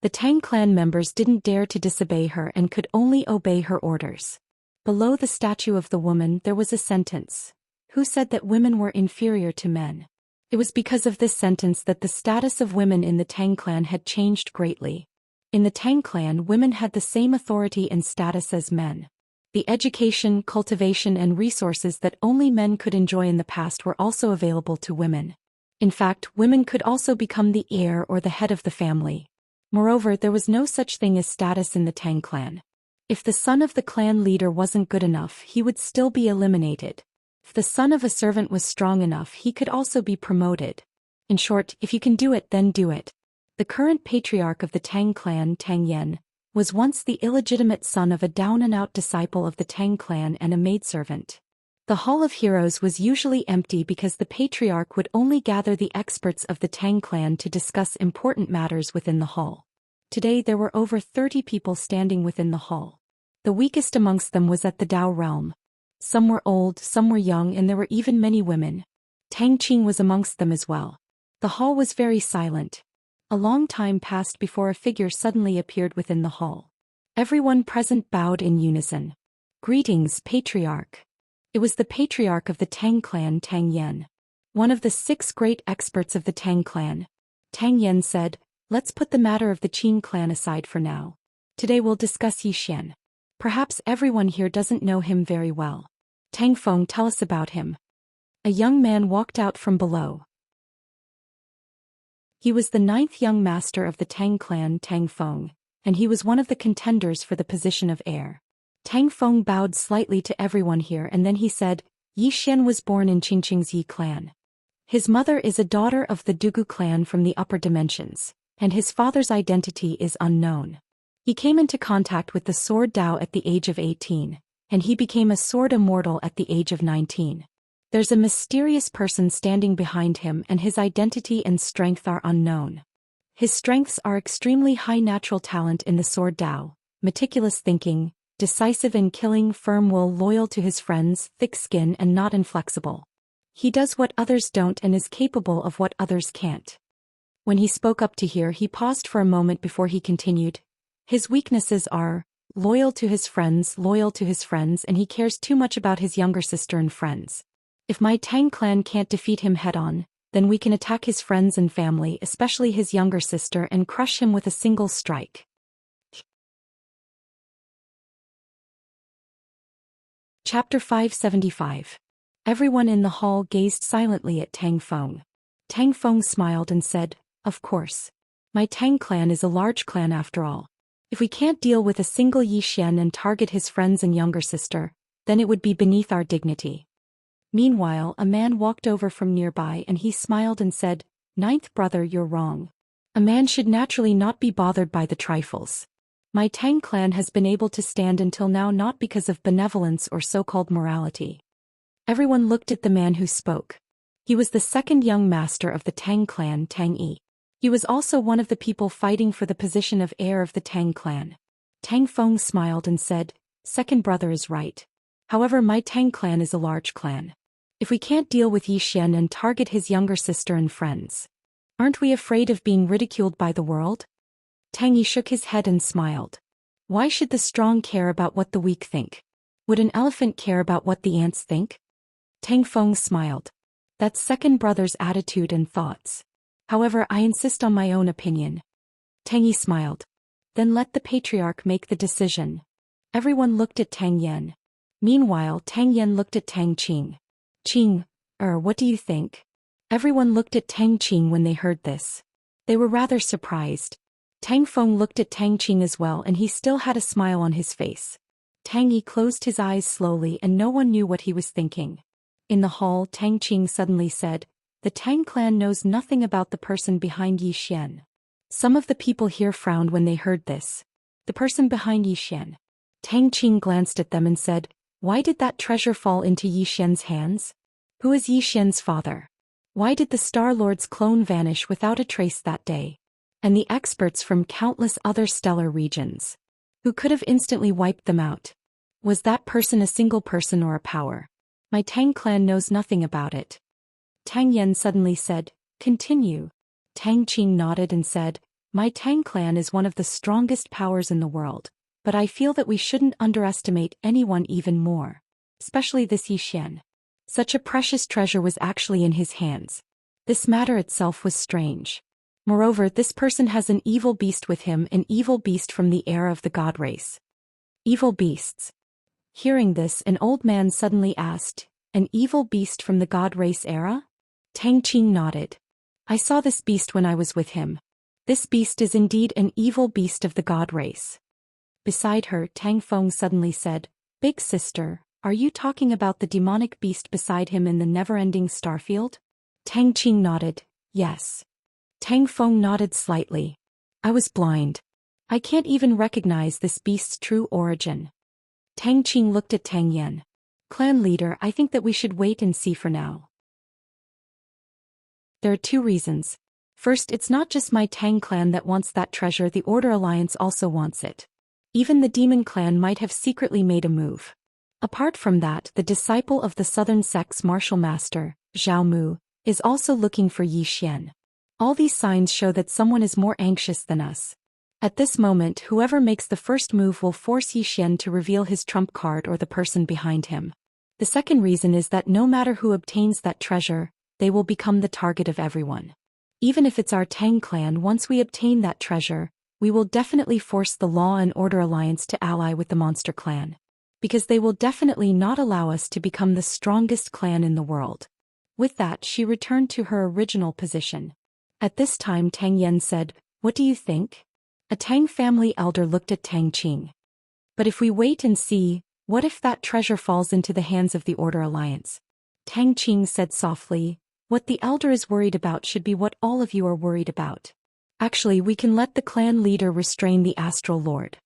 The Tang clan members didn't dare to disobey her and could only obey her orders. Below the statue of the woman there was a sentence. Who said that women were inferior to men? It was because of this sentence that the status of women in the Tang clan had changed greatly. In the Tang clan, women had the same authority and status as men. The education, cultivation and resources that only men could enjoy in the past were also available to women. In fact, women could also become the heir or the head of the family. Moreover, there was no such thing as status in the Tang clan. If the son of the clan leader wasn't good enough, he would still be eliminated. If the son of a servant was strong enough, he could also be promoted. In short, if you can do it, then do it. The current patriarch of the Tang clan, Tang Yen, was once the illegitimate son of a down-and-out disciple of the Tang clan and a maidservant. The Hall of Heroes was usually empty because the patriarch would only gather the experts of the Tang clan to discuss important matters within the hall. Today there were over 30 people standing within the hall. The weakest amongst them was at the Dao realm. Some were old, some were young, and there were even many women. Tang Qing was amongst them as well. The hall was very silent. A long time passed before a figure suddenly appeared within the hall. Everyone present bowed in unison. Greetings, Patriarch. It was the patriarch of the Tang clan, Tang Yen. One of the 6 great experts of the Tang clan. Tang Yen said, "Let's put the matter of the Qing clan aside for now. Today we'll discuss Yi Xian. Perhaps everyone here doesn't know him very well. Tang Feng, tell us about him." A young man walked out from below. He was the 9th young master of the Tang clan, Tang Feng, and he was one of the contenders for the position of heir. Tang Feng bowed slightly to everyone here and then he said, Yi Xian was born in Qingqing's Yi clan. His mother is a daughter of the Dugu clan from the upper dimensions, and his father's identity is unknown. He came into contact with the sword Dao at the age of 18, and he became a sword immortal at the age of 19. There's a mysterious person standing behind him, and his identity and strength are unknown. His strengths are extremely high natural talent in the sword Dao, meticulous thinking, decisive in killing, firm will, loyal to his friends, thick skin and not inflexible. He does what others don't and is capable of what others can't. When he spoke up to here, he paused for a moment before he continued. His weaknesses are loyal to his friends, and he cares too much about his younger sister and friends. If my Tang clan can't defeat him head-on, then we can attack his friends and family, especially his younger sister, and crush him with a single strike. Chapter 575. Everyone in the hall gazed silently at Tang Feng. Tang Feng smiled and said, "Of course. My Tang clan is a large clan after all. If we can't deal with a single Zhou Xian and target his friends and younger sister, then it would be beneath our dignity." Meanwhile, a man walked over from nearby and he smiled and said, "Ninth brother, you're wrong. A man should naturally not be bothered by the trifles. My Tang clan has been able to stand until now not because of benevolence or so-called morality." Everyone looked at the man who spoke. He was the second young master of the Tang clan, Tang Yi. He was also one of the people fighting for the position of heir of the Tang clan. Tang Feng smiled and said, "Second brother is right. However, my Tang clan is a large clan. If we can't deal with Zhou Xian and target his younger sister and friends, aren't we afraid of being ridiculed by the world?" Tang Yi shook his head and smiled. "Why should the strong care about what the weak think? Would an elephant care about what the ants think?" Tang Feng smiled. "That's second brother's attitude and thoughts. However, I insist on my own opinion." Tang Yi smiled. "Then let the patriarch make the decision." Everyone looked at Tang Yan. Meanwhile, Tang Yan looked at Tang Qing. "Qing, what do you think?" Everyone looked at Tang Qing when they heard this. They were rather surprised. Tang Feng looked at Tang Qing as well, and he still had a smile on his face. Tang Yi closed his eyes slowly and no one knew what he was thinking. In the hall, Tang Qing suddenly said, "The Tang clan knows nothing about the person behind Zhou Xian." Some of the people here frowned when they heard this. The person behind Zhou Xian. Tang Qing glanced at them and said, "Why did that treasure fall into Zhou Xian's hands? Who is Zhou Xian's father? Why did the Star Lord's clone vanish without a trace that day? And the experts from countless other stellar regions, who could have instantly wiped them out? Was that person a single person or a power? My Tang clan knows nothing about it." Tang Yan suddenly said, "Continue." Tang Qing nodded and said, "My Tang clan is one of the strongest powers in the world, but I feel that we shouldn't underestimate anyone even more. Especially this Zhou Xian. Such a precious treasure was actually in his hands. This matter itself was strange. Moreover, this person has an evil beast with him, an evil beast from the era of the god race." Evil beasts. Hearing this, an old man suddenly asked, "An evil beast from the god race era?" Tang Qing nodded. "I saw this beast when I was with him. This beast is indeed an evil beast of the god race." Beside her, Tang Feng suddenly said, "Big sister, are you talking about the demonic beast beside him in the never-ending starfield?" Tang Qing nodded, "Yes." Tang Feng nodded slightly. "I was blind. I can't even recognize this beast's true origin." Tang Qing looked at Tang Yan. "Clan leader, I think that we should wait and see for now. There are two reasons. First, it's not just my Tang clan that wants that treasure, the Order Alliance also wants it. Even the Demon clan might have secretly made a move. Apart from that, the disciple of the Southern Sect's martial master, Zhao Mu, is also looking for Zhou Xian. All these signs show that someone is more anxious than us. At this moment, whoever makes the first move will force Zhou Xian to reveal his trump card or the person behind him. The second reason is that no matter who obtains that treasure, they will become the target of everyone. Even if it's our Tang clan, once we obtain that treasure, we will definitely force the Law and Order Alliance to ally with the Monster clan. Because they will definitely not allow us to become the strongest clan in the world." With that, she returned to her original position. At this time, Tang Yan said, "What do you think?" A Tang family elder looked at Tang Qing. "But if we wait and see, what if that treasure falls into the hands of the Order Alliance?" Tang Qing said softly, "What the elder is worried about should be what all of you are worried about. Actually, we can let the clan leader restrain the astral lord.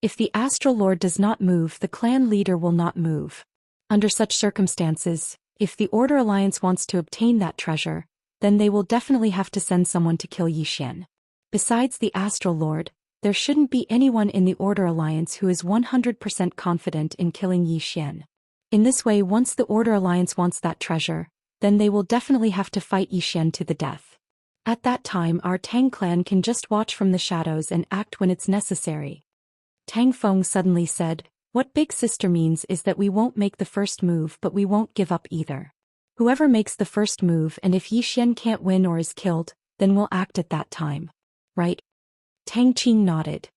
If the astral lord does not move, the clan leader will not move. Under such circumstances, if the Order Alliance wants to obtain that treasure, then they will definitely have to send someone to kill Zhou Xian. Besides the astral lord, there shouldn't be anyone in the Order Alliance who is 100% confident in killing Zhou Xian. In this way, once the Order Alliance wants that treasure, then they will definitely have to fight Zhou Xian to the death. At that time, our Tang clan can just watch from the shadows and act when it's necessary. Tang Feng suddenly said, "What Big Sister means is that we won't make the first move, but we won't give up either. Whoever makes the first move, and if Zhou Xian can't win or is killed, then we'll act at that time. Right?" Tang Qing nodded.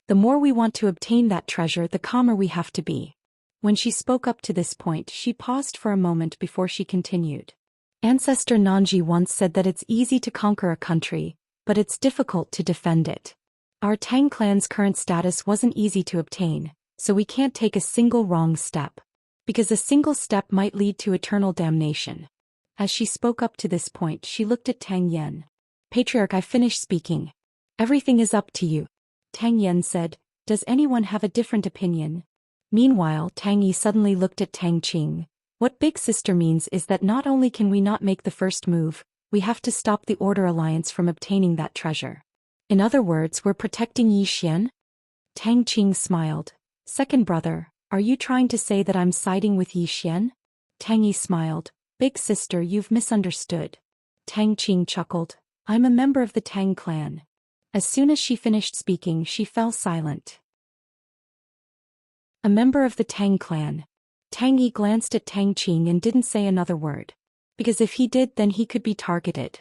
The more we want to obtain that treasure, the calmer we have to be. When she spoke up to this point, she paused for a moment before she continued. Ancestor Nanji once said that it's easy to conquer a country, but it's difficult to defend it. Our Tang clan's current status wasn't easy to obtain, so we can't take a single wrong step. Because a single step might lead to eternal damnation. As she spoke up to this point, she looked at Tang Yen. "Patriarch, I finished speaking. Everything is up to you." Tang Yen said, "Does anyone have a different opinion?" Meanwhile, Tang Yi suddenly looked at Tang Qing. "What Big Sister means is that not only can we not make the first move, we have to stop the Order Alliance from obtaining that treasure. In other words, we're protecting Zhou Xian?" Tang Qing smiled. "Second brother, are you trying to say that I'm siding with Zhou Xian?" Tang Yi smiled. "Big Sister, you've misunderstood." Tang Qing chuckled. "I'm a member of the Tang clan." As soon as she finished speaking, she fell silent. A member of the Tang clan. Tang Yi glanced at Tang Qing and didn't say another word. Because if he did, then he could be targeted.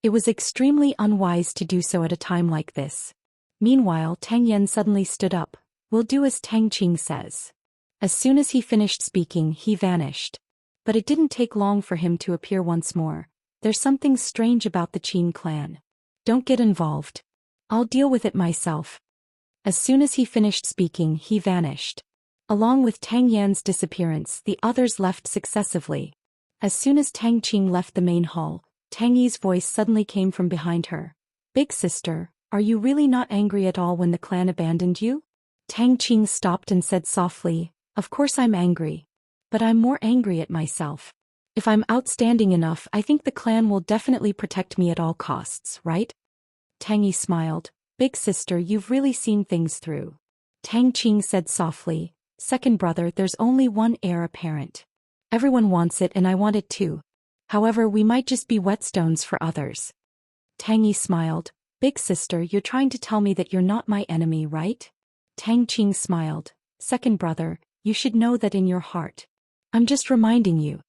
It was extremely unwise to do so at a time like this. Meanwhile, Tang Yen suddenly stood up. "We'll do as Tang Qing says." As soon as he finished speaking, he vanished. But it didn't take long for him to appear once more. "There's something strange about the Qin clan. Don't get involved. I'll deal with it myself." As soon as he finished speaking, he vanished. Along with Tang Yan's disappearance, the others left successively. As soon as Tang Qing left the main hall, Tang Yi's voice suddenly came from behind her. "Big Sister, are you really not angry at all when the clan abandoned you?" Tang Qing stopped and said softly, "Of course I'm angry. But I'm more angry at myself. If I'm outstanding enough, I think the clan will definitely protect me at all costs, right?" Tang Yi smiled. "Big Sister, you've really seen things through." Tang Qing said softly, "Second brother, there's only one heir apparent. Everyone wants it and I want it too. However, we might just be whetstones for others." Tang Yi smiled. "Big Sister, you're trying to tell me that you're not my enemy, right?" Tang Qing smiled. "Second brother, you should know that in your heart. I'm just reminding you."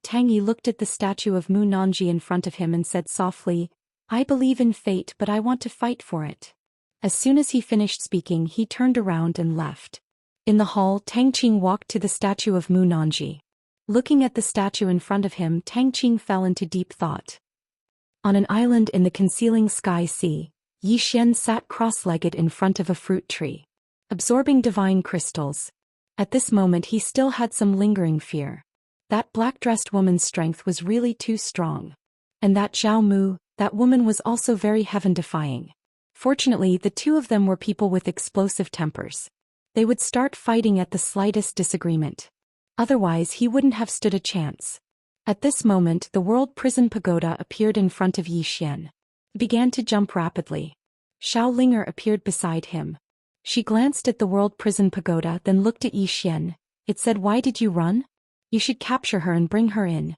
Tang Yi looked at the statue of Mu Nanji in front of him and said softly, "I believe in fate, but I want to fight for it." As soon as he finished speaking, he turned around and left. In the hall, Tang Qing walked to the statue of Mu Nanji. Looking at the statue in front of him, Tang Qing fell into deep thought. On an island in the concealing sky sea, Zhou Xian sat cross-legged in front of a fruit tree, absorbing divine crystals. At this moment he still had some lingering fear. That black-dressed woman's strength was really too strong. And that Zhao Mu, that woman was also very heaven-defying. Fortunately, the two of them were people with explosive tempers. They would start fighting at the slightest disagreement. Otherwise, he wouldn't have stood a chance. At this moment, the World Prison Pagoda appeared in front of Zhou Xian. He began to jump rapidly. Xiao Linger appeared beside him. She glanced at the World Prison Pagoda, then looked at Zhou Xian. It said, "Why did you run? You should capture her and bring her in."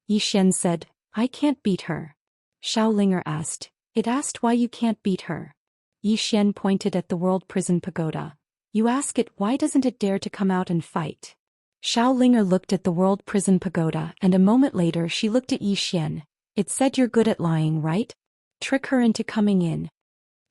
Zhou Xian said, "I can't beat her." Xiao Linger asked, "It asked why you can't beat her." Zhou Xian pointed at the World Prison Pagoda. "You ask it, why doesn't it dare to come out and fight?" Xiao Linger looked at the World Prison Pagoda and a moment later she looked at Zhou Xian. "It said you're good at lying, right? Trick her into coming in."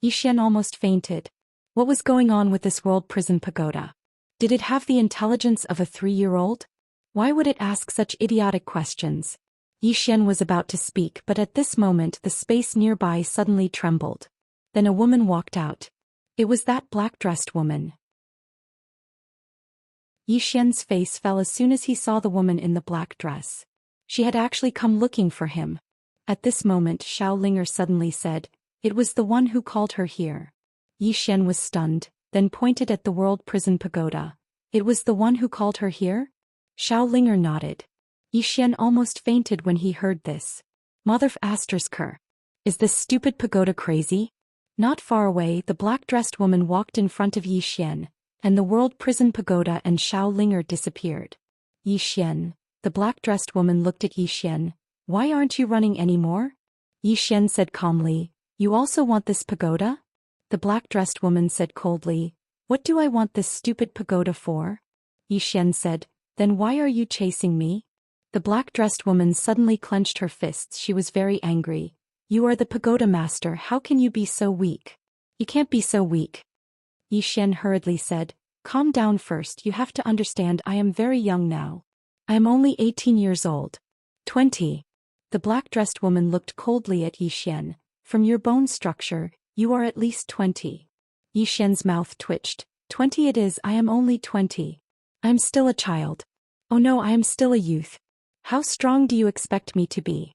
Zhou Xian almost fainted. What was going on with this World Prison Pagoda? Did it have the intelligence of a 3-year-old? Why would it ask such idiotic questions? Zhou Xian was about to speak, but at this moment the space nearby suddenly trembled. Then a woman walked out. It was that black-dressed woman. Zhou Xian's face fell as soon as he saw the woman in the black dress. She had actually come looking for him. At this moment Xiao Linger suddenly said, It was the one who called her here. Yi Xian was stunned, then pointed at the world prison pagoda. It was the one who called her here? Xiao Linger nodded. Yi Xian almost fainted when he heard this. Mother Astersker. Is this stupid pagoda crazy? Not far away, the black-dressed woman walked in front of Yi Xian, and the world prison pagoda and Xiao Linger disappeared. Yi Xian, the black-dressed woman looked at Yi Xian. Why aren't you running anymore? Yi Xian said calmly. You also want this pagoda? The black-dressed woman said coldly. What do I want this stupid pagoda for? Yi Xian said. Then why are you chasing me? The black-dressed woman suddenly clenched her fists. She was very angry. You are the pagoda master. How can you be so weak? You can't be so weak. Yi Xian hurriedly said. Calm down first. You have to understand I am very young now. I am only 18 years old. 20. The black-dressed woman looked coldly at Yi Xian. From your bone structure, you are at least 20. Yi Xian's mouth twitched. 20 it is. I am only 20. I am still a child. Oh no, I am still a youth. How strong do you expect me to be?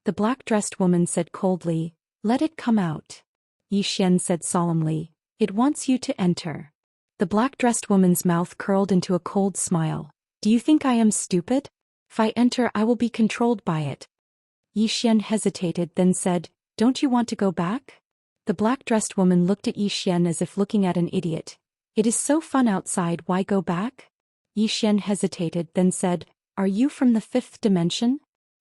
The black-dressed woman said coldly. Let it come out. Yi Xian said solemnly. It wants you to enter. The black-dressed woman's mouth curled into a cold smile. Do you think I am stupid? If I enter, I will be controlled by it. Yi Xian hesitated, then said, Don't you want to go back? The black-dressed woman looked at Yi Xian as if looking at an idiot. It is so fun outside, why go back? Yi Xian hesitated, then said, Are you from the fifth dimension?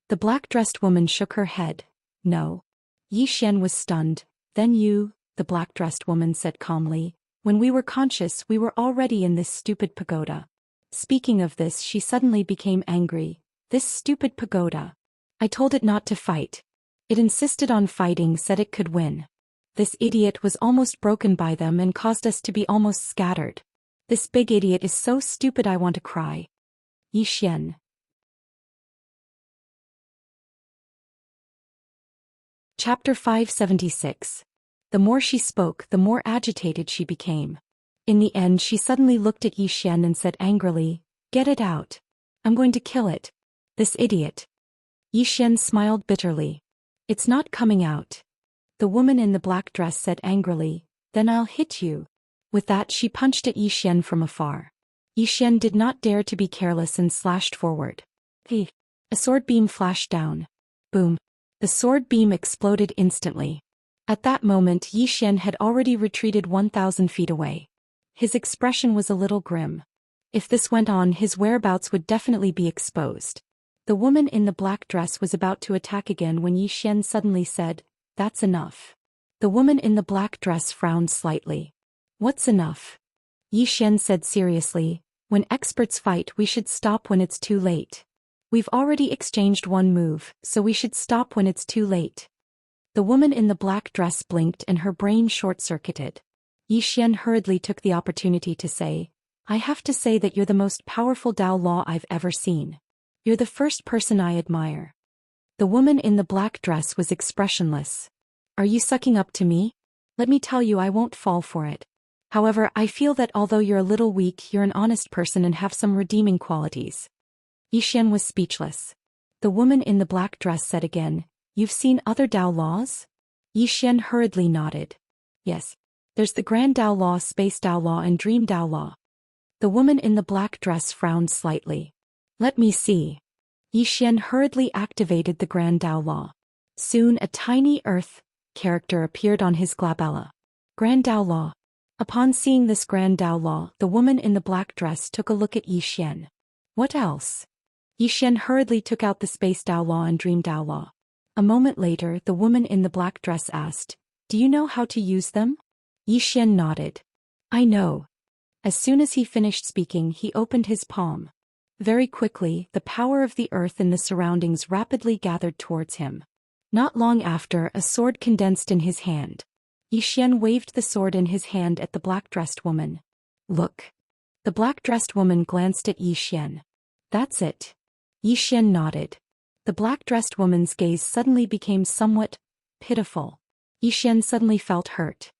The black-dressed woman shook her head. No. Yi Xian was stunned. Then you, the black-dressed woman said calmly. When we were conscious, we were already in this stupid pagoda. Speaking of this, she suddenly became angry. This stupid pagoda. I told it not to fight. It insisted on fighting, said it could win. This idiot was almost broken by them and caused us to be almost scattered. This big idiot is so stupid I want to cry. Yi Xian. Chapter 576. The more she spoke, the more agitated she became. In the end, she suddenly looked at Yi Xian and said angrily, Get it out. I'm going to kill it. This idiot. Yi Xian smiled bitterly. It's not coming out. The woman in the black dress said angrily, Then I'll hit you. With that, she punched at Yi Xian from afar. Yi Xian did not dare to be careless and slashed forward. Hey! A sword beam flashed down. Boom! The sword beam exploded instantly. At that moment, Yi Xian had already retreated 1,000 feet away. His expression was a little grim. If this went on, his whereabouts would definitely be exposed. The woman in the black dress was about to attack again when Yi Xian suddenly said, That's enough. The woman in the black dress frowned slightly. What's enough? Yi Xian said seriously, When experts fight, we should stop when it's too late. We've already exchanged one move, so we should stop when it's too late. The woman in the black dress blinked and her brain short-circuited. Yi Xian hurriedly took the opportunity to say, I have to say that you're the most powerful Dao Law I've ever seen. You're the first person I admire. The woman in the black dress was expressionless. Are you sucking up to me? Let me tell you, I won't fall for it. However, I feel that although you're a little weak, you're an honest person and have some redeeming qualities. Yi Xian was speechless. The woman in the black dress said again, You've seen other Dao laws? Yi Xian hurriedly nodded. Yes. There's the Grand Dao Law, Space Dao Law and Dream Dao Law. The woman in the black dress frowned slightly. Let me see. Yi Xian hurriedly activated the Grand Dao Law. Soon a tiny earth character appeared on his glabella. Grand Dao Law. Upon seeing this Grand Dao Law, the woman in the black dress took a look at Yi Xian. What else? Yi Xian hurriedly took out the Space Dao Law and Dream Dao Law. A moment later, the woman in the black dress asked, Do you know how to use them? Yi Xian nodded. I know. As soon as he finished speaking, he opened his palm. Very quickly, the power of the earth and the surroundings rapidly gathered towards him. Not long after, a sword condensed in his hand. Yi Xian waved the sword in his hand at the black-dressed woman. Look. The black-dressed woman glanced at Yi Xian. That's it. Yi Xian nodded. The black-dressed woman's gaze suddenly became somewhat pitiful. Yi Xian suddenly felt hurt.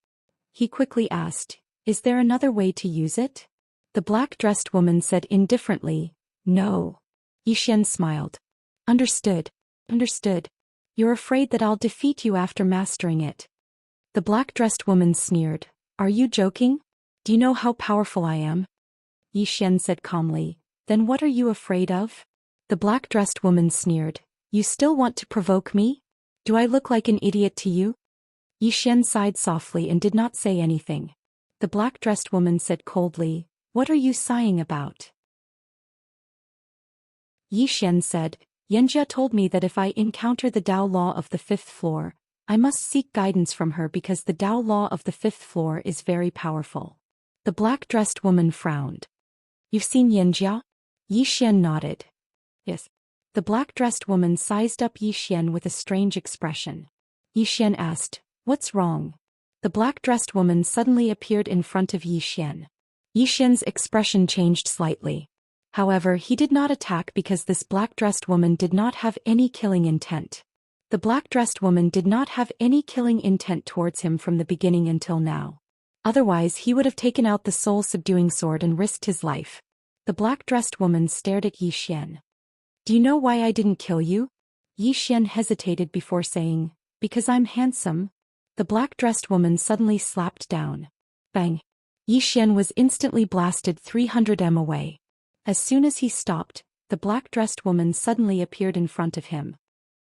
He quickly asked, Is there another way to use it? The black-dressed woman said indifferently, No. Yi Xian smiled. Understood. Understood. You're afraid that I'll defeat you after mastering it. The black-dressed woman sneered. Are you joking? Do you know how powerful I am? Yi Xian said calmly. Then what are you afraid of? The black-dressed woman sneered. You still want to provoke me? Do I look like an idiot to you? Yi Xian sighed softly and did not say anything. The black-dressed woman said coldly, What are you sighing about? Yi Xian said, Xianxia told me that if I encounter the Tao law of the 5th floor, I must seek guidance from her because the Tao law of the 5th floor is very powerful. The black-dressed woman frowned. You've seen Xianxia? Yi Xian nodded. Yes. The black-dressed woman sized up Yi Xian with a strange expression. Yi Xian asked, What's wrong? The black-dressed woman suddenly appeared in front of Yi Xian. Yi Xian's expression changed slightly. However, he did not attack because this black-dressed woman did not have any killing intent. The black-dressed woman did not have any killing intent towards him from the beginning until now. Otherwise he would have taken out the soul-subduing sword and risked his life. The black-dressed woman stared at Yi Xian. Do you know why I didn't kill you? Yi Xian hesitated before saying, Because I'm handsome. The black-dressed woman suddenly slapped down. Bang! Yi Xian was instantly blasted 300 m away. As soon as he stopped, the black-dressed woman suddenly appeared in front of him.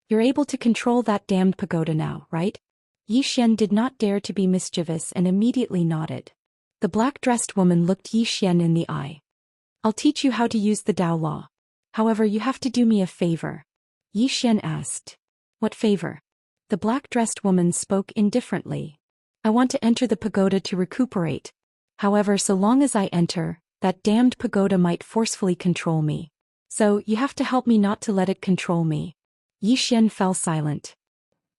You're able to control that damned pagoda now, right? Yi Xian did not dare to be mischievous and immediately nodded. The black-dressed woman looked Yi Xian in the eye. I'll teach you how to use the Tao law. However, you have to do me a favor. Yi Xian asked. What favor? The black-dressed woman spoke indifferently. I want to enter the pagoda to recuperate. However, so long as I enter, that damned pagoda might forcefully control me. So, you have to help me not to let it control me. Yi Xian fell silent.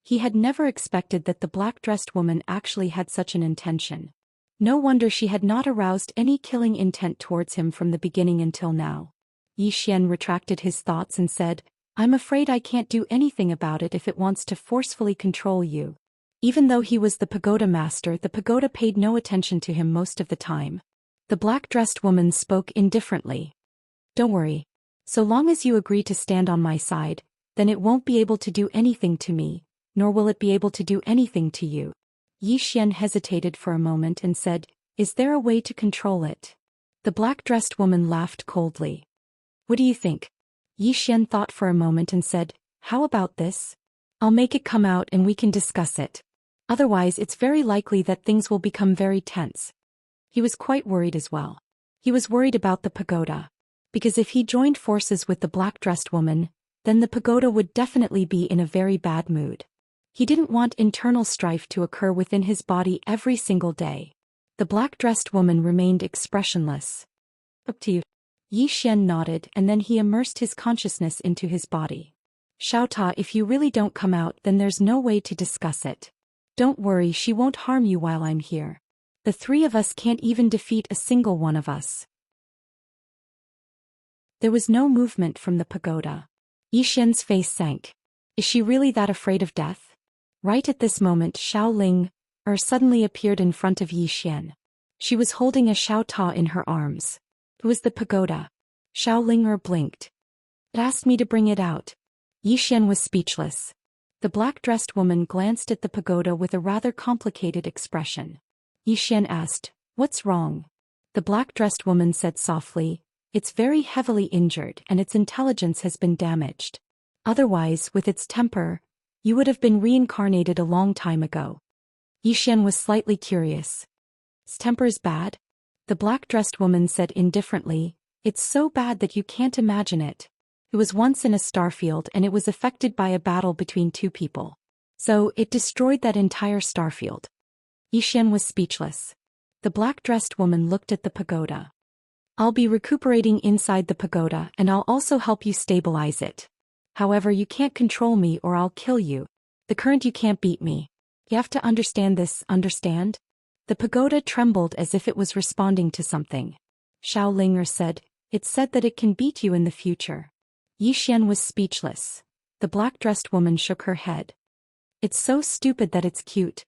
He had never expected that the black-dressed woman actually had such an intention. No wonder she had not aroused any killing intent towards him from the beginning until now. Yi Xian retracted his thoughts and said, I'm afraid I can't do anything about it if it wants to forcefully control you. Even though he was the pagoda master, the pagoda paid no attention to him most of the time. The black-dressed woman spoke indifferently. Don't worry. So long as you agree to stand on my side, then it won't be able to do anything to me, nor will it be able to do anything to you. Yi Xian hesitated for a moment and said, Is there a way to control it? The black-dressed woman laughed coldly. What do you think? Yi Xian thought for a moment and said, How about this? I'll make it come out and we can discuss it. Otherwise it's very likely that things will become very tense. He was quite worried as well. He was worried about the pagoda. Because if he joined forces with the black-dressed woman, then the pagoda would definitely be in a very bad mood. He didn't want internal strife to occur within his body every single day. The black-dressed woman remained expressionless. Up to you. Yi Xian nodded and then he immersed his consciousness into his body. Xiaota, if you really don't come out, then there's no way to discuss it. Don't worry, she won't harm you while I'm here. The three of us can't even defeat a single one of us. There was no movement from the pagoda. Yi Xian's face sank. Is she really that afraid of death? Right at this moment Xiaoling suddenly appeared in front of Yi Xian. She was holding a Xiaota in her arms. It was the pagoda. Xiaoling blinked. It asked me to bring it out. Yi Xian was speechless. The black-dressed woman glanced at the pagoda with a rather complicated expression. Yi Xian asked, What's wrong? The black-dressed woman said softly, It's very heavily injured and its intelligence has been damaged. Otherwise, with its temper, you would have been reincarnated a long time ago. Yi Xian was slightly curious. Its temper is bad? The black-dressed woman said indifferently, It's so bad that you can't imagine it. It was once in a starfield and it was affected by a battle between two people. So, it destroyed that entire starfield. Yi Xian was speechless. The black-dressed woman looked at the pagoda. I'll be recuperating inside the pagoda and I'll also help you stabilize it. However, you can't control me or I'll kill you. The current you can't beat me. You have to understand this, understand? The pagoda trembled as if it was responding to something. Xiaoling said, It said that it can beat you in the future. Yi Xian was speechless. The black-dressed woman shook her head. It's so stupid that it's cute.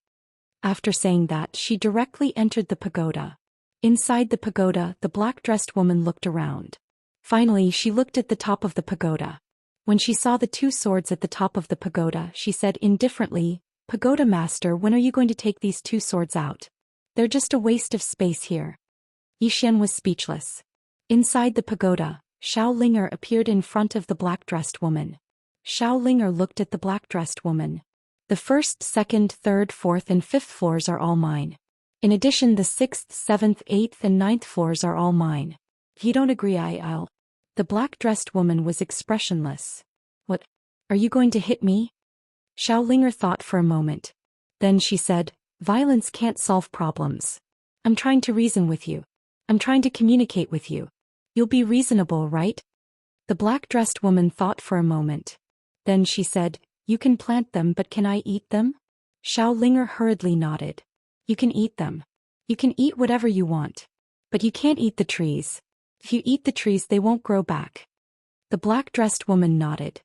After saying that, she directly entered the pagoda. Inside the pagoda, the black-dressed woman looked around. Finally, she looked at the top of the pagoda. When she saw the two swords at the top of the pagoda, she said indifferently, Pagoda Master, when are you going to take these two swords out? They're just a waste of space here. Xian was speechless. Inside the pagoda, Xiaolinger appeared in front of the black-dressed woman. Xiaolinger looked at the black-dressed woman. The first, second, third, fourth and fifth floors are all mine. In addition, the sixth, seventh, eighth and ninth floors are all mine. If you don't agree, I'll. The black-dressed woman was expressionless. What? Are you going to hit me? Xiaolinger thought for a moment. Then she said, violence can't solve problems. I'm trying to reason with you. I'm trying to communicate with you. You'll be reasonable, right? The black-dressed woman thought for a moment. Then she said, you can plant them, but can I eat them? Xiaolinger hurriedly nodded. You can eat them. You can eat whatever you want. But you can't eat the trees. If you eat the trees, they won't grow back. The black-dressed woman nodded.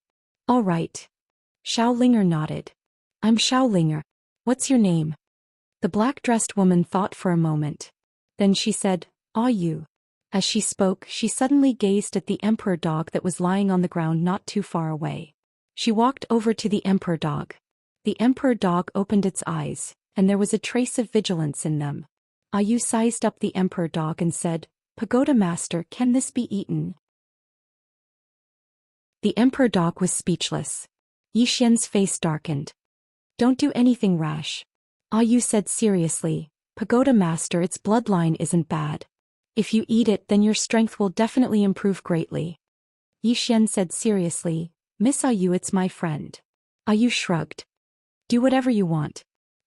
All right. Xiaolinger nodded. I'm Xiaolinger. What's your name? The black-dressed woman thought for a moment. Then she said, you. As she spoke, she suddenly gazed at the emperor dog that was lying on the ground not too far away. She walked over to the emperor dog. The emperor dog opened its eyes, and there was a trace of vigilance in them. Yu sized up the emperor dog and said, Pagoda Master, can this be eaten? The emperor dog was speechless. Xian's face darkened. Don't do anything rash. Yu said seriously, Pagoda Master, its bloodline isn't bad. If you eat it, then your strength will definitely improve greatly. Xian said seriously, Miss Yu, it's my friend. Yu shrugged. Do whatever you want.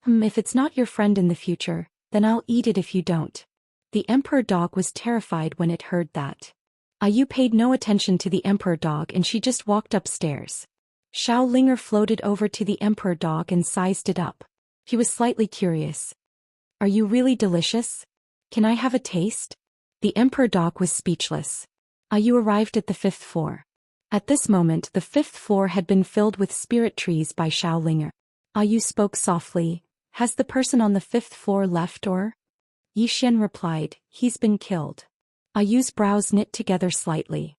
If it's not your friend in the future, then I'll eat it if you don't. The emperor dog was terrified when it heard that. Yu paid no attention to the emperor dog and she just walked upstairs. Xiaolinger floated over to the emperor dog and sized it up. He was slightly curious. Are you really delicious? Can I have a taste? The emperor dog was speechless. Yu arrived at the fifth floor. At this moment, the fifth floor had been filled with spirit trees by Xiaolinger. Yu spoke softly, has the person on the fifth floor left or? Xian replied, he's been killed. Yu's brows knit together slightly.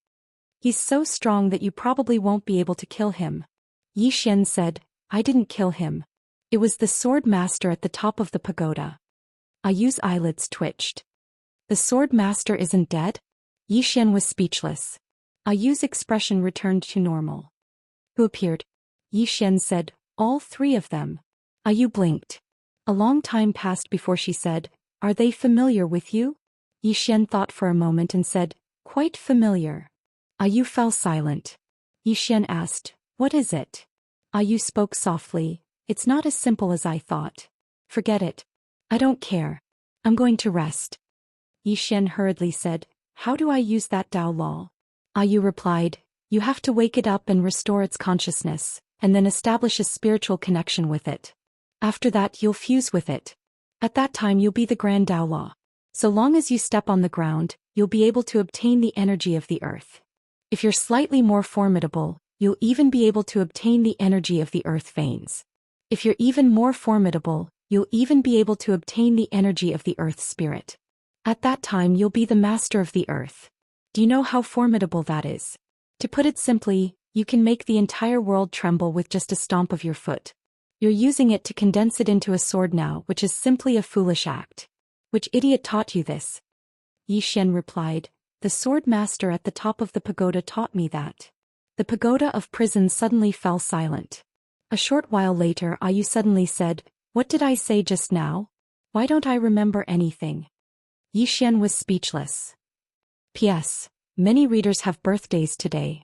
He's so strong that you probably won't be able to kill him. Xian said, I didn't kill him. It was the sword master at the top of the pagoda. Yu's eyelids twitched. The sword master isn't dead? Xian was speechless. Yu's expression returned to normal. Who appeared? Xian said, all three of them. Yu blinked. A long time passed before she said, are they familiar with you? Xian thought for a moment and said, quite familiar. Yu fell silent. Xian asked, what is it? Yu spoke softly, it's not as simple as I thought. Forget it. I don't care. I'm going to rest. Xian hurriedly said, how do I use that Dao Law? Yu replied, you have to wake it up and restore its consciousness, and then establish a spiritual connection with it. After that you'll fuse with it. At that time you'll be the Grand Dao Law. So long as you step on the ground, you'll be able to obtain the energy of the earth. If you're slightly more formidable, you'll even be able to obtain the energy of the earth veins. If you're even more formidable, you'll even be able to obtain the energy of the earth spirit. At that time you'll be the master of the earth. Do you know how formidable that is? To put it simply, you can make the entire world tremble with just a stomp of your foot. You're using it to condense it into a sword now, which is simply a foolish act. Which idiot taught you this? Xian replied, the sword master at the top of the pagoda taught me that. The pagoda of prison suddenly fell silent. A short while later Yu suddenly said, what did I say just now? Why don't I remember anything? Xian was speechless. P.S. Many readers have birthdays today.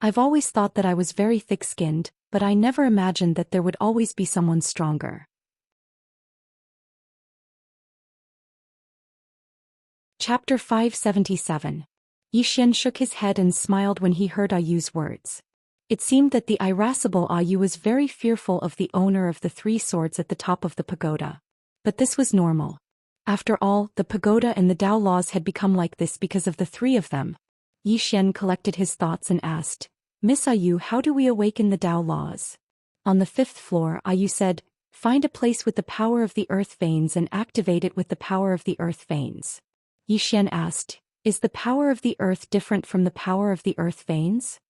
I've always thought that I was very thick-skinned, but I never imagined that there would always be someone stronger. Chapter 577. Xian shook his head and smiled when he heard Yu's words. It seemed that the irascible Yu was very fearful of the owner of the three swords at the top of the pagoda. But this was normal. After all, the pagoda and the Dao laws had become like this because of the three of them. Xian collected his thoughts and asked, Miss Yu, how do we awaken the Dao laws? On the fifth floor, Yu said, find a place with the power of the earth veins and activate it with the power of the earth veins. Xian asked, is the power of the earth different from the power of the earth veins?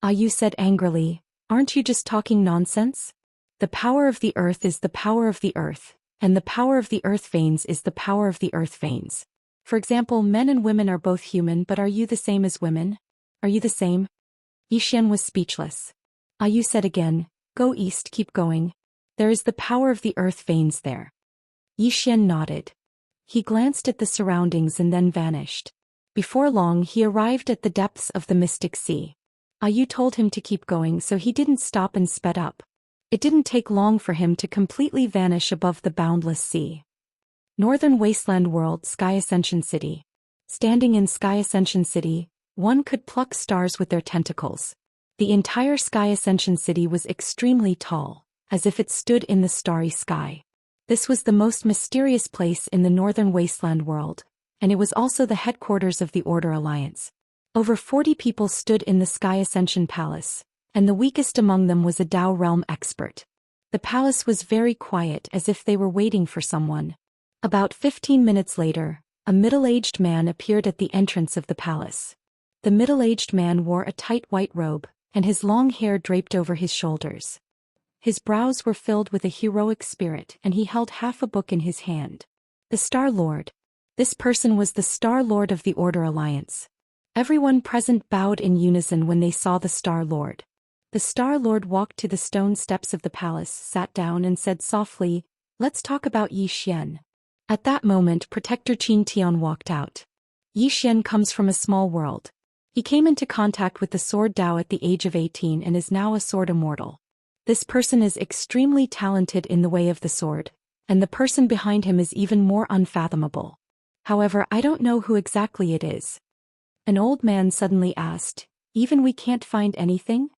Yu said angrily, aren't you just talking nonsense? The power of the earth is the power of the earth, and the power of the earth veins is the power of the earth veins. For example, men and women are both human, but are you the same as women? Are you the same? Xian was speechless. Yu said again, go east, keep going. There is the power of the earth veins there. Xian nodded. He glanced at the surroundings and then vanished. Before long he arrived at the depths of the mystic sea. Yu told him to keep going, so he didn't stop and sped up. It didn't take long for him to completely vanish above the boundless sea. Northern Wasteland World, Sky Ascension City. Standing in Sky Ascension City, one could pluck stars with their tentacles. The entire Sky Ascension City was extremely tall, as if it stood in the starry sky. This was the most mysterious place in the Northern Wasteland World, and it was also the headquarters of the Order Alliance. Over 40 people stood in the Sky Ascension Palace, and the weakest among them was a Dao Realm expert. The palace was very quiet, as if they were waiting for someone. About 15 minutes later, a middle-aged man appeared at the entrance of the palace. The middle-aged man wore a tight white robe, and his long hair draped over his shoulders. His brows were filled with a heroic spirit, and he held half a book in his hand. The Star Lord. This person was the Star Lord of the Order Alliance. Everyone present bowed in unison when they saw the Star Lord. The Star Lord walked to the stone steps of the palace, sat down and said softly, let's talk about Xian. At that moment, Protector Qin Tian walked out. Xian comes from a small world. He came into contact with the Sword Dao at the age of 18 and is now a sword immortal. This person is extremely talented in the way of the sword, and the person behind him is even more unfathomable. However, I don't know who exactly it is. An old man suddenly asked, even we can't find anything?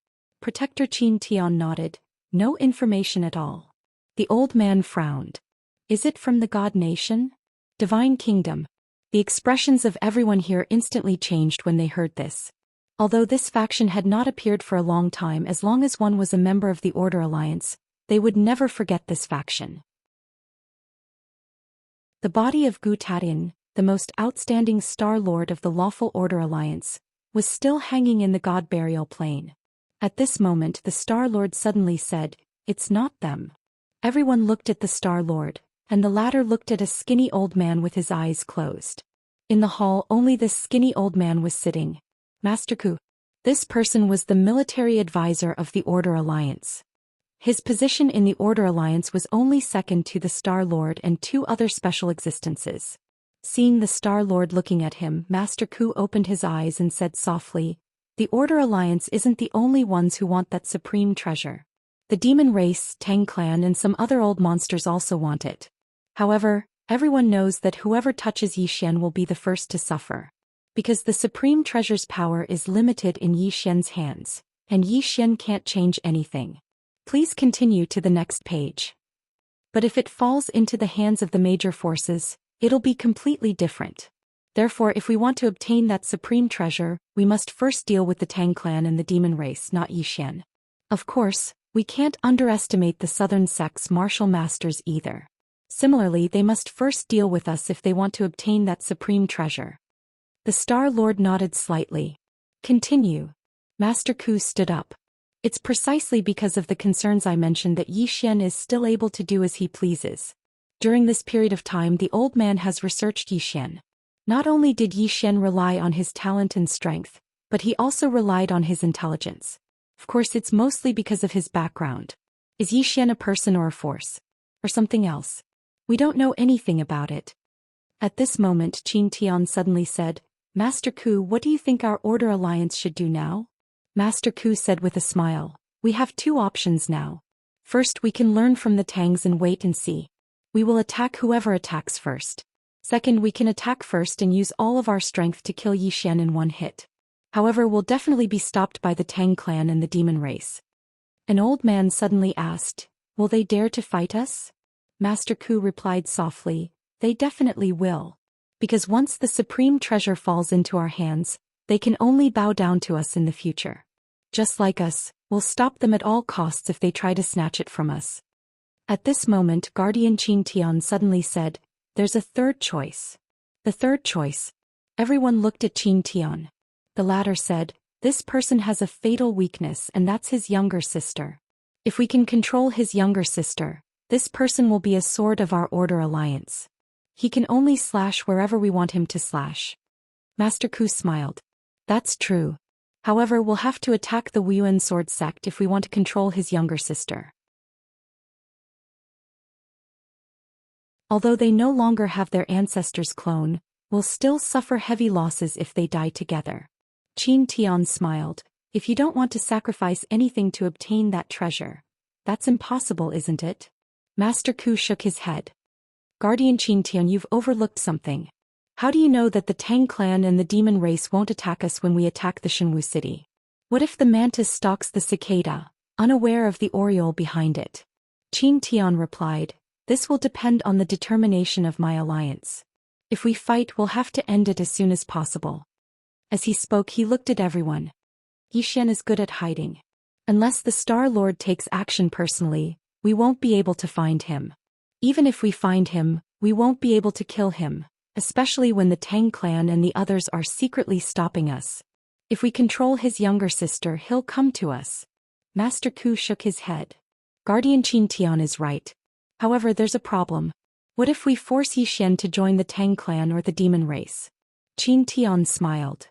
Protector Qin Tian nodded, no information at all. The old man frowned. Is it from the God Nation? Divine Kingdom? The expressions of everyone here instantly changed when they heard this. Although this faction had not appeared for a long time, as long as one was a member of the Order Alliance, they would never forget this faction. The body of Gu Tadian, the most outstanding Star Lord of the Lawful Order Alliance, was still hanging in the God Burial Plain. At this moment the Star Lord suddenly said, it's not them. Everyone looked at the Star Lord, and the latter looked at a skinny old man with his eyes closed. In the hall only this skinny old man was sitting. Master Ku. This person was the military advisor of the Order Alliance. His position in the Order Alliance was only second to the Star Lord and two other special existences. Seeing the Star Lord looking at him, Master Ku opened his eyes and said softly, the Order Alliance isn't the only ones who want that supreme treasure. The demon race, Tang clan and some other old monsters also want it. However, everyone knows that whoever touches Xian will be the first to suffer. Because the supreme treasure's power is limited in Xian's hands, and Xian can't change anything. Please continue to the next page. But if it falls into the hands of the major forces, it'll be completely different. Therefore, if we want to obtain that supreme treasure, we must first deal with the Tang clan and the demon race, not Xian. Of course, we can't underestimate the southern sect's martial masters either. Similarly, they must first deal with us if they want to obtain that supreme treasure. The Star Lord nodded slightly. Continue. Master Ku stood up. It's precisely because of the concerns I mentioned that Xian is still able to do as he pleases. During this period of time the old man has researched Xian. Not only did Xian rely on his talent and strength, but he also relied on his intelligence. Of course, it's mostly because of his background. Is Xian a person or a force? Or something else? We don't know anything about it. At this moment Qin Tian suddenly said, Master Ku, what do you think our Order Alliance should do now? Master Ku said with a smile, we have two options now. First, we can learn from the Tangs and wait and see. We will attack whoever attacks first. Second, we can attack first and use all of our strength to kill Xian in one hit. However, we'll definitely be stopped by the Tang clan and the demon race. An old man suddenly asked, will they dare to fight us? Master Ku replied softly, they definitely will. Because once the supreme treasure falls into our hands, they can only bow down to us in the future. Just like us, we'll stop them at all costs if they try to snatch it from us. At this moment Guardian Qin Tian suddenly said, there's a third choice. The third choice. Everyone looked at Qin Tian. The latter said, this person has a fatal weakness and that's his younger sister. If we can control his younger sister, this person will be a sword of our Order Alliance. He can only slash wherever we want him to slash. Master Ku smiled. That's true. However, we'll have to attack the Wuyuan sword sect if we want to control his younger sister. Although they no longer have their ancestors' clone, we'll still suffer heavy losses if they die together. Qin Tian smiled. If you don't want to sacrifice anything to obtain that treasure, that's impossible, isn't it? Master Ku shook his head. Guardian Qin Tian, you've overlooked something. How do you know that the Tang clan and the demon race won't attack us when we attack the Shenwu city? What if the mantis stalks the cicada, unaware of the oriole behind it? Qin Tian replied, this will depend on the determination of my alliance. If we fight, we'll have to end it as soon as possible. As he spoke, he looked at everyone. Yi Xian is good at hiding. Unless the Star Lord takes action personally, we won't be able to find him. Even if we find him, we won't be able to kill him, especially when the Tang clan and the others are secretly stopping us. If we control his younger sister, he'll come to us. Master Ku shook his head. Guardian Qin Tian is right. However, there's a problem. What if we force Yi Xian to join the Tang clan or the demon race? Qin Tian smiled.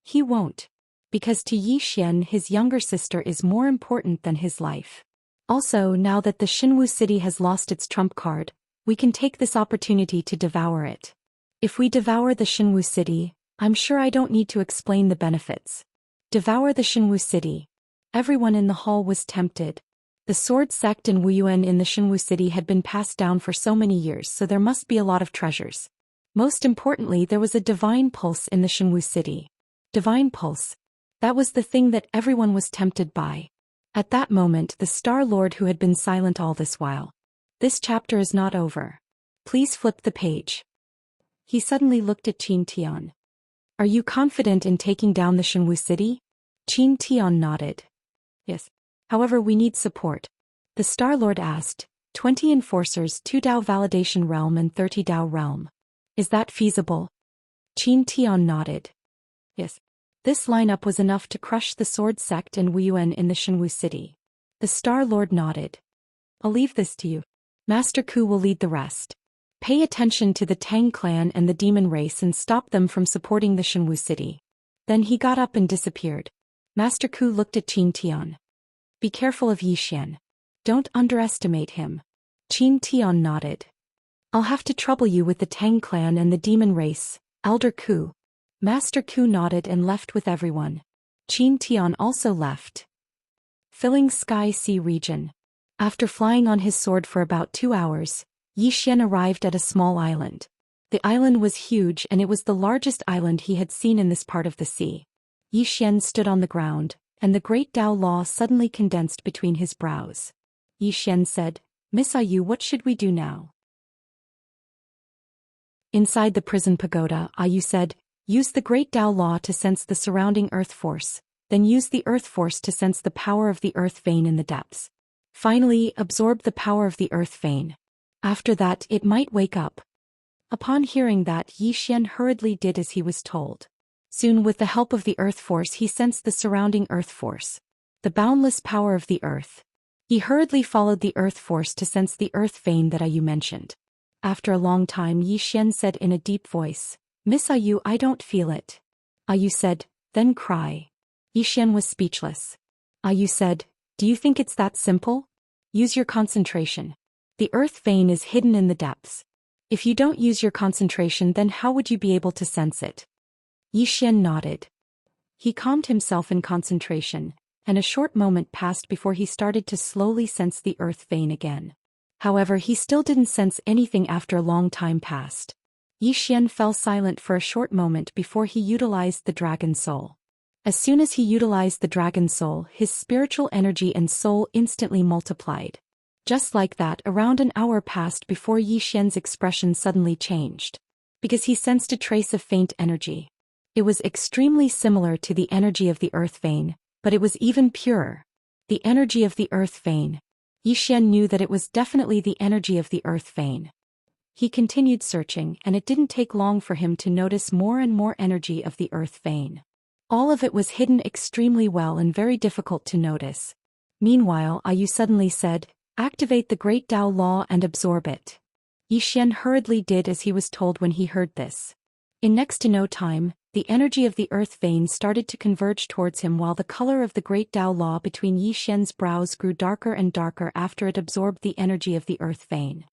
He won't. Because to Yi Xian, his younger sister is more important than his life. Also, now that the Shenwu city has lost its trump card, we can take this opportunity to devour it. If we devour the Shenwu city, I'm sure I don't need to explain the benefits. Devour the Shenwu city. Everyone in the hall was tempted. The sword sect and Wuyuan in the Shenwu city had been passed down for so many years, so there must be a lot of treasures. Most importantly, there was a divine pulse in the Shenwu city. Divine pulse. That was the thing that everyone was tempted by. At that moment, the Star Lord who had been silent all this while. This chapter is not over. Please flip the page. He suddenly looked at Qin Tian. Are you confident in taking down the Shenwu city? Qin Tian nodded. Yes. However, we need support. The Star Lord asked, 20 enforcers, 2 Dao validation realm and 30 Dao realm. Is that feasible? Qin Tian nodded. Yes. This lineup was enough to crush the sword sect and Wuyuan in the Shenwu city. The Star Lord nodded. I'll leave this to you. Master Ku will lead the rest. Pay attention to the Tang clan and the demon race and stop them from supporting the Shenwu city. Then he got up and disappeared. Master Ku looked at Qin Tian. Be careful of Yi Xian. Don't underestimate him. Qin Tian nodded. I'll have to trouble you with the Tang clan and the demon race, Elder Ku. Master Ku nodded and left with everyone. Qin Tian also left. Filling Sky Sea region. After flying on his sword for about 2 hours, Yi Xian arrived at a small island. The island was huge and it was the largest island he had seen in this part of the sea. Yi Xian stood on the ground, and the great Dao Law suddenly condensed between his brows. Yi Xian said, Miss Ayu, what should we do now? Inside the prison pagoda, Ayu said, use the great Dao Law to sense the surrounding earth force, then use the earth force to sense the power of the earth vein in the depths. Finally, absorb the power of the earth vein. After that, it might wake up. Upon hearing that, Yi Xian hurriedly did as he was told. Soon, with the help of the earth force, he sensed the surrounding earth force, the boundless power of the earth. He hurriedly followed the earth force to sense the earth vein that Ayu mentioned. After a long time, Yi Xian said in a deep voice, Miss Ayu, I don't feel it. Ayu said, then cry. Yi Xian was speechless. Ayu said, do you think it's that simple? Use your concentration. The earth vein is hidden in the depths. If you don't use your concentration, then how would you be able to sense it? Yi Xian nodded. He calmed himself in concentration, and a short moment passed before he started to slowly sense the earth vein again. However, he still didn't sense anything after a long time passed. Yi Xian fell silent for a short moment before he utilized the dragon soul. As soon as he utilized the dragon soul, his spiritual energy and soul instantly multiplied. Just like that, around an hour passed before Yi Xian's expression suddenly changed. Because he sensed a trace of faint energy. It was extremely similar to the energy of the earth vein, but it was even purer. The energy of the earth vein. Yi Xian knew that it was definitely the energy of the earth vein. He continued searching, and it didn't take long for him to notice more and more energy of the earth vein. All of it was hidden extremely well and very difficult to notice. Meanwhile, Yu suddenly said, "Activate the Great Tao Law and absorb it." Yi Xian hurriedly did as he was told when he heard this. In next to no time, the energy of the earth vein started to converge towards him while the color of the Great Tao Law between Yi Xian's brows grew darker and darker after it absorbed the energy of the earth vein.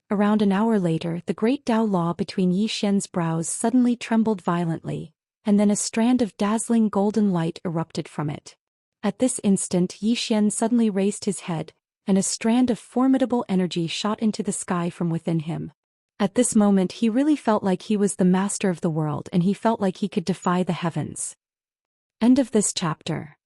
Around an hour later, the Great Tao Law between Yi Xian's brows suddenly trembled violently, and then a strand of dazzling golden light erupted from it. At this instant, Yi Xian suddenly raised his head, and a strand of formidable energy shot into the sky from within him. At this moment he really felt like he was the master of the world and he felt like he could defy the heavens. End of this chapter.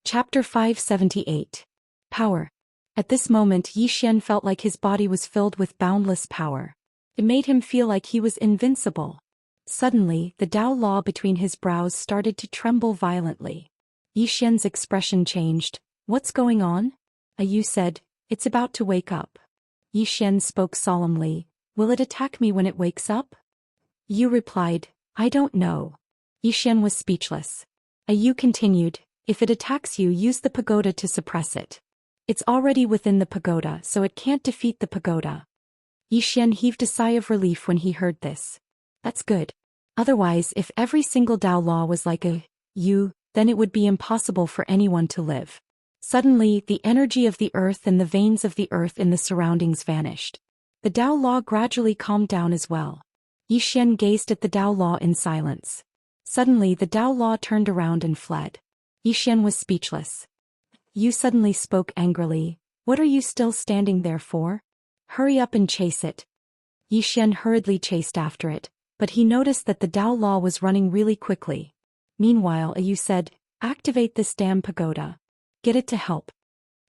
Chapter 578. Power. At this moment Yi Xian felt like his body was filled with boundless power. It made him feel like he was invincible. Suddenly, the Tao Law between his brows started to tremble violently. Yi Xian's expression changed. "What's going on?" Yu said, "It's about to wake up." Yi Xian spoke solemnly, "Will it attack me when it wakes up?" Yu replied, "I don't know." Yi Xian was speechless. Yu continued, "If it attacks you, use the pagoda to suppress it. It's already within the pagoda, so it can't defeat the pagoda." Yi Xian heaved a sigh of relief when he heard this. That's good. Otherwise, if every single Tao Law was like a Yu, then it would be impossible for anyone to live. Suddenly, the energy of the earth and the veins of the earth in the surroundings vanished. The Tao Law gradually calmed down as well. Yi Xian gazed at the Tao Law in silence. Suddenly, the Tao Law turned around and fled. Yi Xian was speechless. Yu suddenly spoke angrily, "What are you still standing there for? Hurry up and chase it." Yi Xian hurriedly chased after it, but he noticed that the Tao Law was running really quickly. Meanwhile, Yu said, "Activate this damn pagoda. Get it to help."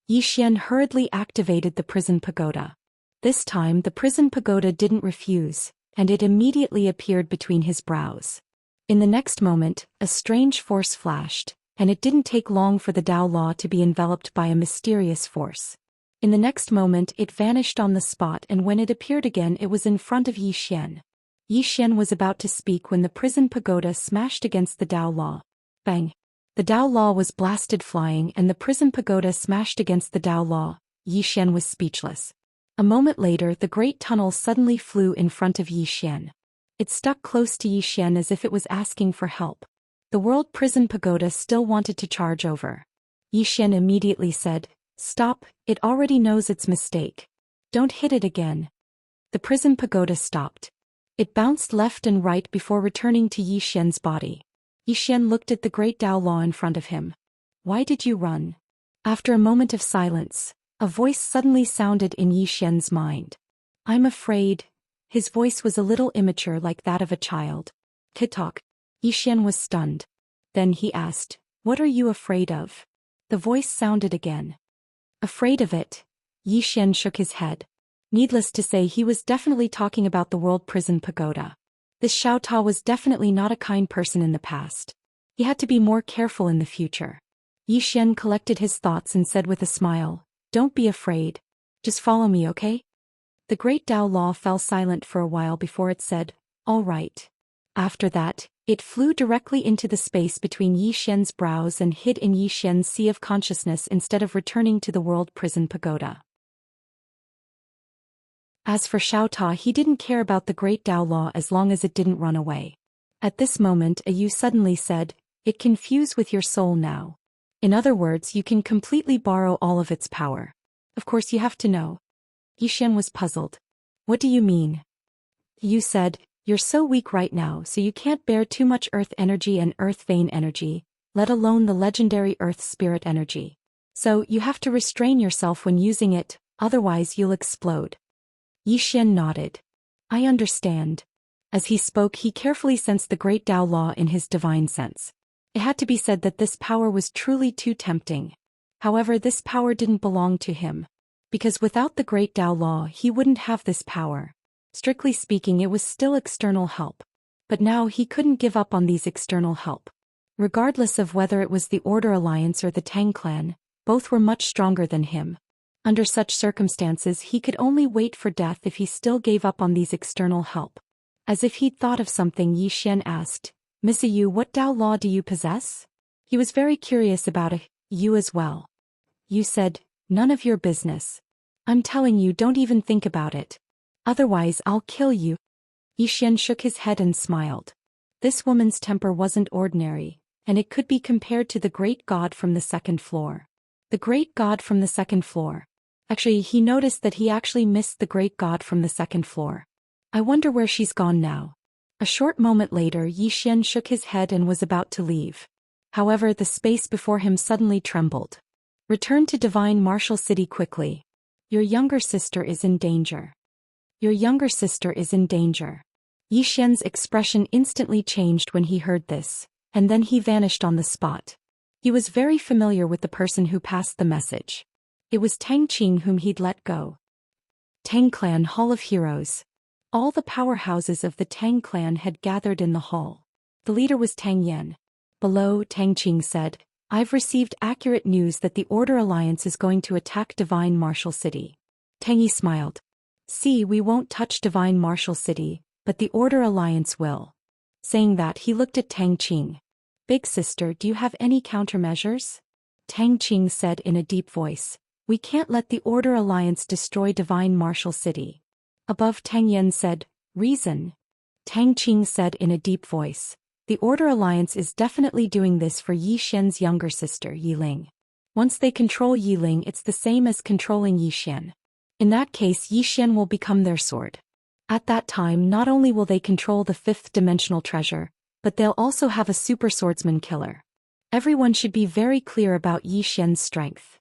Yi Xian hurriedly activated the prison pagoda. This time the prison pagoda didn't refuse, and it immediately appeared between his brows. In the next moment, a strange force flashed, and it didn't take long for the Tao Law to be enveloped by a mysterious force. In the next moment it vanished on the spot, and when it appeared again it was in front of Yi Xian. Yi Xian was about to speak when the prison pagoda smashed against the Tao Law. Bang! The Tao Law was blasted flying and the prison pagoda smashed against the Tao Law. Yi Xian was speechless. A moment later the great tunnel suddenly flew in front of Yi Xian. It stuck close to Yi Xian as if it was asking for help. The world prison pagoda still wanted to charge over. Yi Xian immediately said, "Stop, it already knows its mistake. Don't hit it again." The prison pagoda stopped. It bounced left and right before returning to Yi Xian's body. Yi Xian looked at the great Tao Law in front of him. "Why did you run?" After a moment of silence, a voice suddenly sounded in Yi Xian's mind. "I'm afraid." His voice was a little immature, like that of a child. "Kitok." Yi Xian was stunned. Then he asked, "What are you afraid of?" The voice sounded again. "Afraid of it?" Yi Xian shook his head. Needless to say, he was definitely talking about the world prison pagoda. This Xiao Ta was definitely not a kind person in the past. He had to be more careful in the future. Yi Xian collected his thoughts and said with a smile, "Don't be afraid. Just follow me, okay?" The great Tao Law fell silent for a while before it said, "All right." After that, it flew directly into the space between Yi Xian's brows and hid in Yi Xian's sea of consciousness instead of returning to the world prison pagoda. As for Xiao Ta, he didn't care about the great Tao Law as long as it didn't run away. At this moment Yu suddenly said, "It can fuse with your soul now. In other words, you can completely borrow all of its power. Of course you have to know." Yi Xian was puzzled. "What do you mean?" Yu said, "You're so weak right now, so you can't bear too much earth energy and earth vein energy, let alone the legendary earth spirit energy. So you have to restrain yourself when using it, otherwise you'll explode." Yi Xian nodded. "I understand." As he spoke, he carefully sensed the great Tao Law in his divine sense. It had to be said that this power was truly too tempting. However, this power didn't belong to him. Because without the great Tao Law, he wouldn't have this power. Strictly speaking, it was still external help. But now he couldn't give up on these external help. Regardless of whether it was the Order Alliance or the Tang clan, both were much stronger than him. Under such circumstances, he could only wait for death if he still gave up on these external help. As if he'd thought of something, Yi Xian asked, Miss Yu, what Dao law do you possess? He was very curious about you as well. Yu said, none of your business. I'm telling you, don't even think about it. Otherwise I'll kill you. Xian shook his head and smiled. This woman's temper wasn't ordinary, and it could be compared to the great god from the second floor. The great god from the second floor. Actually, he noticed that he actually missed the great god from the second floor. I wonder where she's gone now. A short moment later, Xian shook his head and was about to leave. However, the space before him suddenly trembled. Return to Divine Martial City quickly. Your younger sister is in danger. Your younger sister is in danger. Xian's expression instantly changed when he heard this, and then he vanished on the spot. He was very familiar with the person who passed the message. It was Tang Qing whom he'd let go. Tang Clan Hall of Heroes. All the powerhouses of the Tang Clan had gathered in the hall. The leader was Tang Yan. Below, Tang Qing said, I've received accurate news that the Order Alliance is going to attack Divine Martial City. Tang Yi smiled. See, we won't touch Divine Martial City, but the Order Alliance will. Saying that, he looked at Tang Qing. Big sister, do you have any countermeasures? Tang Qing said in a deep voice. We can't let the Order Alliance destroy Divine Martial City. Above, Tang Yan said, reason. Tang Qing said in a deep voice. The Order Alliance is definitely doing this for Xian's younger sister, Yiling. Once they control Yiling, it's the same as controlling Xian. In that case, Xian will become their sword. At that time, not only will they control the fifth-dimensional treasure, but they'll also have a super swordsman killer. Everyone should be very clear about Xian's strength.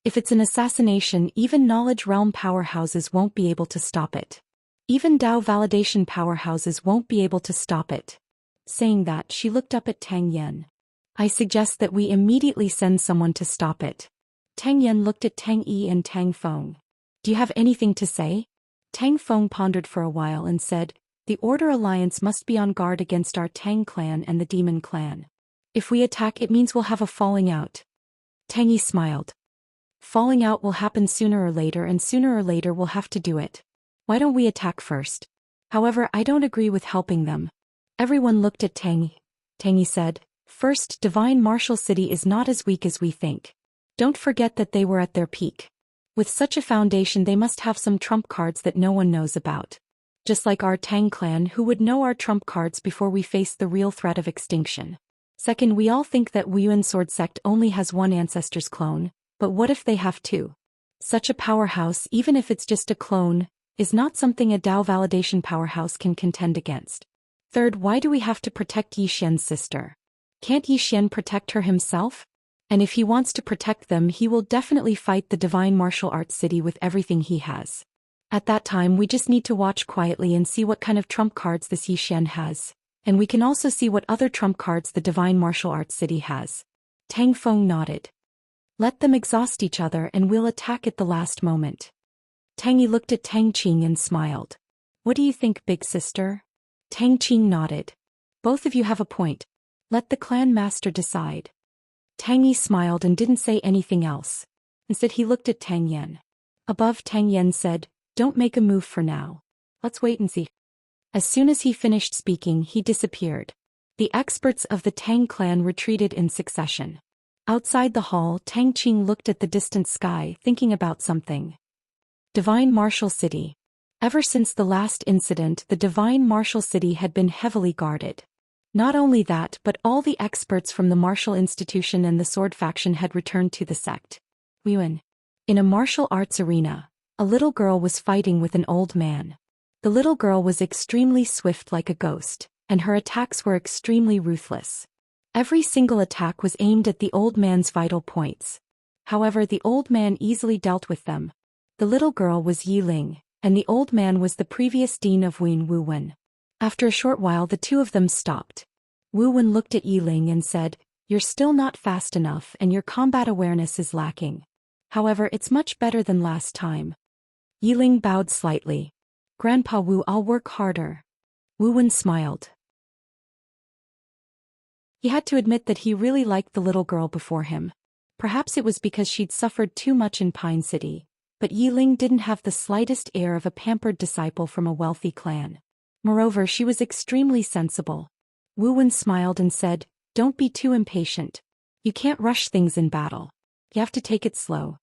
If it's an assassination, even knowledge realm powerhouses won't be able to stop it. Even Dao validation powerhouses won't be able to stop it. Saying that, she looked up at Tang Yan. I suggest that we immediately send someone to stop it. Tang Yan looked at Tang Yi and Tang Feng. Do you have anything to say? Tang Feng pondered for a while and said, the Order Alliance must be on guard against our Tang clan and the Demon clan. If we attack, it means we'll have a falling out. Tang Yi smiled. Falling out will happen sooner or later, and sooner or later we'll have to do it. Why don't we attack first? However, I don't agree with helping them. Everyone looked at Tang Yi. Tang Yi said, first, Divine Martial City is not as weak as we think. Don't forget that they were at their peak. With such a foundation, they must have some trump cards that no one knows about. Just like our Tang clan, who would know our trump cards before we face the real threat of extinction. Second, we all think that Wuyuan Sword Sect only has one ancestor's clone, but what if they have two? Such a powerhouse, even if it's just a clone, is not something a Dao validation powerhouse can contend against. Third, why do we have to protect Xian's sister? Can't Xian protect her himself? And if he wants to protect them, he will definitely fight the Divine Martial Arts City with everything he has. At that time, we just need to watch quietly and see what kind of trump cards this Xian has. And we can also see what other trump cards the Divine Martial Arts City has. Tang Feng nodded. Let them exhaust each other and we'll attack at the last moment. Tang Yi looked at Tang Qing and smiled. What do you think, big sister? Tang Qing nodded. Both of you have a point. Let the clan master decide. Tang Yi smiled and didn't say anything else. Instead, he looked at Tang Yan. Above, Tang Yan said, don't make a move for now. Let's wait and see. As soon as he finished speaking, he disappeared. The experts of the Tang clan retreated in succession. Outside the hall, Tang Qing looked at the distant sky, thinking about something. Divine Martial City. Ever since the last incident, the Divine Martial City had been heavily guarded. Not only that, but all the experts from the martial institution and the sword faction had returned to the sect. Wuyuan. In a martial arts arena, a little girl was fighting with an old man. The little girl was extremely swift like a ghost, and her attacks were extremely ruthless. Every single attack was aimed at the old man's vital points. However, the old man easily dealt with them. The little girl was Yiling, and the old man was the previous dean of Wuwen. After a short while, the two of them stopped. Wuwen looked at Yiling and said, you're still not fast enough and your combat awareness is lacking. However, it's much better than last time. Yiling bowed slightly. Grandpa Wu, I'll work harder. Wuwen smiled. He had to admit that he really liked the little girl before him. Perhaps it was because she'd suffered too much in Pine City. But Yiling didn't have the slightest air of a pampered disciple from a wealthy clan. Moreover, she was extremely sensible. Wu Wen smiled and said, "Don't be too impatient. You can't rush things in battle. You have to take it slow."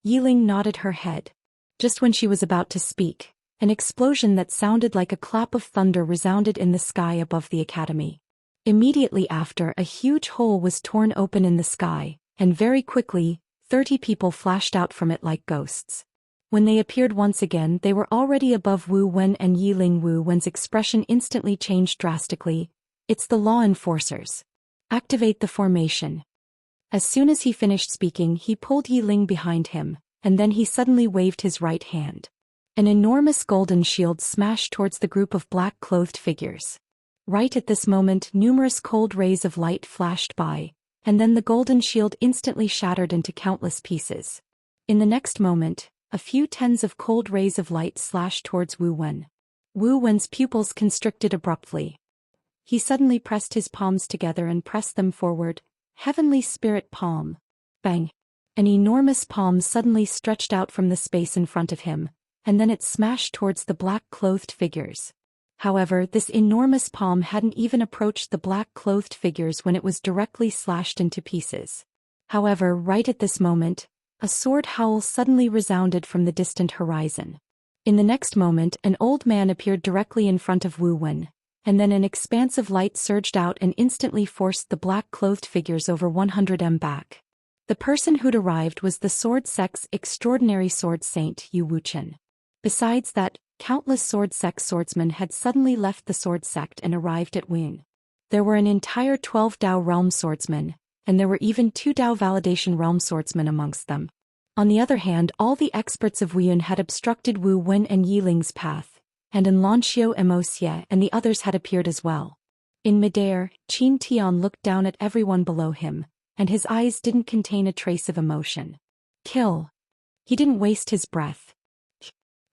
Yiling nodded her head. Just when she was about to speak, an explosion that sounded like a clap of thunder resounded in the sky above the academy. Immediately after, a huge hole was torn open in the sky, and very quickly, 30 people flashed out from it like ghosts. When they appeared once again, they were already above Wu Wen and Yiling. Wu Wen's expression instantly changed drastically. "It's the law enforcers. Activate the formation." As soon as he finished speaking, he pulled Yiling behind him, and then he suddenly waved his right hand. An enormous golden shield smashed towards the group of black-clothed figures. Right at this moment, numerous cold rays of light flashed by, and then the golden shield instantly shattered into countless pieces. In the next moment, a few tens of cold rays of light slashed towards Wu Wen. Wu Wen's pupils constricted abruptly. He suddenly pressed his palms together and pressed them forward. Heavenly Spirit Palm. Bang! An enormous palm suddenly stretched out from the space in front of him, and then it smashed towards the black-clothed figures. However, this enormous palm hadn't even approached the black-clothed figures when it was directly slashed into pieces. However, right at this moment, a sword howl suddenly resounded from the distant horizon. In the next moment, an old man appeared directly in front of Wu Wen, and then an expanse of light surged out and instantly forced the black-clothed figures over 100 m back. The person who'd arrived was the sword sect's extraordinary sword saint, Yu Wuchen. Besides that, countless sword sect swordsmen had suddenly left the sword sect and arrived at Wuyun. There were an entire 12 Dao realm swordsmen, and there were even 2 Dao validation realm swordsmen amongst them. On the other hand, all the experts of Wuyun had obstructed Wu Wen and Yiling's path, and Xianxia and Wuxia and the others had appeared as well. In midair, Qin Tian looked down at everyone below him, and his eyes didn't contain a trace of emotion. Kill. He didn't waste his breath.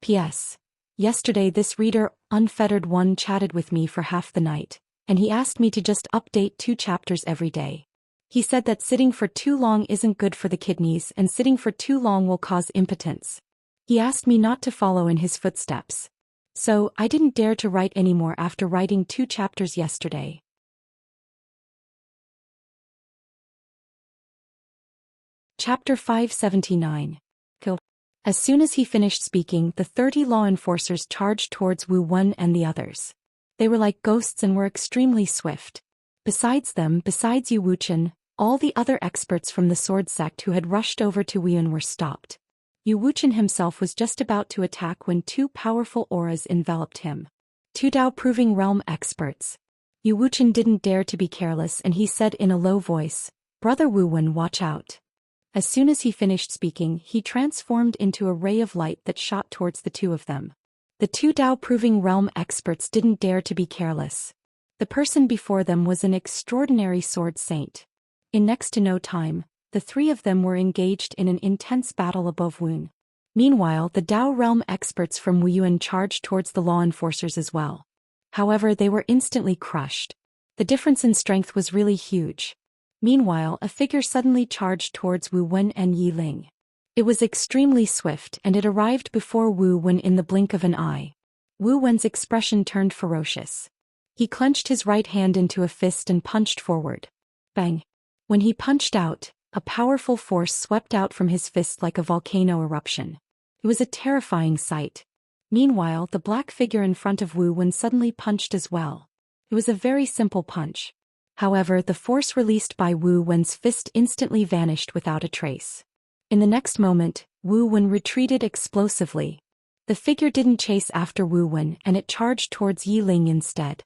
P.S. Yesterday this reader, Unfettered One, chatted with me for half the night, and he asked me to just update 2 chapters every day. He said that sitting for too long isn't good for the kidneys and sitting for too long will cause impotence. He asked me not to follow in his footsteps. So, I didn't dare to write anymore after writing 2 chapters yesterday. Chapter 579. Kill. As soon as he finished speaking, the 30 law enforcers charged towards Wu Wen and the others. They were like ghosts and were extremely swift. Besides them, besides Yu Wuchen, all the other experts from the sword sect who had rushed over to Wuyun were stopped. Yu Wuchen himself was just about to attack when 2 powerful auras enveloped him. 2 Dao-proving realm experts. Yu Wuchen didn't dare to be careless and he said in a low voice, "Brother Wu Wen, watch out." As soon as he finished speaking, he transformed into a ray of light that shot towards the 2 of them. The 2 Dao-proving realm experts didn't dare to be careless. The person before them was an extraordinary sword saint. In next to no time, the 3 of them were engaged in an intense battle above Wuyun. Meanwhile, the Dao realm experts from Wuyun charged towards the law enforcers as well. However, they were instantly crushed. The difference in strength was really huge. Meanwhile, a figure suddenly charged towards Wu Wen and Yiling. It was extremely swift and it arrived before Wu Wen in the blink of an eye. Wu Wen's expression turned ferocious. He clenched his right hand into a fist and punched forward. Bang! When he punched out, a powerful force swept out from his fist like a volcano eruption. It was a terrifying sight. Meanwhile, the black figure in front of Wu Wen suddenly punched as well. It was a very simple punch. However, the force released by Wu Wen's fist instantly vanished without a trace. In the next moment, Wu Wen retreated explosively. The figure didn't chase after Wu Wen and it charged towards Yiling instead.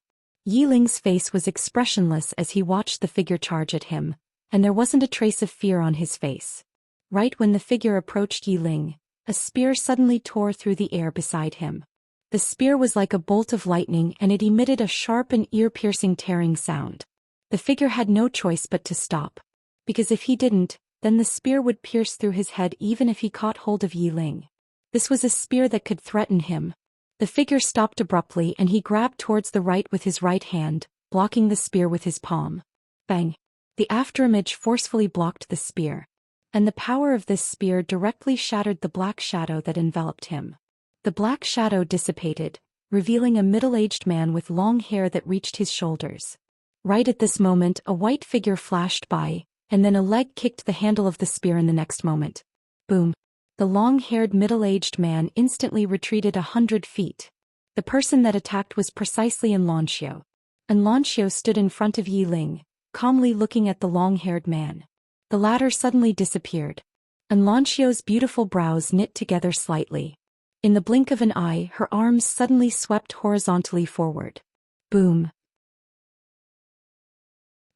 Yiling's face was expressionless as he watched the figure charge at him, and there wasn't a trace of fear on his face. Right when the figure approached Yiling, a spear suddenly tore through the air beside him. The spear was like a bolt of lightning and it emitted a sharp and ear-piercing tearing sound. The figure had no choice but to stop. Because if he didn't, then the spear would pierce through his head even if he caught hold of Yiling. This was a spear that could threaten him. The figure stopped abruptly and he grabbed towards the right with his right hand, blocking the spear with his palm. Bang! The afterimage forcefully blocked the spear. And the power of this spear directly shattered the black shadow that enveloped him. The black shadow dissipated, revealing a middle-aged man with long hair that reached his shoulders. Right at this moment, a white figure flashed by, and then a leg kicked the handle of the spear in the next moment. Boom. The long-haired middle-aged man instantly retreated 100 feet. The person that attacked was precisely Xianxia. Xianxia stood in front of Yi Ling, calmly looking at the long-haired man. The latter suddenly disappeared. Xianxia's beautiful brows knit together slightly. In the blink of an eye, her arms suddenly swept horizontally forward. Boom.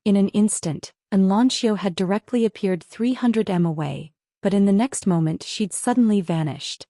In an instant, Xianxia had directly appeared 300 m away, but in the next moment she'd suddenly vanished.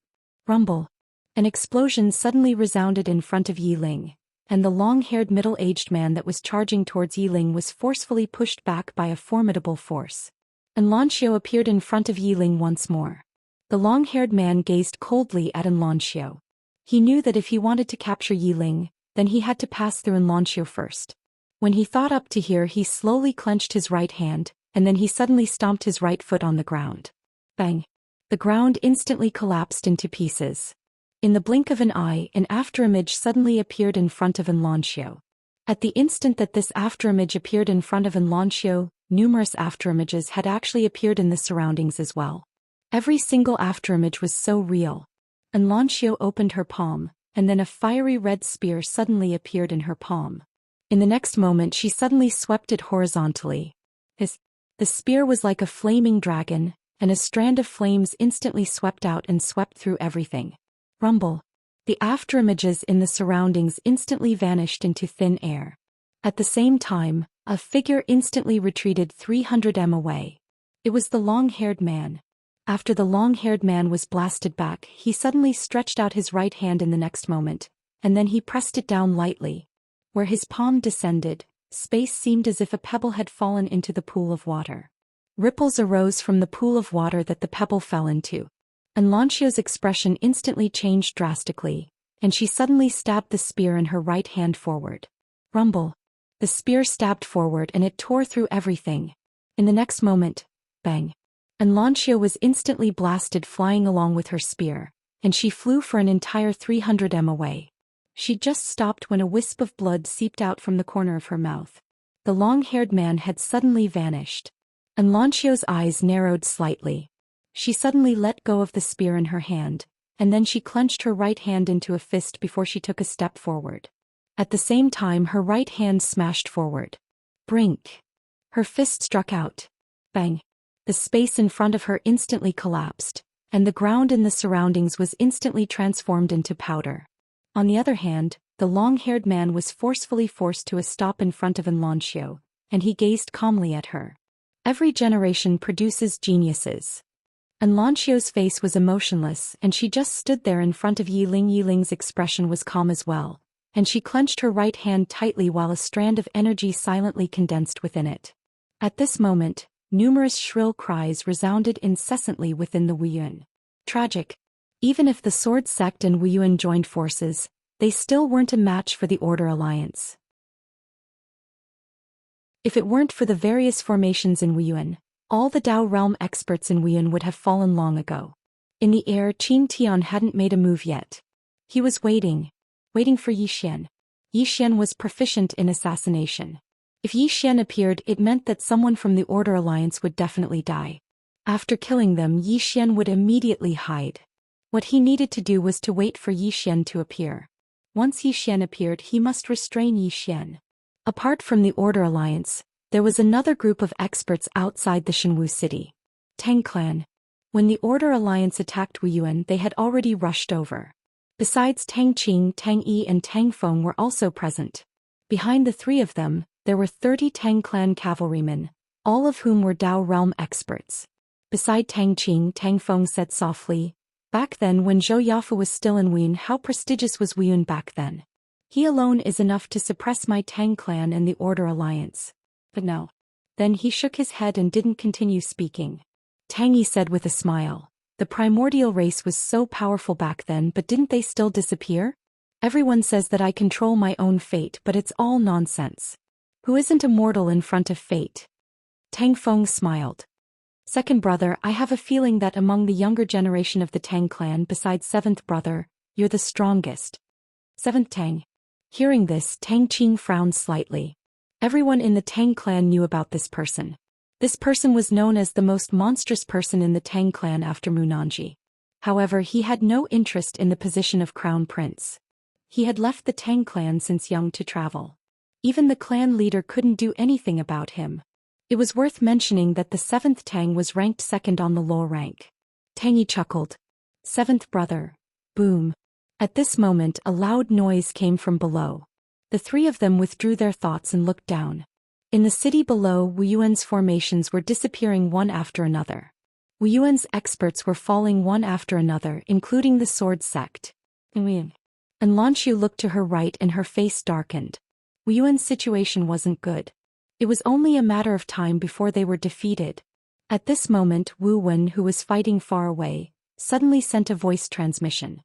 Rumble. An explosion suddenly resounded in front of Yi Ling, and the long-haired middle-aged man that was charging towards Yi Ling was forcefully pushed back by a formidable force. Xianxia appeared in front of Yi Ling once more. The long-haired man gazed coldly at Xianxia. He knew that if he wanted to capture Yi Ling, then he had to pass through Xianxia first. When he thought up to here, he slowly clenched his right hand, and then he suddenly stomped his right foot on the ground. Bang! The ground instantly collapsed into pieces. In the blink of an eye, an afterimage suddenly appeared in front of Xianxia. At the instant that this afterimage appeared in front of Xianxia, numerous afterimages had actually appeared in the surroundings as well. Every single afterimage was so real. Xianxia opened her palm, and then a fiery red spear suddenly appeared in her palm. In the next moment she suddenly swept it horizontally. The spear was like a flaming dragon, and a strand of flames instantly swept out and swept through everything. Rumble. The afterimages in the surroundings instantly vanished into thin air. At the same time, a figure instantly retreated 300 m away. It was the long-haired man. After the long-haired man was blasted back, he suddenly stretched out his right hand in the next moment, and then he pressed it down lightly. Where his palm descended, space seemed as if a pebble had fallen into the pool of water. Ripples arose from the pool of water that the pebble fell into. Xianxia's expression instantly changed drastically, and she suddenly stabbed the spear in her right hand forward. Rumble. The spear stabbed forward and it tore through everything. In the next moment, bang. Xianxia was instantly blasted flying along with her spear, and she flew for an entire 300 m away. She just stopped when a wisp of blood seeped out from the corner of her mouth. The long-haired man had suddenly vanished. Xianxia's eyes narrowed slightly. She suddenly let go of the spear in her hand, and then she clenched her right hand into a fist before she took a step forward. At the same time her right hand smashed forward. Brink. Her fist struck out. Bang. The space in front of her instantly collapsed, and the ground in the surroundings was instantly transformed into powder. On the other hand, the long-haired man was forcefully forced to a stop in front of Xianxia, and he gazed calmly at her. Every generation produces geniuses. Xianxia's face was emotionless, and she just stood there in front of Yi Ling. Yi Ling's expression was calm as well, and she clenched her right hand tightly while a strand of energy silently condensed within it. At this moment, numerous shrill cries resounded incessantly within the Wuyuan. Tragic. Even if the Sword Sect and Wuyuan joined forces, they still weren't a match for the Order Alliance. If it weren't for the various formations in Wuyuan, all the Dao realm experts in Wuyuan would have fallen long ago. In the air, Qin Tian hadn't made a move yet. He was waiting for Yi Xian. Yi Xian was proficient in assassination. If Yi Xian appeared, it meant that someone from the Order Alliance would definitely die. After killing them, Yi Xian would immediately hide. What he needed to do was to wait for Yi Xian to appear. Once Yi Xian appeared, he must restrain Yi Xian. Apart from the Order Alliance, there was another group of experts outside the Shenwu city. Tang Clan. When the Order Alliance attacked Wuyuan, they had already rushed over. Besides Tang Qing, Tang Yi and Tang Feng were also present. Behind the three of them, there were 30 Tang Clan cavalrymen, all of whom were Dao realm experts. Beside Tang Qing, Tang Feng said softly, "Back then when Zhou Yafu was still in Wuyuan, how prestigious was Wuyuan back then? He alone is enough to suppress my Tang Clan and the Order Alliance. But no." Then he shook his head and didn't continue speaking. Tang Yi said with a smile, "The primordial race was so powerful back then, but didn't they still disappear? Everyone says that I control my own fate, but it's all nonsense. Who isn't immortal in front of fate?" Tang Feng smiled. "Second brother, I have a feeling that among the younger generation of the Tang clan besides seventh brother, you're the strongest." Seventh Tang. Hearing this, Tang Qing frowned slightly. Everyone in the Tang clan knew about this person. This person was known as the most monstrous person in the Tang clan after Munanji. However, he had no interest in the position of crown prince. He had left the Tang clan since young to travel. Even the clan leader couldn't do anything about him. It was worth mentioning that the 7th Tang was ranked second on the law rank. Tangy chuckled. 7th brother. Boom. At this moment a loud noise came from below. The three of them withdrew their thoughts and looked down. In the city below, Wu Yuan's formations were disappearing one after another. Wu Yuan's experts were falling one after another, including the sword sect. And Lanxiu looked to her right and her face darkened. Wu Yuan's situation wasn't good. It was only a matter of time before they were defeated. At this moment, Wu Wen, who was fighting far away, suddenly sent a voice transmission.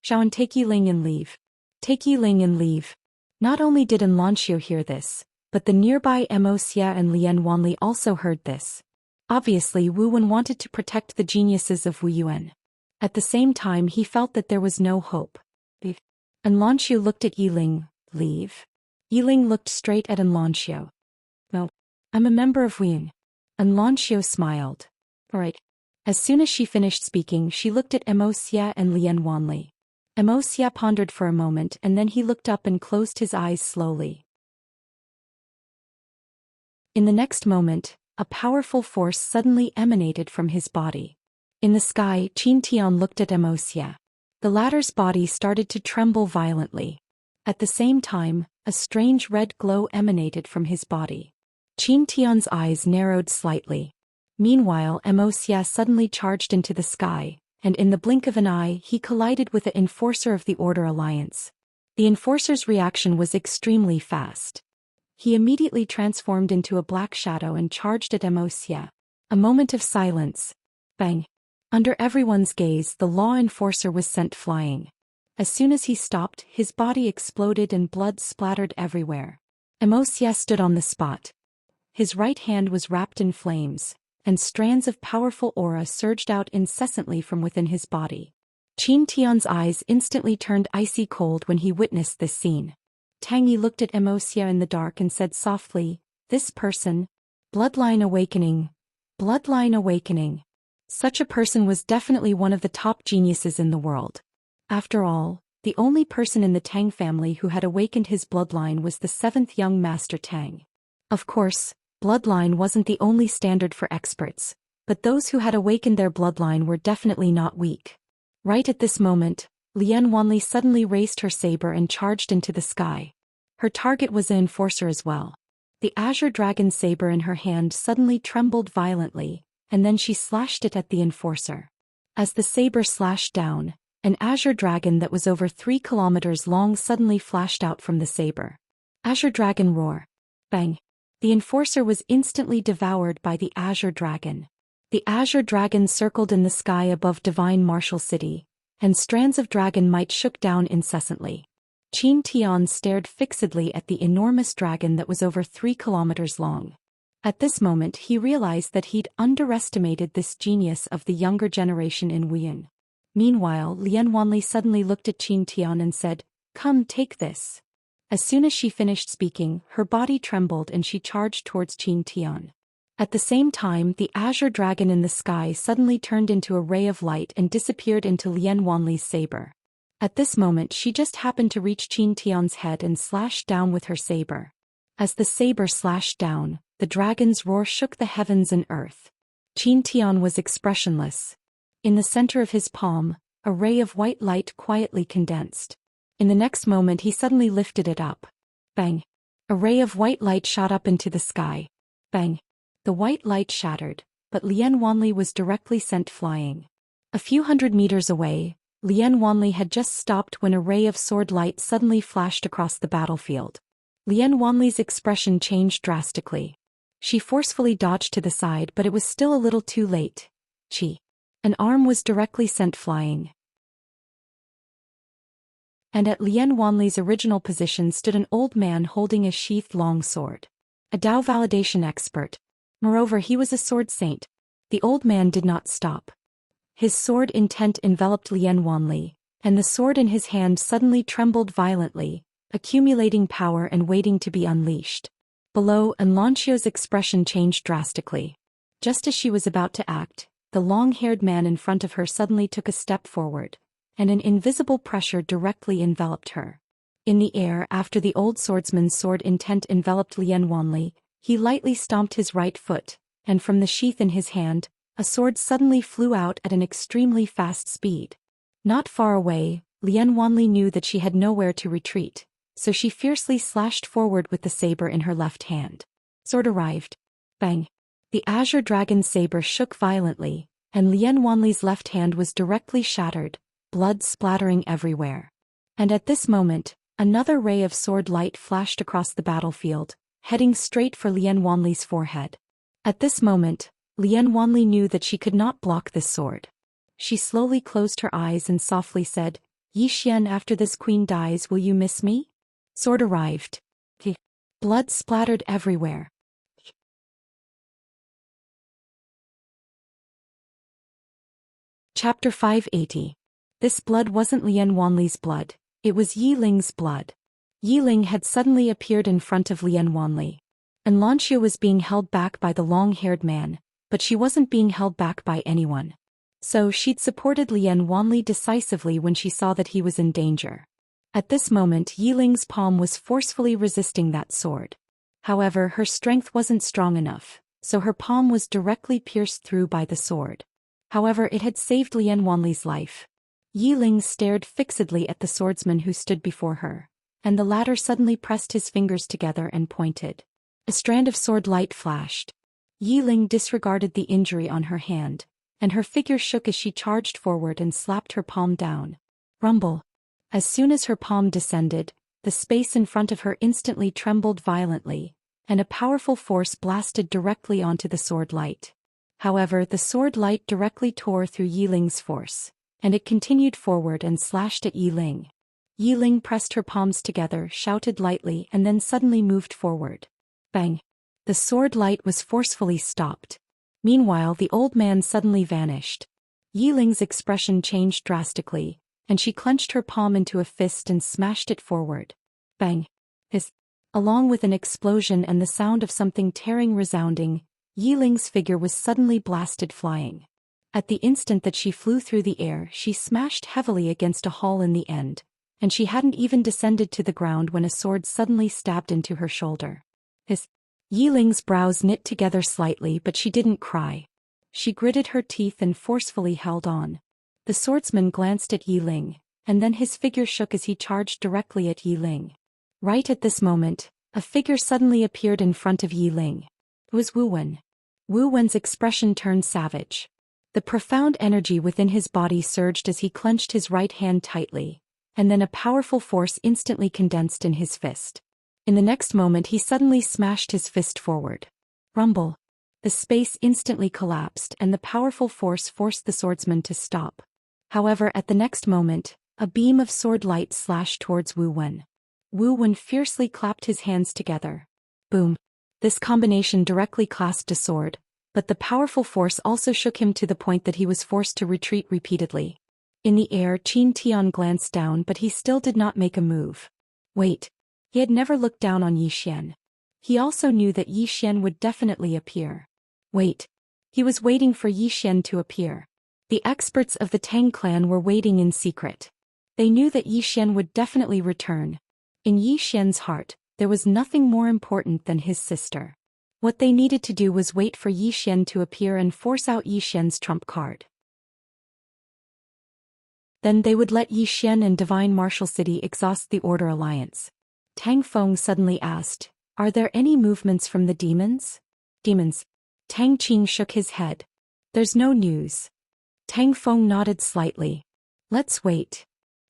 Xiao, take Yi Ling and leave. Take Yi Ling and leave. Not only did Lanxiu hear this, but the nearby Wuxia and Lian Wanli also heard this. Obviously, Wu Wen wanted to protect the geniuses of Wu Yuan. At the same time, he felt that there was no hope. And Lanxiu looked at Yi Ling. Leave? Yi Ling looked straight at Lanxiu. No. I'm a member of Wu Yuan. And Lanxiu smiled. Alright. As soon as she finished speaking, she looked at Wuxia and Lian Wanli. Wuxia pondered for a moment and then he looked up and closed his eyes slowly. In the next moment, a powerful force suddenly emanated from his body. In the sky, Qin Tian looked at Wuxia. The latter's body started to tremble violently. At the same time, a strange red glow emanated from his body. Qin Tian's eyes narrowed slightly. Meanwhile, Wuxia suddenly charged into the sky, and in the blink of an eye he collided with the enforcer of the Order Alliance. The enforcer's reaction was extremely fast. He immediately transformed into a black shadow and charged at Wuxia. A moment of silence. Bang. Under everyone's gaze, the law enforcer was sent flying. As soon as he stopped, his body exploded and blood splattered everywhere. Wuxia stood on the spot. His right hand was wrapped in flames, and strands of powerful aura surged out incessantly from within his body. Qin Tian's eyes instantly turned icy cold when he witnessed this scene. Tang Yi looked at Wuxia in the dark and said softly, "This person? Bloodline awakening. Bloodline awakening." Such a person was definitely one of the top geniuses in the world. After all, the only person in the Tang family who had awakened his bloodline was the 7th young master Tang. Of course, bloodline wasn't the only standard for experts, but those who had awakened their bloodline were definitely not weak. Right at this moment, Lian Wanli suddenly raised her saber and charged into the sky. Her target was an enforcer as well. The azure dragon saber in her hand suddenly trembled violently, and then she slashed it at the enforcer. As the saber slashed down, an azure dragon that was over 3 kilometers long suddenly flashed out from the saber. Azure dragon roar. Bang. The enforcer was instantly devoured by the azure dragon. The azure dragon circled in the sky above Divine Martial City, and strands of dragon might shook down incessantly. Qin Tian stared fixedly at the enormous dragon that was over 3 kilometers long. At this moment he realized that he'd underestimated this genius of the younger generation in Wu Yuan. Meanwhile, Lian Wanli suddenly looked at Qin Tian and said, "Come, take this." As soon as she finished speaking, her body trembled and she charged towards Qin Tian. At the same time, the azure dragon in the sky suddenly turned into a ray of light and disappeared into Lian Wanli's saber. At this moment she just happened to reach Qin Tian's head and slashed down with her saber. As the saber slashed down, the dragon's roar shook the heavens and earth. Qin Tian was expressionless. In the center of his palm, a ray of white light quietly condensed. In the next moment he suddenly lifted it up. Bang. A ray of white light shot up into the sky. Bang. The white light shattered, but Lian Wanli was directly sent flying. A few hundred meters away, Lian Wanli had just stopped when a ray of sword light suddenly flashed across the battlefield. Lian Wanli's expression changed drastically. She forcefully dodged to the side, but it was still a little too late. An arm was directly sent flying. And at Lian Wanli's original position stood an old man holding a sheathed long sword. A Dao validation expert. Moreover, he was a sword saint. The old man did not stop. His sword intent enveloped Lian Wanli, and the sword in his hand suddenly trembled violently, accumulating power and waiting to be unleashed. Below, Xianxia's expression changed drastically. Just as she was about to act, the long-haired man in front of her suddenly took a step forward, and an invisible pressure directly enveloped her. In the air after the old swordsman's sword intent enveloped Lian Wanli, he lightly stomped his right foot, and from the sheath in his hand, a sword suddenly flew out at an extremely fast speed. Not far away, Lian Wanli knew that she had nowhere to retreat, so she fiercely slashed forward with the saber in her left hand. Sword arrived. Bang! The azure dragon saber shook violently, and Lian Wanli's left hand was directly shattered, blood splattering everywhere. And at this moment, another ray of sword light flashed across the battlefield, heading straight for Lian Wanli's forehead. At this moment, Lian Wanli knew that she could not block this sword. She slowly closed her eyes and softly said, "Yi Xian, after this queen dies, will you miss me?" Sword arrived. Blood splattered everywhere. Chapter 580. This blood wasn't Lian Wanli's blood, it was Yi Ling's blood. Yi Ling had suddenly appeared in front of Lian Wanli. Xianxia was being held back by the long-haired man, but she wasn't being held back by anyone. So she'd supported Lian Wanli decisively when she saw that he was in danger. At this moment Yi Ling's palm was forcefully resisting that sword. However, her strength wasn't strong enough, so her palm was directly pierced through by the sword. However, it had saved Lian Wanli's life. Yi Ling stared fixedly at the swordsman who stood before her, and the latter suddenly pressed his fingers together and pointed. A strand of sword light flashed. Yi Ling disregarded the injury on her hand, and her figure shook as she charged forward and slapped her palm down. Rumble. As soon as her palm descended, the space in front of her instantly trembled violently, and a powerful force blasted directly onto the sword light. However, the sword light directly tore through Yi Ling's force, and it continued forward and slashed at Yi Ling. Yi Ling pressed her palms together, shouted lightly, and then suddenly moved forward. Bang! The sword light was forcefully stopped. Meanwhile, the old man suddenly vanished. Yi Ling's expression changed drastically, and she clenched her palm into a fist and smashed it forward. Bang! Hiss! Along with an explosion and the sound of something tearing resounding, Yi Ling's figure was suddenly blasted flying. At the instant that she flew through the air, she smashed heavily against a hall in the end, and she hadn't even descended to the ground when a sword suddenly stabbed into her shoulder. Hiss! Yi Ling's brows knit together slightly, but she didn't cry. She gritted her teeth and forcefully held on. The swordsman glanced at Yi Ling, and then his figure shook as he charged directly at Yi Ling. Right at this moment, a figure suddenly appeared in front of Yi Ling. It was Wu Wen. Wu Wen's expression turned savage. The profound energy within his body surged as he clenched his right hand tightly, and then a powerful force instantly condensed in his fist. In the next moment he suddenly smashed his fist forward. Rumble. The space instantly collapsed and the powerful force forced the swordsman to stop. However, at the next moment, a beam of sword light slashed towards Wu Wen. Wu Wen fiercely clapped his hands together. Boom. This combination directly clasped a sword, but the powerful force also shook him to the point that he was forced to retreat repeatedly. In the air, Qin Tian glanced down, but he still did not make a move. Wait. He had never looked down on Yi Xian. He also knew that Yi Xian would definitely appear. Wait. He was waiting for Yi Xian to appear. The experts of the Tang clan were waiting in secret. They knew that Yi Xian would definitely return. In Yi Xian's heart, there was nothing more important than his sister. What they needed to do was wait for Yi Xian to appear and force out Yi Xian's trump card. Then they would let Yi Xian and Divine Martial City exhaust the Order Alliance. Tang Feng suddenly asked, "Are there any movements from the demons?" Demons. Tang Qing shook his head. "There's no news." Tang Feng nodded slightly. "Let's wait."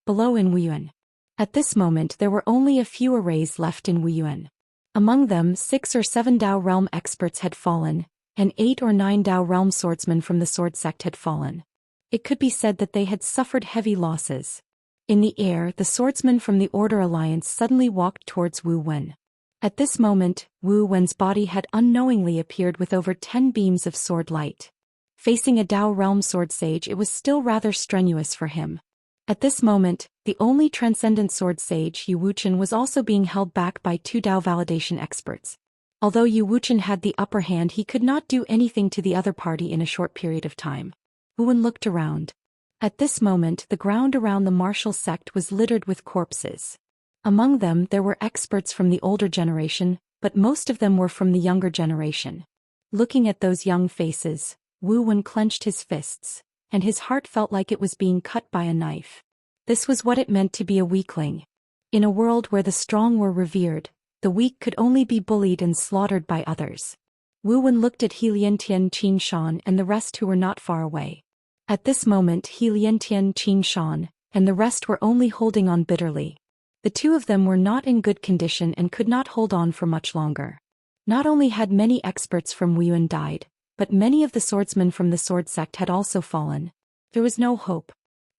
Below in Wuyuan. At this moment there were only a few arrays left in Wuyuan. Among them 6 or 7 Dao realm experts had fallen, and 8 or 9 Dao realm swordsmen from the sword sect had fallen. It could be said that they had suffered heavy losses. In the air, the swordsman from the Order Alliance suddenly walked towards Wu Wen. At this moment, Wu Wen's body had unknowingly appeared with over 10 beams of sword light. Facing a Dao realm sword sage, it was still rather strenuous for him. At this moment, the only transcendent sword sage Yu Wuchen was also being held back by two Dao validation experts. Although Yu Wuchen had the upper hand, he could not do anything to the other party in a short period of time. Wu Wen looked around. At this moment, the ground around the martial sect was littered with corpses. Among them there were experts from the older generation, but most of them were from the younger generation. Looking at those young faces, Wu Wen clenched his fists, and his heart felt like it was being cut by a knife. This was what it meant to be a weakling. In a world where the strong were revered, the weak could only be bullied and slaughtered by others. Wu Wen looked at He Liantian Qin Shan and the rest who were not far away. At this moment He Liantian Qin Shan and the rest were only holding on bitterly. The two of them were not in good condition and could not hold on for much longer. Not only had many experts from Wu Yuan died, but many of the swordsmen from the sword sect had also fallen. There was no hope.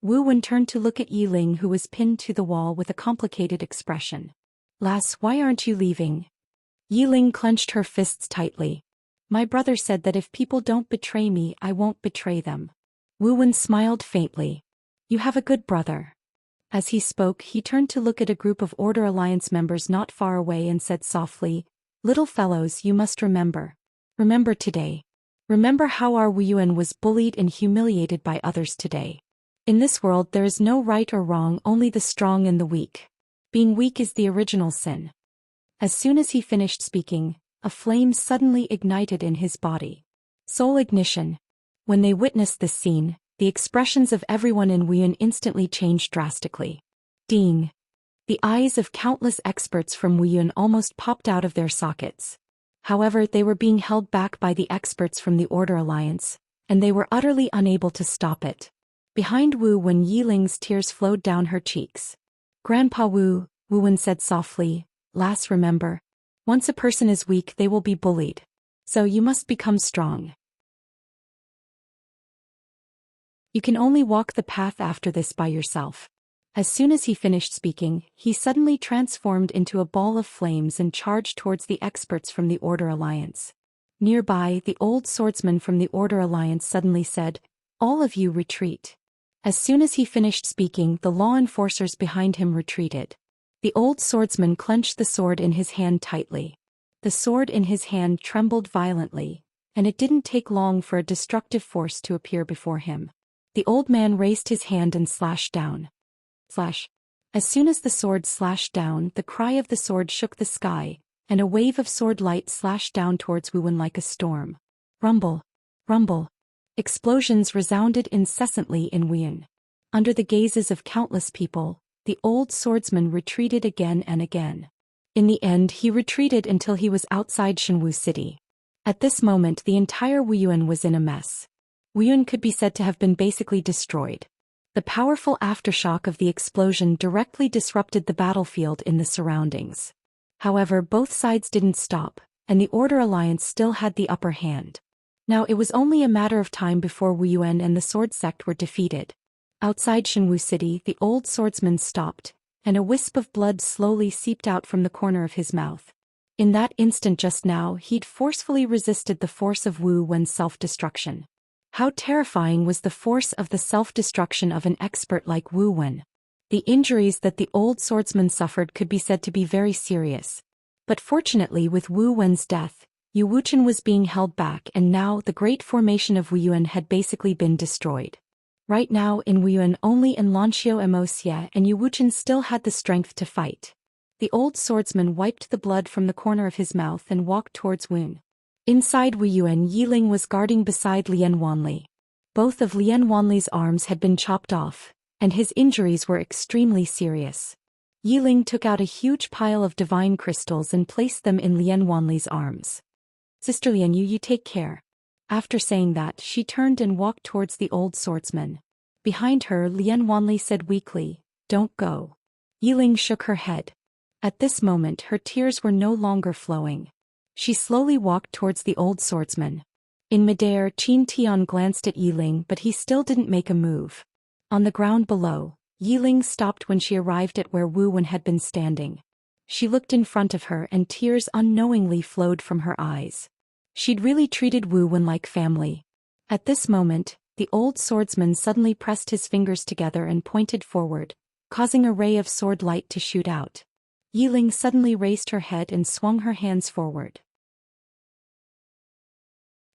Wu Wen turned to look at Yi Ling, who was pinned to the wall with a complicated expression. "Lass, why aren't you leaving?" Yi Ling clenched her fists tightly. "My brother said that if people don't betray me, I won't betray them." Wu Wen smiled faintly. "You have a good brother." As he spoke, he turned to look at a group of Order Alliance members not far away and said softly, "Little fellows, you must remember. Remember today. Remember how our Wu Yuan was bullied and humiliated by others today. In this world there is no right or wrong, only the strong and the weak. Being weak is the original sin." As soon as he finished speaking, a flame suddenly ignited in his body. Soul ignition. When they witnessed this scene, the expressions of everyone in Wu Yuan instantly changed drastically. Ding! The eyes of countless experts from Wu Yuan almost popped out of their sockets. However, they were being held back by the experts from the Order Alliance, and they were utterly unable to stop it. Behind Wu Wen, Yi Ling's tears flowed down her cheeks. "Grandpa Wu," Wu Wen said softly, "Lass, remember. Once a person is weak, they will be bullied. So you must become strong. You can only walk the path after this by yourself." As soon as he finished speaking, he suddenly transformed into a ball of flames and charged towards the experts from the Order Alliance. Nearby, the old swordsman from the Order Alliance suddenly said, "All of you retreat." As soon as he finished speaking, the law enforcers behind him retreated. The old swordsman clenched the sword in his hand tightly. The sword in his hand trembled violently, and it didn't take long for a destructive force to appear before him. The old man raised his hand and slashed down. Flash. As soon as the sword slashed down, the cry of the sword shook the sky, and a wave of sword light slashed down towards Wu Wen like a storm. Rumble. Rumble. Explosions resounded incessantly in Wu Yuan. Under the gazes of countless people, the old swordsman retreated again and again. In the end, he retreated until he was outside Shenwu City. At this moment, the entire Wu Yuan was in a mess. Wu Yuan could be said to have been basically destroyed. The powerful aftershock of the explosion directly disrupted the battlefield in the surroundings. However, both sides didn't stop, and the Order Alliance still had the upper hand. Now it was only a matter of time before Wu Yuan and the sword sect were defeated. Outside Shenwu City, the old swordsman stopped, and a wisp of blood slowly seeped out from the corner of his mouth. In that instant just now, he'd forcefully resisted the force of Wu Wen's self-destruction. How terrifying was the force of the self-destruction of an expert like Wu Wen. The injuries that the old swordsman suffered could be said to be very serious. But fortunately, with Wu Wen's death, Yu Wuchen was being held back, and now the great formation of Wu Yuan had basically been destroyed. Right now in Wu Yuan, only Xianxia Immerse and Yu Wuchen still had the strength to fight. The old swordsman wiped the blood from the corner of his mouth and walked towards Wu Yuan. Inside Wu Yuan, Yi Ling was guarding beside Lian Wanli. Both of Lian Wanli's arms had been chopped off, and his injuries were extremely serious. Yi Ling took out a huge pile of divine crystals and placed them in Lian Wanli's arms. "Sister Lian, you take care." After saying that, she turned and walked towards the old swordsman. Behind her, Lian Wanli said weakly, "Don't go." Yi Ling shook her head. At this moment, her tears were no longer flowing. She slowly walked towards the old swordsman. In midair, Qin Tian glanced at Yi Ling, but he still didn't make a move. On the ground below, Yi Ling stopped when she arrived at where Wu Wen had been standing. She looked in front of her and tears unknowingly flowed from her eyes. She'd really treated Wu Wen like family. At this moment, the old swordsman suddenly pressed his fingers together and pointed forward, causing a ray of sword light to shoot out. Yiling suddenly raised her head and swung her hands forward.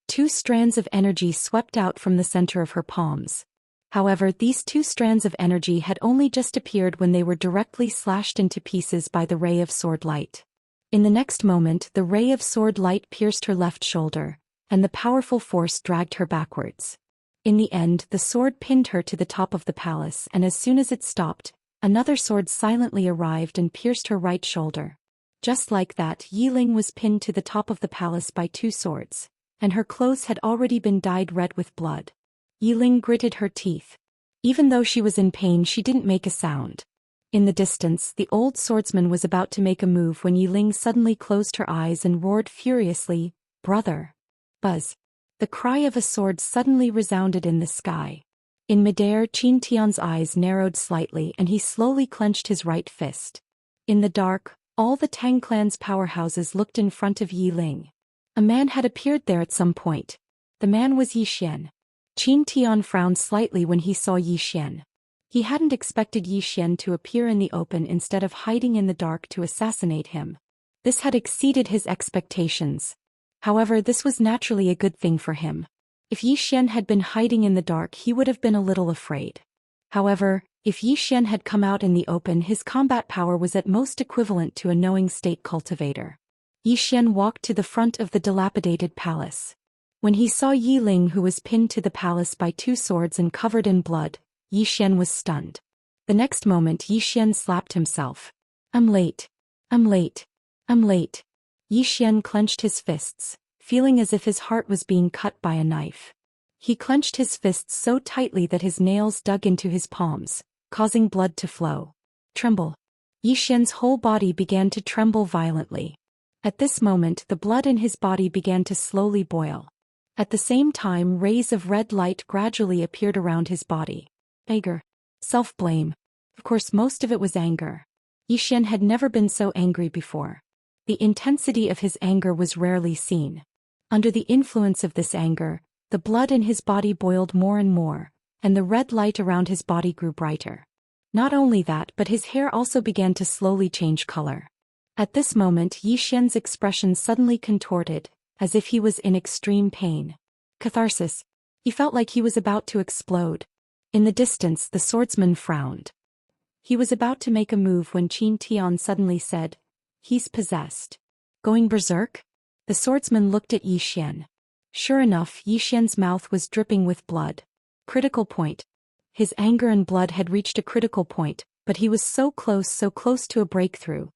Two strands of energy swept out from the center of her palms. However, these two strands of energy had only just appeared when they were directly slashed into pieces by the ray of sword light. In the next moment, the ray of sword light pierced her left shoulder, and the powerful force dragged her backwards. In the end, the sword pinned her to the top of the palace, and as soon as it stopped, another sword silently arrived and pierced her right shoulder. Just like that, Yiling was pinned to the top of the palace by two swords, and her clothes had already been dyed red with blood. Yiling gritted her teeth. Even though she was in pain, she didn't make a sound. In the distance, the old swordsman was about to make a move when Yiling suddenly closed her eyes and roared furiously, "Brother!" Buzz! The cry of a sword suddenly resounded in the sky. In midair, Qin Tian's eyes narrowed slightly and he slowly clenched his right fist. In the dark, all the Tang clan's powerhouses looked in front of Yiling. A man had appeared there at some point. The man was Yi Xian. Qin Tian frowned slightly when he saw Yi Xian. He hadn't expected Yi Xian to appear in the open instead of hiding in the dark to assassinate him. This had exceeded his expectations. However, this was naturally a good thing for him. If Yi Xian had been hiding in the dark, he would have been a little afraid. However, if Yi Xian had come out in the open, his combat power was at most equivalent to a knowing state cultivator. Yi Xian walked to the front of the dilapidated palace. When he saw Yiling, who was pinned to the palace by two swords and covered in blood, Yi Xian was stunned. The next moment, Yi Xian slapped himself. "I'm late. I'm late. I'm late." Yi Xian clenched his fists, feeling as if his heart was being cut by a knife. He clenched his fists so tightly that his nails dug into his palms, causing blood to flow. Tremble. Yi Xian's whole body began to tremble violently. At this moment, the blood in his body began to slowly boil. At the same time, rays of red light gradually appeared around his body. Anger. Self-blame. Of course, most of it was anger. Yi Xian had never been so angry before. The intensity of his anger was rarely seen. Under the influence of this anger, the blood in his body boiled more and more, and the red light around his body grew brighter. Not only that, but his hair also began to slowly change color. At this moment, Yi Xian's expression suddenly contorted, as if he was in extreme pain. Catharsis. He felt like he was about to explode. In the distance, the swordsman frowned. He was about to make a move when Qin Tian suddenly said, "He's possessed." Going berserk? The swordsman looked at Yi Xian. Sure enough, Yi Xian's mouth was dripping with blood. Critical point. His anger and blood had reached a critical point, but he was so close to a breakthrough.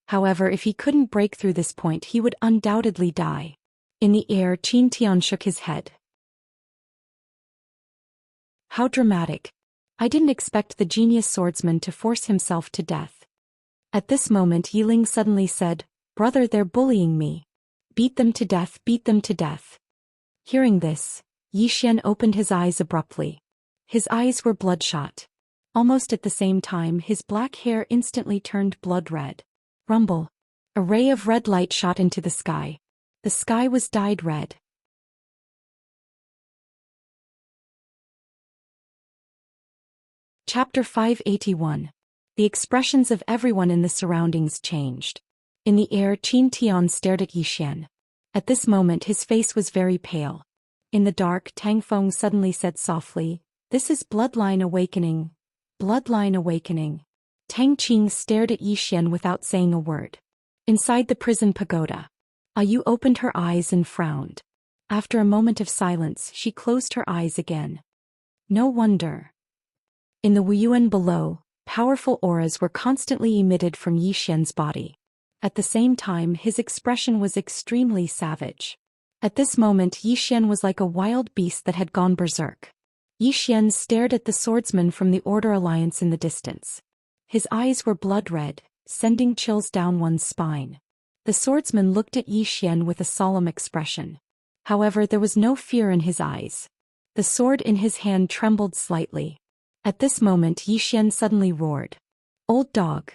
However, if he couldn't break through this point, he would undoubtedly die. In the air, Qin Tian shook his head. How dramatic. I didn't expect the genius swordsman to force himself to death. At this moment, Yiling suddenly said, "Brother, they're bullying me. Beat them to death, beat them to death." Hearing this, Yi Xian opened his eyes abruptly. His eyes were bloodshot. Almost at the same time, his black hair instantly turned blood red. Rumble. A ray of red light shot into the sky. The sky was dyed red. Chapter 581. The expressions of everyone in the surroundings changed. In the air, Qin Tian stared at Yi Xian. At this moment, his face was very pale. In the dark, Tang Feng suddenly said softly, "This is bloodline awakening. Bloodline awakening." Tang Qing stared at Yi Xian without saying a word. Inside the prison pagoda, Ayu opened her eyes and frowned. After a moment of silence, she closed her eyes again. No wonder. In the Wuyuan below, powerful auras were constantly emitted from Yi Xian's body. At the same time, his expression was extremely savage. At this moment, Yi Xian was like a wild beast that had gone berserk. Yi Xian stared at the swordsman from the Order Alliance in the distance. His eyes were blood red, sending chills down one's spine. The swordsman looked at Yi Xian with a solemn expression. However, there was no fear in his eyes. The sword in his hand trembled slightly. At this moment, Yi Xian suddenly roared, "Old dog!"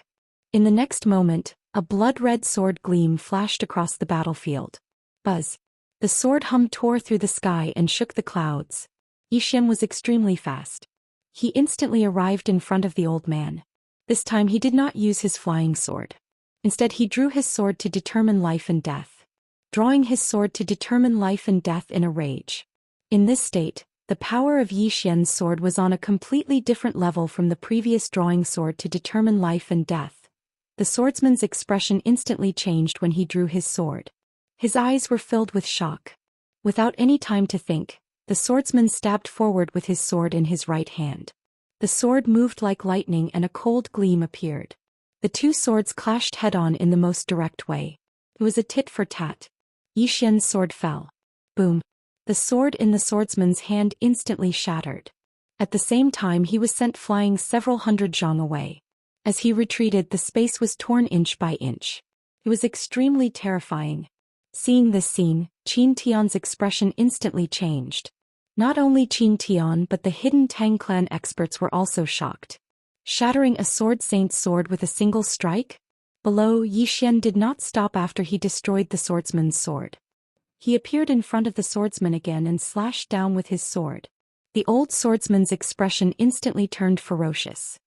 In the next moment, a blood-red sword gleam flashed across the battlefield. Buzz! The sword hum tore through the sky and shook the clouds. Yi Xian was extremely fast. He instantly arrived in front of the old man. This time he did not use his flying sword. Instead he drew his sword to determine life and death. Drawing his sword to determine life and death in a rage. In this state, the power of Yi Xian's sword was on a completely different level from the previous drawing sword to determine life and death. The swordsman's expression instantly changed when he drew his sword. His eyes were filled with shock. Without any time to think, the swordsman stabbed forward with his sword in his right hand. The sword moved like lightning and a cold gleam appeared. The two swords clashed head-on in the most direct way. It was a tit for tat. Yi Xian's sword fell. Boom. The sword in the swordsman's hand instantly shattered. At the same time he was sent flying several hundred zhang away. As he retreated, the space was torn inch by inch. It was extremely terrifying. Seeing this scene, Qin Tian's expression instantly changed. Not only Qin Tian but the hidden Tang clan experts were also shocked. Shattering a sword saint's sword with a single strike? Below, Yi Xian did not stop after he destroyed the swordsman's sword. He appeared in front of the swordsman again and slashed down with his sword. The old swordsman's expression instantly turned ferocious.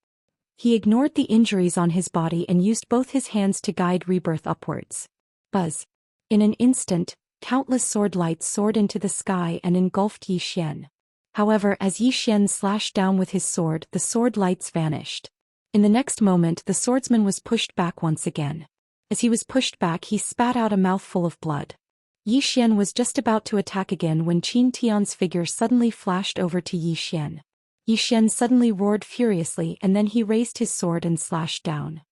He ignored the injuries on his body and used both his hands to guide rebirth upwards. Buzz. In an instant, countless sword lights soared into the sky and engulfed Yi Xian. However, as Yi Xian slashed down with his sword, the sword lights vanished. In the next moment, the swordsman was pushed back once again. As he was pushed back, he spat out a mouthful of blood. Yi Xian was just about to attack again when Qin Tian's figure suddenly flashed over to Yi Xian. Yi Xian suddenly roared furiously and then he raised his sword and slashed down.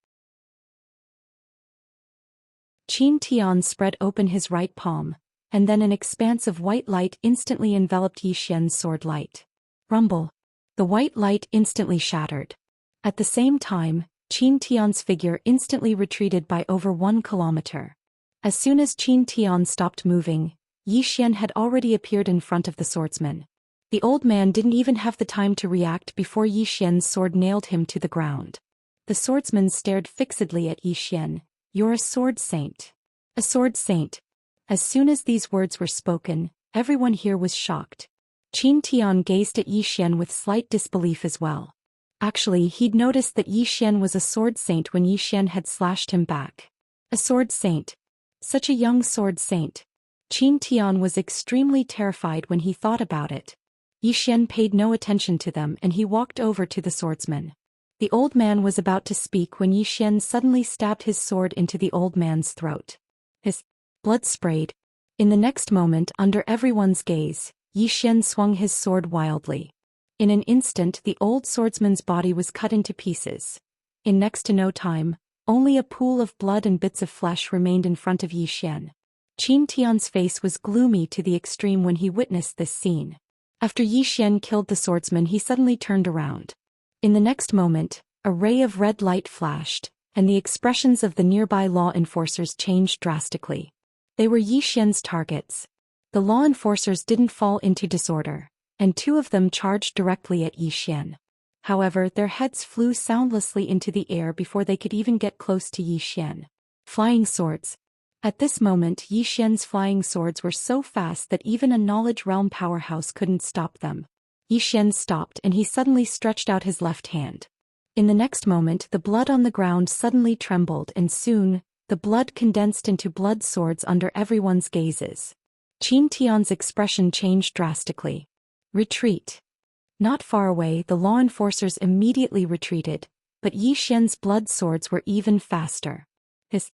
Qin Tian spread open his right palm, and then an expanse of white light instantly enveloped Yi Xian's sword light. Rumble. The white light instantly shattered. At the same time, Qin Tian's figure instantly retreated by over 1 kilometer. As soon as Qin Tian stopped moving, Yi Xian had already appeared in front of the swordsman. The old man didn't even have the time to react before Yi Xian's sword nailed him to the ground. The swordsman stared fixedly at Yi Xian. "You're a sword saint." A sword saint. As soon as these words were spoken, everyone here was shocked. Qin Tian gazed at Yi Xian with slight disbelief as well. Actually, he'd noticed that Yi Xian was a sword saint when Yi Xian had slashed him back. A sword saint. Such a young sword saint. Qin Tian was extremely terrified when he thought about it. Yi Xian paid no attention to them and he walked over to the swordsman. The old man was about to speak when Yi Xian suddenly stabbed his sword into the old man's throat. His blood sprayed. In the next moment, under everyone's gaze, Yi Xian swung his sword wildly. In an instant, the old swordsman's body was cut into pieces. In next to no time, only a pool of blood and bits of flesh remained in front of Yi Xian. Qin Tian's face was gloomy to the extreme when he witnessed this scene. After Yi Xian killed the swordsman, he suddenly turned around. In the next moment, a ray of red light flashed, and the expressions of the nearby law enforcers changed drastically. They were Yi Xian's targets. The law enforcers didn't fall into disorder, and 2 of them charged directly at Yi Xian. However, their heads flew soundlessly into the air before they could even get close to Yi Xian. Flying swords. At this moment, Yi Xian's flying swords were so fast that even a knowledge realm powerhouse couldn't stop them. Yi Xian stopped and he suddenly stretched out his left hand. In the next moment, the blood on the ground suddenly trembled and soon, the blood condensed into blood swords under everyone's gazes. Qin Tian's expression changed drastically. Retreat. Not far away, the law enforcers immediately retreated, but Yi Xian's blood swords were even faster. His.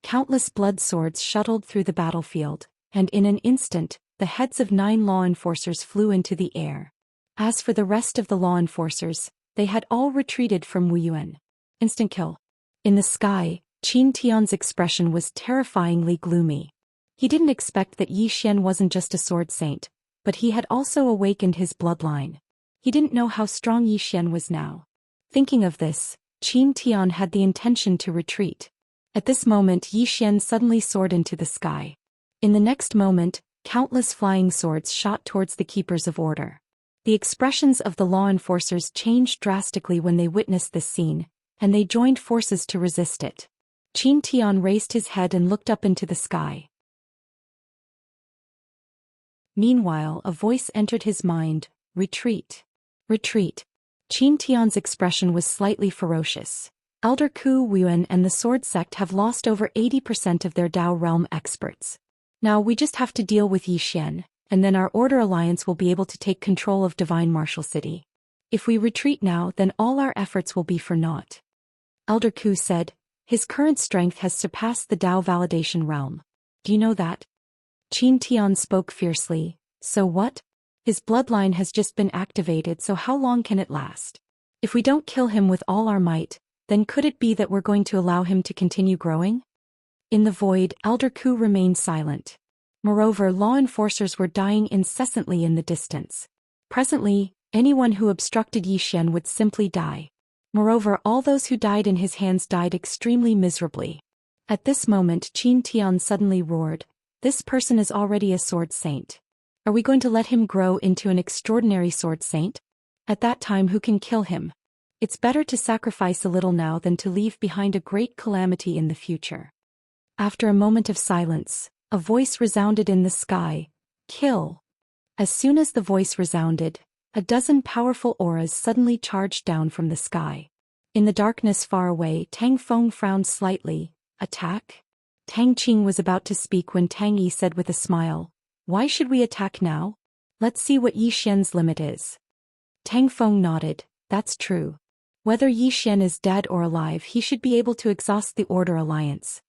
Countless blood swords shuttled through the battlefield, and in an instant, the heads of 9 law enforcers flew into the air. As for the rest of the law enforcers, they had all retreated from Wuyuan. Instant kill. In the sky, Qin Tian's expression was terrifyingly gloomy. He didn't expect that Yi Xian wasn't just a sword saint, but he had also awakened his bloodline. He didn't know how strong Yi Xian was now. Thinking of this, Qin Tian had the intention to retreat. At this moment, Yi Xian suddenly soared into the sky. In the next moment, countless flying swords shot towards the keepers of order. The expressions of the law enforcers changed drastically when they witnessed this scene, and they joined forces to resist it. Qin Tian raised his head and looked up into the sky. Meanwhile, a voice entered his mind, retreat. Retreat. Qin Tian's expression was slightly ferocious. Elder Ku Yuan and the Sword Sect have lost over 80% of their Dao realm experts. Now we just have to deal with Yi Xian, and then our Order Alliance will be able to take control of Divine Martial City. If we retreat now, then all our efforts will be for naught. Elder Ku said, his current strength has surpassed the Dao validation realm. Do you know that? Qin Tian spoke fiercely. So what? His bloodline has just been activated, so how long can it last? If we don't kill him with all our might, then could it be that we're going to allow him to continue growing? In the void, Elder Ku remained silent. Moreover, law enforcers were dying incessantly in the distance. Presently, anyone who obstructed Yi Xian would simply die. Moreover, all those who died in his hands died extremely miserably. At this moment, Qin Tian suddenly roared, "This person is already a sword saint. Are we going to let him grow into an extraordinary sword saint? At that time, who can kill him? It's better to sacrifice a little now than to leave behind a great calamity in the future." After a moment of silence, a voice resounded in the sky, "Kill." As soon as the voice resounded, a dozen powerful auras suddenly charged down from the sky. In the darkness far away, Tang Feng frowned slightly. Attack? Tang Qing was about to speak when Tang Yi said with a smile, "Why should we attack now? Let's see what Yi Xian's limit is." Tang Feng nodded, "That's true. Whether Yi Xian is dead or alive, he should be able to exhaust the Order Alliance."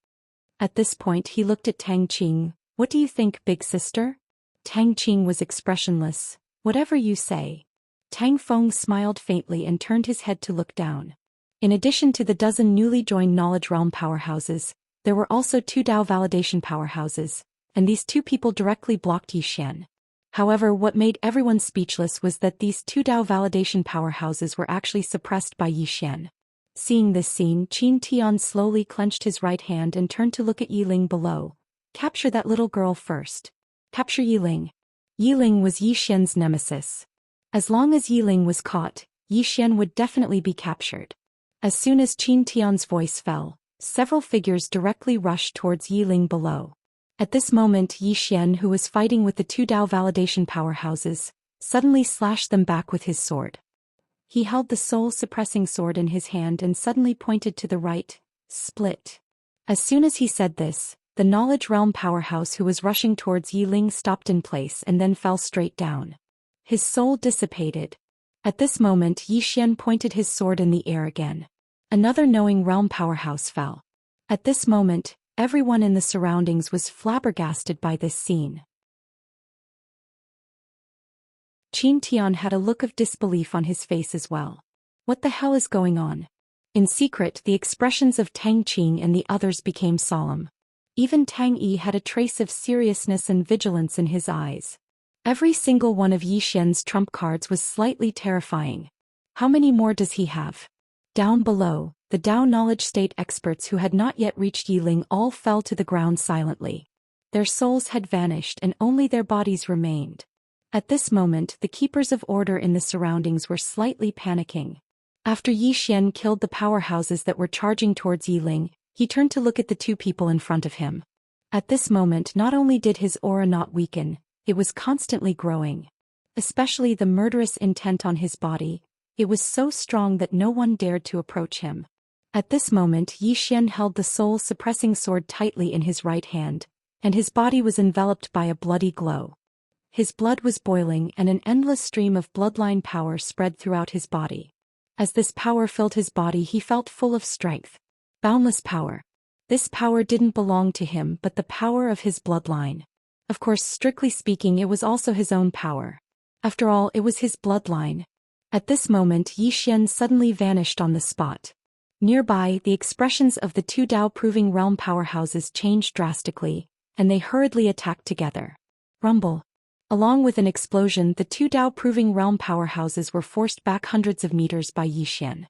At this point he looked at Tang Qing. "What do you think, big sister?" Tang Qing was expressionless. "Whatever you say." Tang Feng smiled faintly and turned his head to look down. In addition to the dozen newly joined Knowledge Realm powerhouses, there were also 2 Dao validation powerhouses, and these 2 people directly blocked Yi Xian. However, what made everyone speechless was that these 2 Dao validation powerhouses were actually suppressed by Yi Xian. Seeing this scene, Qin Tian slowly clenched his right hand and turned to look at Yi Ling below. "Capture that little girl first. Capture Yi Ling." Yi Ling was Yi Xian's nemesis. As long as Yi Ling was caught, Yi Xian would definitely be captured. As soon as Qin Tian's voice fell, several figures directly rushed towards Yi Ling below. At this moment, Yi Xian, who was fighting with the 2 Dao validation powerhouses, suddenly slashed them back with his sword. He held the soul-suppressing sword in his hand and suddenly pointed to the right. Split. As soon as he said this, the Knowledge Realm powerhouse who was rushing towards Yi Ling stopped in place and then fell straight down. His soul dissipated. At this moment, Yi Xian pointed his sword in the air again. Another knowing realm powerhouse fell. At this moment, everyone in the surroundings was flabbergasted by this scene. Qin Tian had a look of disbelief on his face as well. What the hell is going on? In secret, the expressions of Tang Qing and the others became solemn. Even Tang Yi had a trace of seriousness and vigilance in his eyes. Every single one of Yi Xian's trump cards was slightly terrifying. How many more does he have? Down below, the Dao Knowledge State experts who had not yet reached Yi Ling all fell to the ground silently. Their souls had vanished and only their bodies remained. At this moment, the keepers of order in the surroundings were slightly panicking. After Yi Xian killed the powerhouses that were charging towards Yi Ling, he turned to look at the 2 people in front of him. At this moment, not only did his aura not weaken, it was constantly growing. Especially the murderous intent on his body, it was so strong that no one dared to approach him. At this moment, Yi Xian held the soul-suppressing sword tightly in his right hand, and his body was enveloped by a bloody glow. His blood was boiling and an endless stream of bloodline power spread throughout his body. As this power filled his body, he felt full of strength. Boundless power. This power didn't belong to him but the power of his bloodline. Of course, strictly speaking, it was also his own power. After all, it was his bloodline. At this moment, Yi Xian suddenly vanished on the spot. Nearby, the expressions of the 2 Dao-proving realm powerhouses changed drastically, and they hurriedly attacked together. Rumble. Along with an explosion, the 2 Dao-proving realm powerhouses were forced back hundreds of meters by Yi Xian.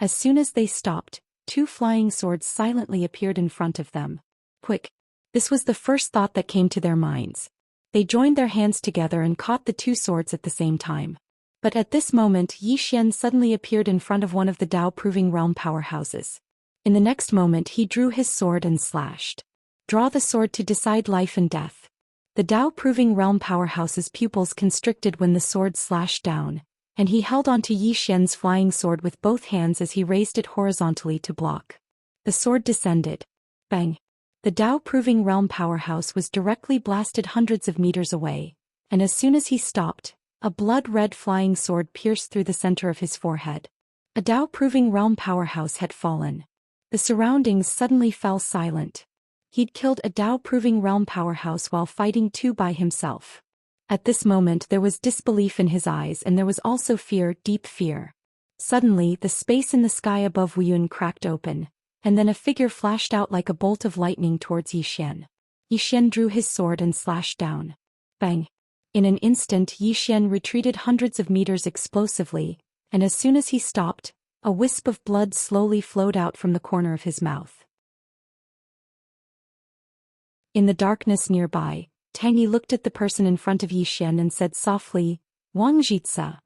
As soon as they stopped, 2 flying swords silently appeared in front of them. Quick! This was the first thought that came to their minds. They joined their hands together and caught the 2 swords at the same time. But at this moment, Yi Xian suddenly appeared in front of one of the Dao-proving realm powerhouses. In the next moment, he drew his sword and slashed. Draw the sword to decide life and death. The Tao-proving realm powerhouse's pupils constricted when the sword slashed down, and he held onto Yi Xian's flying sword with both hands as he raised it horizontally to block. The sword descended. Bang! The Tao-proving realm powerhouse was directly blasted hundreds of meters away, and as soon as he stopped, a blood-red flying sword pierced through the center of his forehead. A Tao-proving realm powerhouse had fallen. The surroundings suddenly fell silent. He'd killed a Tao-proving realm powerhouse while fighting two by himself. At this moment there was disbelief in his eyes and there was also fear, deep fear. Suddenly the space in the sky above Wuyun cracked open, and then a figure flashed out like a bolt of lightning towards Yi Xian. Yi Xian drew his sword and slashed down. Bang! In an instant Yi Xian retreated hundreds of meters explosively, and as soon as he stopped, a wisp of blood slowly flowed out from the corner of his mouth. In the darkness nearby, Tang Yi looked at the person in front of Yi Xian and said softly, "Wang Jitsa."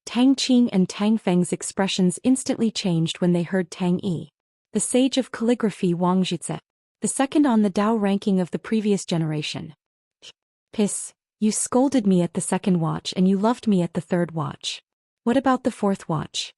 Tang Qing and Tang Feng's expressions instantly changed when they heard Tang Yi. The sage of calligraphy Wang Jitsa, the second on the Dao ranking of the previous generation. Piss, you scolded me at the second watch and you loved me at the third watch. What about the fourth watch?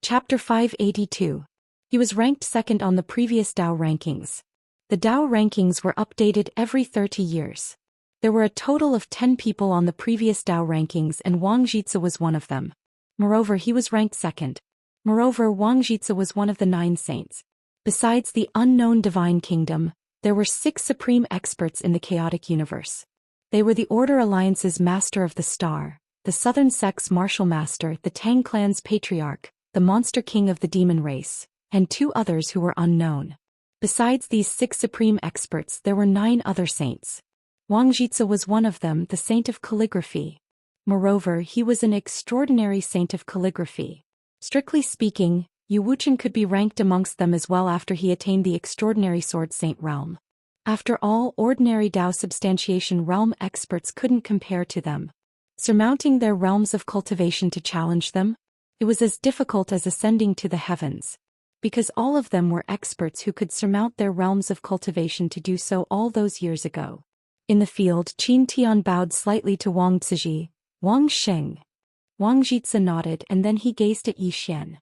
Chapter 582. He was ranked second on the previous Dao rankings. The Dao rankings were updated every 30 years. There were a total of 10 people on the previous Dao rankings and Wang Jitsa was one of them. Moreover, he was ranked second. Moreover, Wang Jitsa was one of the 9 saints. Besides the unknown divine kingdom, there were 6 supreme experts in the chaotic universe. They were the Order Alliance's Master of the Star, the Southern Sect's Martial Master, the Tang Clan's Patriarch, the Monster King of the Demon Race, and 2 others who were unknown. Besides these 6 supreme experts, there were 9 other saints. Wang Jitsa was one of them, the saint of calligraphy. Moreover, he was an extraordinary saint of calligraphy. Strictly speaking, Yu Wuchen could be ranked amongst them as well after he attained the extraordinary sword saint realm. After all, ordinary Dao substantiation realm experts couldn't compare to them. Surmounting their realms of cultivation to challenge them? It was as difficult as ascending to the heavens. Because all of them were experts who could surmount their realms of cultivation to do so all those years ago. In the field, Qin Tian bowed slightly to Wang Ziji. "Wang Sheng." Wang Jitsa nodded and then he gazed at Yi Xian.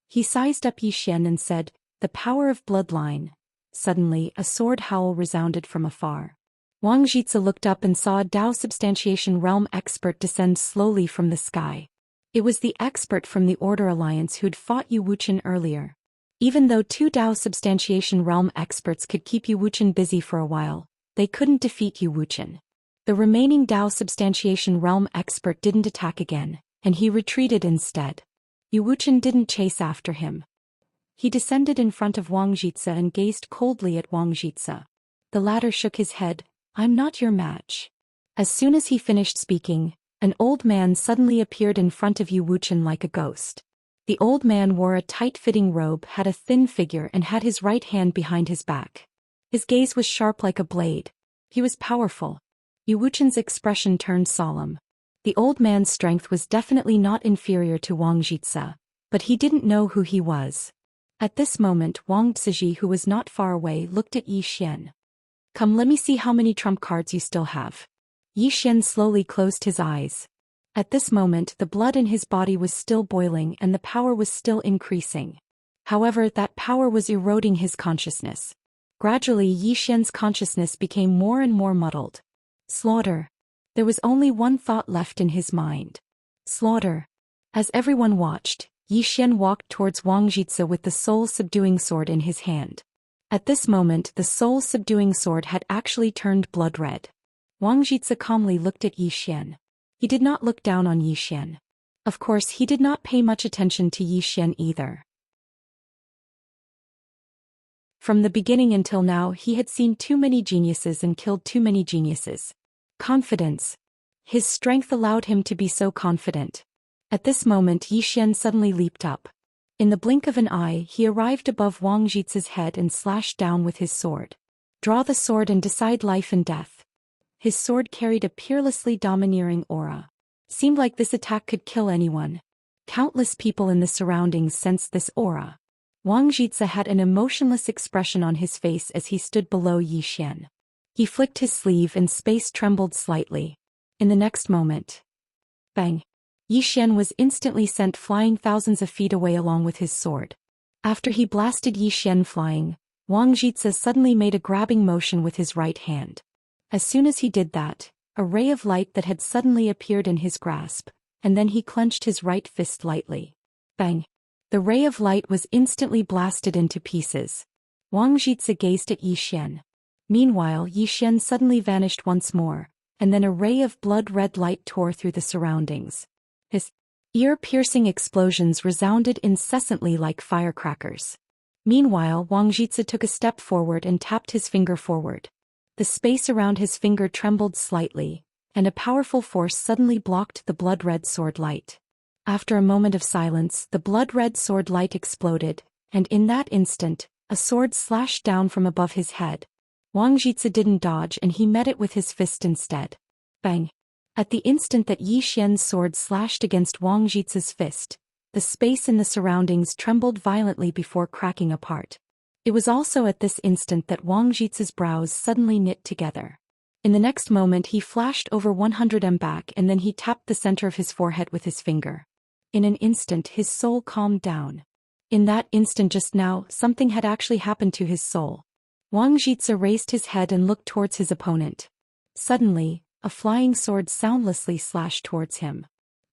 He sized up Yi Xian and said, "The power of bloodline." Suddenly, a sword howl resounded from afar. Wang Jitsa looked up and saw a Dao substantiation realm expert descend slowly from the sky. It was the expert from the Order Alliance who'd fought Yu Wuchen earlier. Even though 2 Dao substantiation realm experts could keep Yu Wuchen busy for a while, they couldn't defeat Yu Wuchen. The remaining Dao substantiation realm expert didn't attack again, and he retreated instead. Yu Wuchen didn't chase after him. He descended in front of Wang Jitsa and gazed coldly at Wang Jitsa. The latter shook his head. "I'm not your match." As soon as he finished speaking, an old man suddenly appeared in front of Yu Wuchen like a ghost. The old man wore a tight-fitting robe, had a thin figure and had his right hand behind his back. His gaze was sharp like a blade. He was powerful. Yu Wuchen's expression turned solemn. The old man's strength was definitely not inferior to Wang Jitsa, but he didn't know who he was. At this moment Wang Ziji, who was not far away, looked at Yi Xian. "Come, let me see how many trump cards you still have." Yi Xian slowly closed his eyes. At this moment the blood in his body was still boiling and the power was still increasing. However, that power was eroding his consciousness. Gradually Yi Xian's consciousness became more and more muddled. Slaughter. There was only one thought left in his mind. Slaughter. As everyone watched, Yi Xian walked towards Wang Jitsa with the soul-subduing sword in his hand. At this moment the soul-subduing sword had actually turned blood red. Wang Jitsa calmly looked at Yi Xian. He did not look down on Yi Xian. Of course, he did not pay much attention to Yi Xian either. From the beginning until now he had seen too many geniuses and killed too many geniuses. Confidence. His strength allowed him to be so confident. At this moment Yi Xian suddenly leaped up. In the blink of an eye he arrived above Wang Jitsa's head and slashed down with his sword. Draw the sword and decide life and death. His sword carried a peerlessly domineering aura. Seemed like this attack could kill anyone. Countless people in the surroundings sensed this aura. Wang Jitze had an emotionless expression on his face as he stood below Yi Xian. He flicked his sleeve and space trembled slightly. In the next moment, bang! Yi Xian was instantly sent flying thousands of feet away along with his sword. After he blasted Yi Xian flying, Wang Jitze suddenly made a grabbing motion with his right hand. As soon as he did that, a ray of light that had suddenly appeared in his grasp, and then he clenched his right fist lightly. Bang! The ray of light was instantly blasted into pieces. Wang Jitze gazed at Yi Xian. Meanwhile, Yi Xian suddenly vanished once more, and then a ray of blood-red light tore through the surroundings. His ear-piercing explosions resounded incessantly like firecrackers. Meanwhile, Wang Jitze took a step forward and tapped his finger forward. The space around his finger trembled slightly, and a powerful force suddenly blocked the blood-red sword light. After a moment of silence, the blood-red sword light exploded, and in that instant, a sword slashed down from above his head. Wang Jitze didn't dodge and he met it with his fist instead. Bang! At the instant that Yi Xian's sword slashed against Wang Jitze's fist, the space in the surroundings trembled violently before cracking apart. It was also at this instant that Wang Jitze's brows suddenly knit together. In the next moment he flashed over 100 m back and then he tapped the center of his forehead with his finger. In an instant his soul calmed down. In that instant just now, something had actually happened to his soul. Wang Jitze raised his head and looked towards his opponent. Suddenly, a flying sword soundlessly slashed towards him.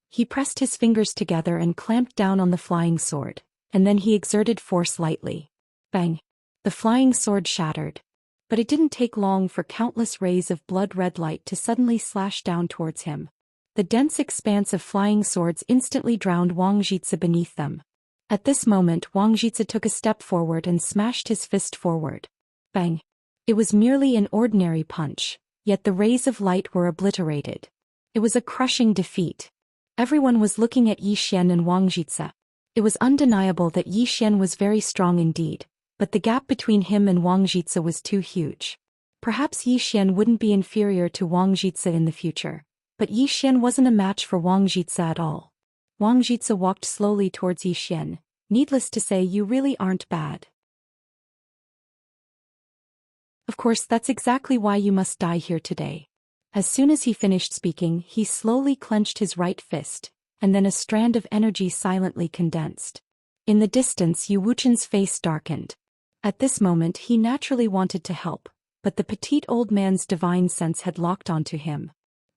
He pressed his fingers together and clamped down on the flying sword, and then he exerted force lightly. Bang! The flying sword shattered. But it didn't take long for countless rays of blood-red light to suddenly slash down towards him. The dense expanse of flying swords instantly drowned Wang Jitze beneath them. At this moment Wang Jitze took a step forward and smashed his fist forward. Bang! It was merely an ordinary punch, yet the rays of light were obliterated. It was a crushing defeat. Everyone was looking at Yi Xian and Wang Jitze. It was undeniable that Yi Xian was very strong indeed, but the gap between him and Wang Jitze was too huge. Perhaps Yi Xian wouldn't be inferior to Wang Jitze in the future. But Yi Xian wasn't a match for Wang Jitze at all. Wang Jitze walked slowly towards Yi Xian. Needless to say, you really aren't bad. Of course, that's exactly why you must die here today. As soon as he finished speaking, he slowly clenched his right fist, and then a strand of energy silently condensed. In the distance, Yu Wuchen's face darkened. At this moment, he naturally wanted to help, but the petite old man's divine sense had locked onto him.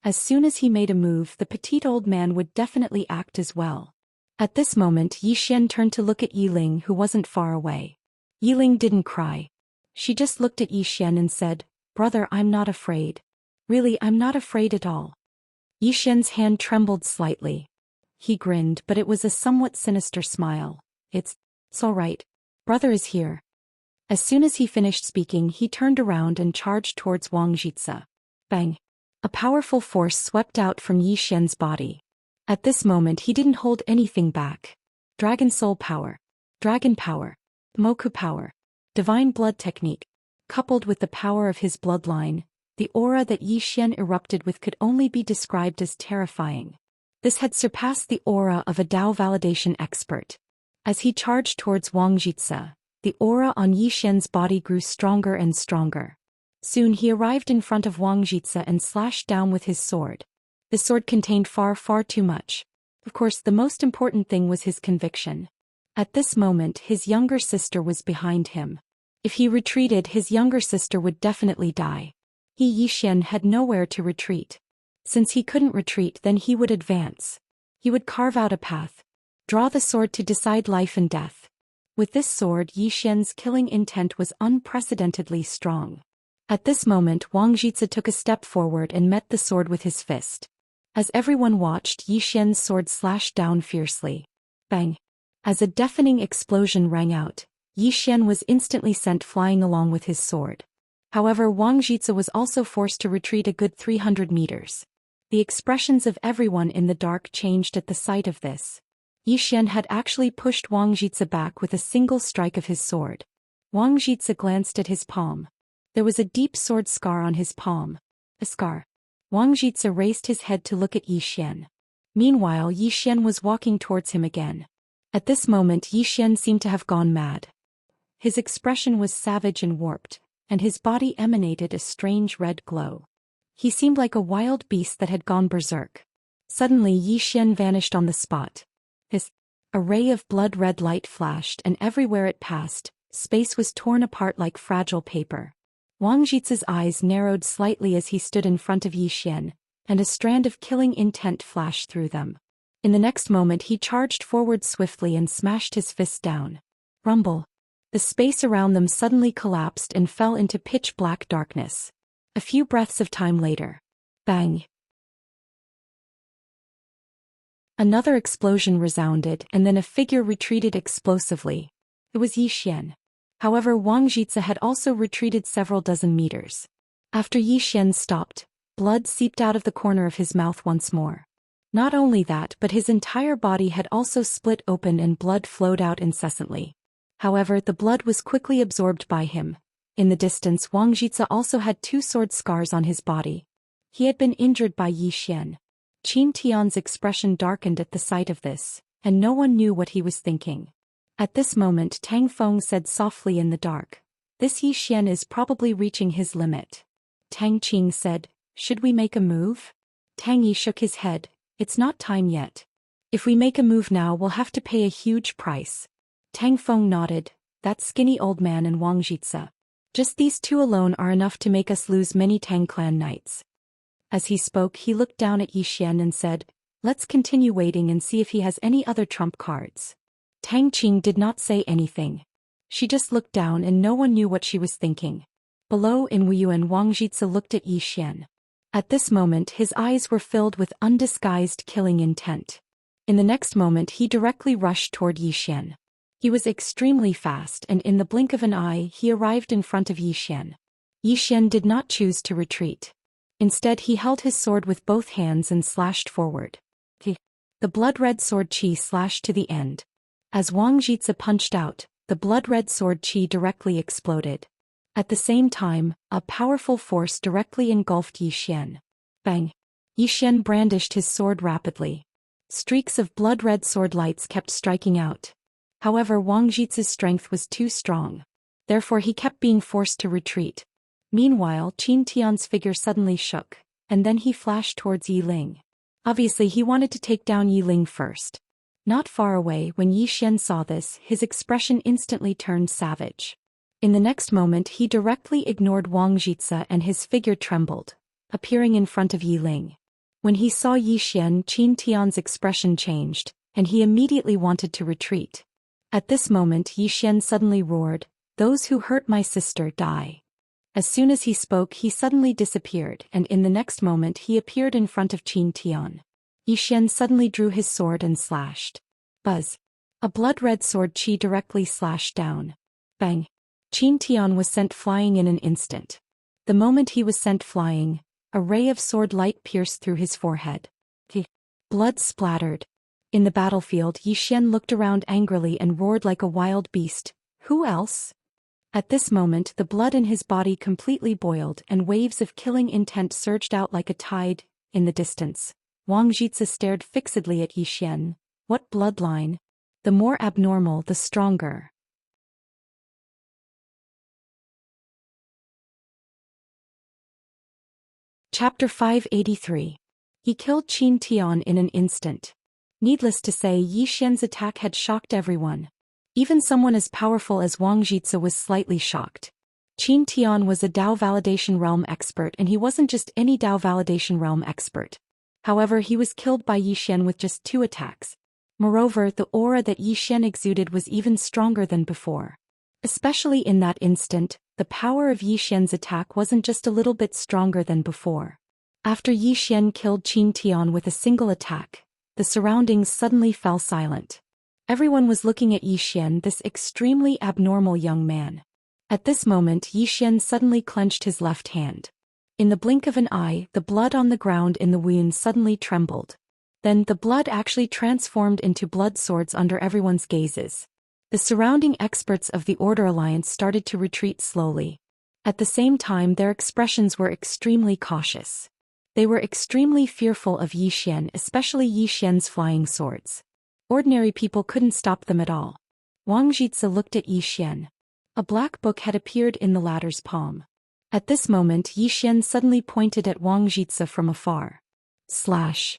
As soon as he made a move, the petite old man would definitely act as well. At this moment, Yi Xian turned to look at Yi Ling, who wasn't far away. Yi Ling didn't cry. She just looked at Yi Xian and said, "Brother, I'm not afraid. Really, I'm not afraid at all." Yi Xian's hand trembled slightly. He grinned, but it was a somewhat sinister smile. It's all right. Brother is here." As soon as he finished speaking, he turned around and charged towards Wang Jitze. Bang! A powerful force swept out from Yi Xian's body. At this moment he didn't hold anything back. Dragon Soul Power, Dragon Power, Moku Power, Divine Blood Technique. Coupled with the power of his bloodline, the aura that Yi Xian erupted with could only be described as terrifying. This had surpassed the aura of a Dao validation expert. As he charged towards Wang Jitze, the aura on Yi Xian's body grew stronger and stronger. Soon he arrived in front of Wang Jitze and slashed down with his sword. The sword contained far too much. Of course, the most important thing was his conviction. At this moment, his younger sister was behind him. If he retreated, his younger sister would definitely die. Yi Xian had nowhere to retreat. Since he couldn't retreat, then he would advance. He would carve out a path. Draw the sword to decide life and death. With this sword, Yi Xian's killing intent was unprecedentedly strong. At this moment, Wang Jitze took a step forward and met the sword with his fist. As everyone watched, Yi Xian's sword slashed down fiercely. Bang! As a deafening explosion rang out, Yi Xian was instantly sent flying along with his sword. However, Wang Jitze was also forced to retreat a good 300 meters. The expressions of everyone in the dark changed at the sight of this. Yi Xian had actually pushed Wang Jitze back with a single strike of his sword. Wang Jitze glanced at his palm. There was a deep sword scar on his palm. A scar. Wang Jitze raised his head to look at Yi Xian. Meanwhile, Yi Xian was walking towards him again. At this moment Yi Xian seemed to have gone mad. His expression was savage and warped, and his body emanated a strange red glow. He seemed like a wild beast that had gone berserk. Suddenly Yi Xian vanished on the spot. A ray of blood-red light flashed, and everywhere it passed, space was torn apart like fragile paper. Wang Jitsu's eyes narrowed slightly as he stood in front of Yi Xian, and a strand of killing intent flashed through them. In the next moment he charged forward swiftly and smashed his fist down. Rumble. The space around them suddenly collapsed and fell into pitch-black darkness. A few breaths of time later. Bang! Another explosion resounded, and then a figure retreated explosively. It was Yi Xian. However, Wang Jitsu had also retreated several dozen meters. After Yi Xian stopped, blood seeped out of the corner of his mouth once more. Not only that, but his entire body had also split open and blood flowed out incessantly. However, the blood was quickly absorbed by him. In the distance, Wang Jitsu also had 2 sword scars on his body. He had been injured by Yi Xian. Qin Tian's expression darkened at the sight of this, and no one knew what he was thinking. At this moment Tang Feng said softly in the dark, "This Yi Xian is probably reaching his limit." Tang Qing said, "Should we make a move?" Tang Yi shook his head, "It's not time yet. If we make a move now we'll have to pay a huge price." Tang Feng nodded, "That skinny old man and Wang Jitsu. Just these 2 alone are enough to make us lose many Tang clan knights." As he spoke he looked down at Yi Xian and said, "Let's continue waiting and see if he has any other trump cards." Tang Qing did not say anything. She just looked down and no one knew what she was thinking. Below in Wuyuan, Wang Jitsu looked at Yi Xian. At this moment his eyes were filled with undisguised killing intent. In the next moment he directly rushed toward Yi Xian. He was extremely fast, and in the blink of an eye he arrived in front of Yi Xian. Yi Xian did not choose to retreat. Instead he held his sword with both hands and slashed forward. The blood-red sword qi slashed to the end. As Wang Jitsu punched out, the blood-red sword qi directly exploded. At the same time, a powerful force directly engulfed Yi Xian. Bang! Yi Xian brandished his sword rapidly. Streaks of blood-red sword lights kept striking out. However, Wang Jitsu's strength was too strong. Therefore he kept being forced to retreat. Meanwhile, Qin Tian's figure suddenly shook, and then he flashed towards Yi Ling. Obviously he wanted to take down Yi Ling first. Not far away, when Yi Xian saw this, his expression instantly turned savage. In the next moment he directly ignored Wang Jitsu and his figure trembled, appearing in front of Yi Ling. When he saw Yi Xian, Qin Tian's expression changed, and he immediately wanted to retreat. At this moment Yi Xian suddenly roared, "Those who hurt my sister die." As soon as he spoke he suddenly disappeared, and in the next moment he appeared in front of Qin Tian. Yi Xian suddenly drew his sword and slashed. Buzz! A blood-red sword qi directly slashed down. Bang! Qin Tian was sent flying in an instant. The moment he was sent flying, a ray of sword light pierced through his forehead. Blood splattered. In the battlefield Yi Xian looked around angrily and roared like a wild beast, "Who else?" At this moment the blood in his body completely boiled and waves of killing intent surged out like a tide. In the distance, Wang Jitsu stared fixedly at Yi Xian. What bloodline? The more abnormal, the stronger. Chapter 583. He killed Qin Tian in an instant. Needless to say, Yi Xian's attack had shocked everyone. Even someone as powerful as Wang Jitsu was slightly shocked. Qin Tian was a Dao Validation Realm expert, and he wasn't just any Dao Validation Realm expert. However, he was killed by Yi Xian with just 2 attacks. Moreover, the aura that Yi Xian exuded was even stronger than before. Especially in that instant, the power of Yi Xian's attack wasn't just a little bit stronger than before. After Yi Xian killed Qin Tian with a single attack, the surroundings suddenly fell silent. Everyone was looking at Yi Xian, this extremely abnormal young man. At this moment Yi Xian suddenly clenched his left hand. In the blink of an eye, the blood on the ground in the wound suddenly trembled. Then the blood actually transformed into blood swords under everyone's gazes. The surrounding experts of the Order Alliance started to retreat slowly. At the same time their expressions were extremely cautious. They were extremely fearful of Yi Xian, especially Yi Xian's flying swords. Ordinary people couldn't stop them at all. Wang Jitsa looked at Yi Xian. A black book had appeared in the latter's palm. At this moment Yi Xian suddenly pointed at Wang Jitsa from afar. Slash.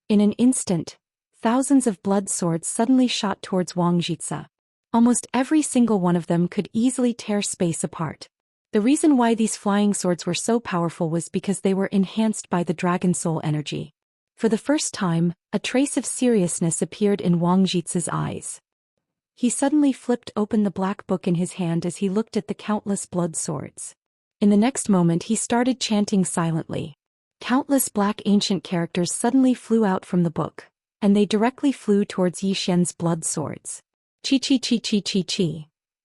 In an instant, thousands of blood swords suddenly shot towards Wang Jitsa. Almost every single one of them could easily tear space apart. The reason why these flying swords were so powerful was because they were enhanced by the dragon soul energy. For the first time, a trace of seriousness appeared in Wang Jitsa's eyes. He suddenly flipped open the black book in his hand as he looked at the countless blood swords. In the next moment he started chanting silently. Countless black ancient characters suddenly flew out from the book, and they directly flew towards Yi Xian's blood swords. Chi.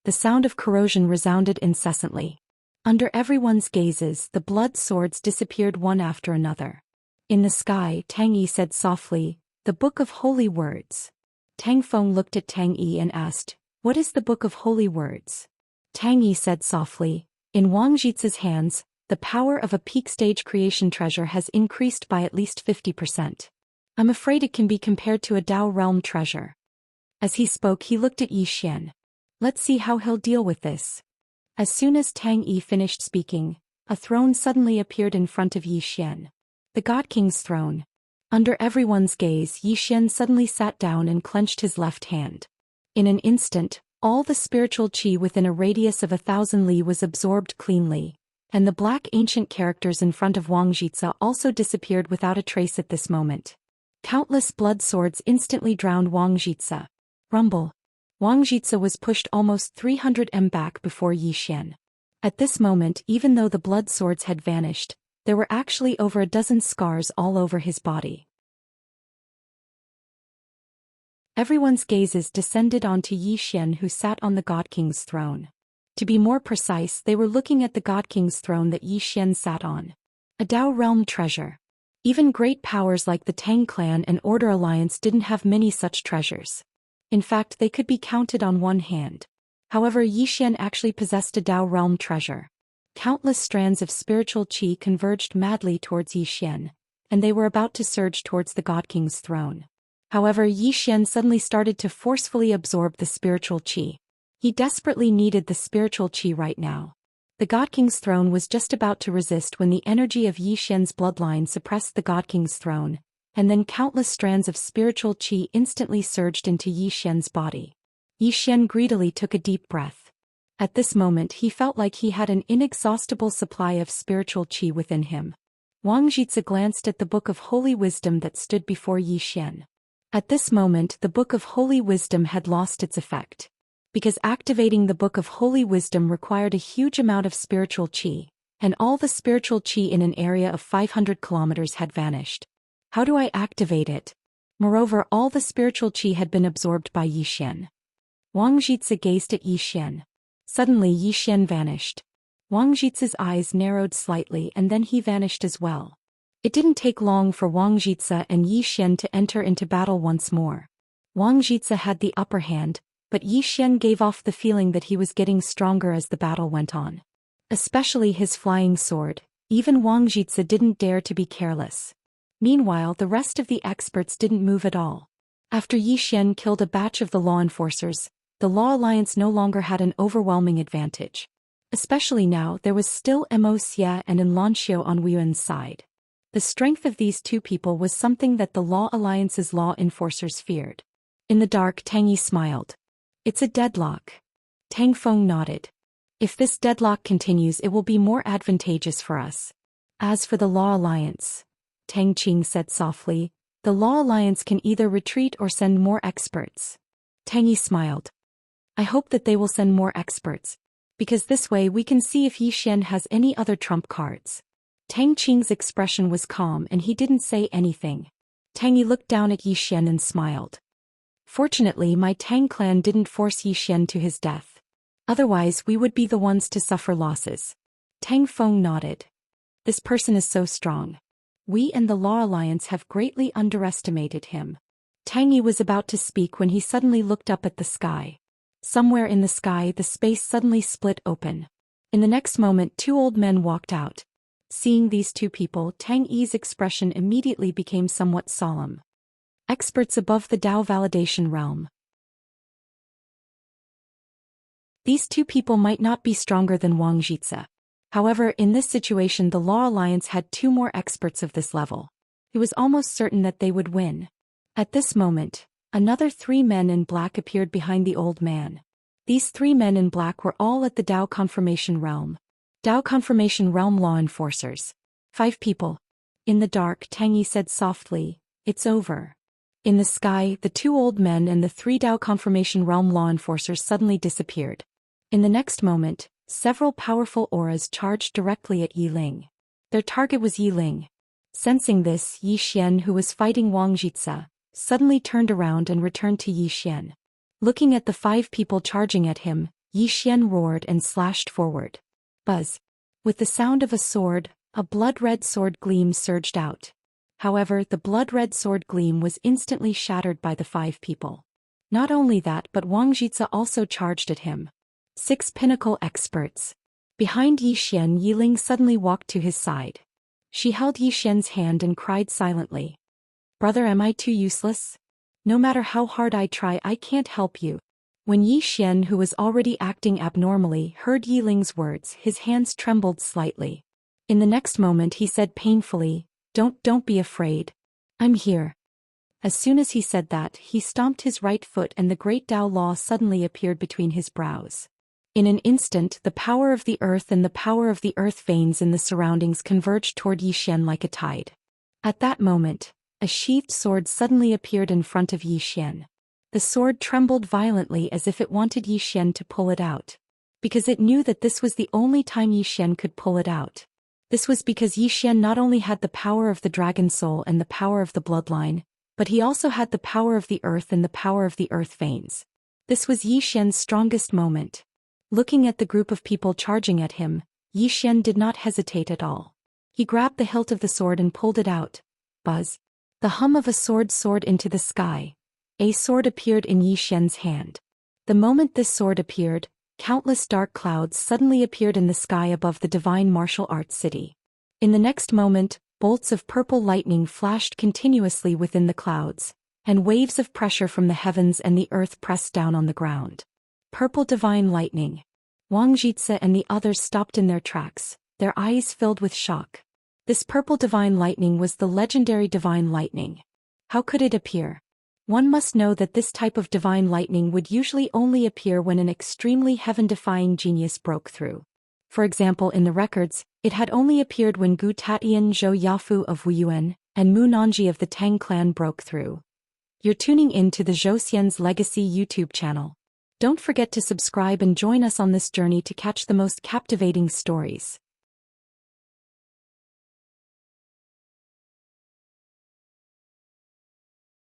The sound of corrosion resounded incessantly. Under everyone's gazes, the blood swords disappeared one after another. In the sky, Tang Yi said softly, "The Book of Holy Words." Tang Feng looked at Tang Yi and asked, "What is the Book of Holy Words?" Tang Yi said softly, "In Wang Jitsa's hands, the power of a peak stage creation treasure has increased by at least 50%. I'm afraid it can be compared to a Dao realm treasure." As he spoke he looked at Yi Xian. "Let's see how he'll deal with this." As soon as Tang Yi finished speaking, a throne suddenly appeared in front of Yi Xian. The God King's throne. Under everyone's gaze, Yi Xian suddenly sat down and clenched his left hand. In an instant, all the spiritual qi within a radius of 1,000 li was absorbed cleanly, and the black ancient characters in front of Wang Jitsa also disappeared without a trace at this moment. Countless blood swords instantly drowned Wang Jitsa. Rumble. Wang Jitsa was pushed almost 300 m back before Yi Xian. At this moment, even though the blood swords had vanished, there were actually over a dozen scars all over his body. Everyone's gazes descended onto Yi Xian, who sat on the God King's throne. To be more precise, they were looking at the God King's throne that Yi Xian sat on. A Dao realm treasure. Even great powers like the Tang clan and Order Alliance didn't have many such treasures. In fact, they could be counted on one hand. However, Yi Xian actually possessed a Dao realm treasure. Countless strands of spiritual qi converged madly towards Yi Xian, and they were about to surge towards the God King's throne. However, Yi Xian suddenly started to forcefully absorb the spiritual qi. He desperately needed the spiritual qi right now. The God King's throne was just about to resist when the energy of Yi Xian's bloodline suppressed the God King's throne, and then countless strands of spiritual qi instantly surged into Yi Xian's body. Yi Xian greedily took a deep breath. At this moment he felt like he had an inexhaustible supply of spiritual qi within him. Wang Jitsa glanced at the Book of Holy Wisdom that stood before Yi Xian. At this moment the Book of Holy Wisdom had lost its effect. Because activating the Book of Holy Wisdom required a huge amount of spiritual qi, and all the spiritual qi in an area of 500 kilometers had vanished. How do I activate it? Moreover, all the spiritual qi had been absorbed by Yi Xian. Wang Jitsa gazed at Yi Xian. Suddenly Yi Xian vanished. Wang Jitsa's eyes narrowed slightly and then he vanished as well. It didn't take long for Wang Jitsa and Yi Xian to enter into battle once more. Wang Jitsa had the upper hand, but Yi Xian gave off the feeling that he was getting stronger as the battle went on. Especially his flying sword, even Wang Jitsa didn't dare to be careless. Meanwhile, the rest of the experts didn't move at all. After Yi Xian killed a batch of the law enforcers, the Law Alliance no longer had an overwhelming advantage. Especially now, there was still Mo Xia and Xianxia on Yuan's side. The strength of these two people was something that the Law Alliance's law enforcers feared. In the dark, Tang Yi smiled. "It's a deadlock." Tang Feng nodded. "If this deadlock continues, it will be more advantageous for us." As for the Law Alliance, Tang Qing said softly, "The Law Alliance can either retreat or send more experts." Tang Yi smiled. "I hope that they will send more experts, because this way we can see if Yi Xian has any other trump cards." Tang Qing's expression was calm and he didn't say anything. Tang Yi looked down at Yi Xian and smiled. "Fortunately, my Tang clan didn't force Yi Xian to his death. Otherwise, we would be the ones to suffer losses." Tang Feng nodded. "This person is so strong. We and the Law Alliance have greatly underestimated him." Tang Yi was about to speak when he suddenly looked up at the sky. Somewhere in the sky, the space suddenly split open. In the next moment, two old men walked out. Seeing these two people, Tang Yi's expression immediately became somewhat solemn. experts above the Dao validation realm. These two people might not be stronger than Wang Jitze. However, in this situation the Law Alliance had two more experts of this level. It was almost certain that they would win. At this moment, another 3 men in black appeared behind the old man. These 3 men in black were all at the Dao Confirmation Realm. Dao Confirmation Realm law enforcers. 5 people. In the dark, Tang Yi said softly, "It's over." In the sky, the 2 old men and the 3 Dao Confirmation Realm law enforcers suddenly disappeared. In the next moment, several powerful auras charged directly at Yi Ling. Their target was Yi Ling. Sensing this, Yi Xian, who was fighting Wang Jitze, suddenly turned around and returned to Yi Xian. Looking at the 5 people charging at him, Yi Xian roared and slashed forward. Buzz. With the sound of a sword, a blood-red sword gleam surged out. However, the blood-red sword gleam was instantly shattered by the 5 people. Not only that, but Wang Jitze also charged at him. 6 pinnacle experts. Behind Yi Xian, Yi Ling suddenly walked to his side. She held Yi Xian's hand and cried silently. "Brother, am I too useless? No matter how hard I try, I can't help you." When Yi Xian, who was already acting abnormally, heard Yi Ling's words, his hands trembled slightly. In the next moment he said painfully, Don't be afraid. I'm here." As soon as he said that, he stomped his right foot and the great Dao Law suddenly appeared between his brows. In an instant, the power of the earth and the power of the earth veins in the surroundings converged toward Yi Xian like a tide. At that moment, a sheathed sword suddenly appeared in front of Yi Xian. The sword trembled violently as if it wanted Yi Xian to pull it out. Because it knew that this was the only time Yi Xian could pull it out. This was because Yi Xian not only had the power of the dragon soul and the power of the bloodline, but he also had the power of the earth and the power of the earth veins. This was Yi Xian's strongest moment. Looking at the group of people charging at him, Yi Xian did not hesitate at all. He grabbed the hilt of the sword and pulled it out. Buzz. The hum of a sword soared into the sky. A sword appeared in Yi Xian's hand. The moment this sword appeared, countless dark clouds suddenly appeared in the sky above the divine martial arts city. In the next moment, bolts of purple lightning flashed continuously within the clouds, and waves of pressure from the heavens and the earth pressed down on the ground. Purple divine lightning. Wang Jitze and the others stopped in their tracks, their eyes filled with shock. This purple divine lightning was the legendary divine lightning. How could it appear? One must know that this type of divine lightning would usually only appear when an extremely heaven-defying genius broke through. For example, in the records, it had only appeared when Gu Tatian Zhou Yafu of Wuyuan and Mu Nanji of the Tang clan broke through. You're tuning in to the Zhou Xian's Legacy YouTube channel. Don't forget to subscribe and join us on this journey to catch the most captivating stories.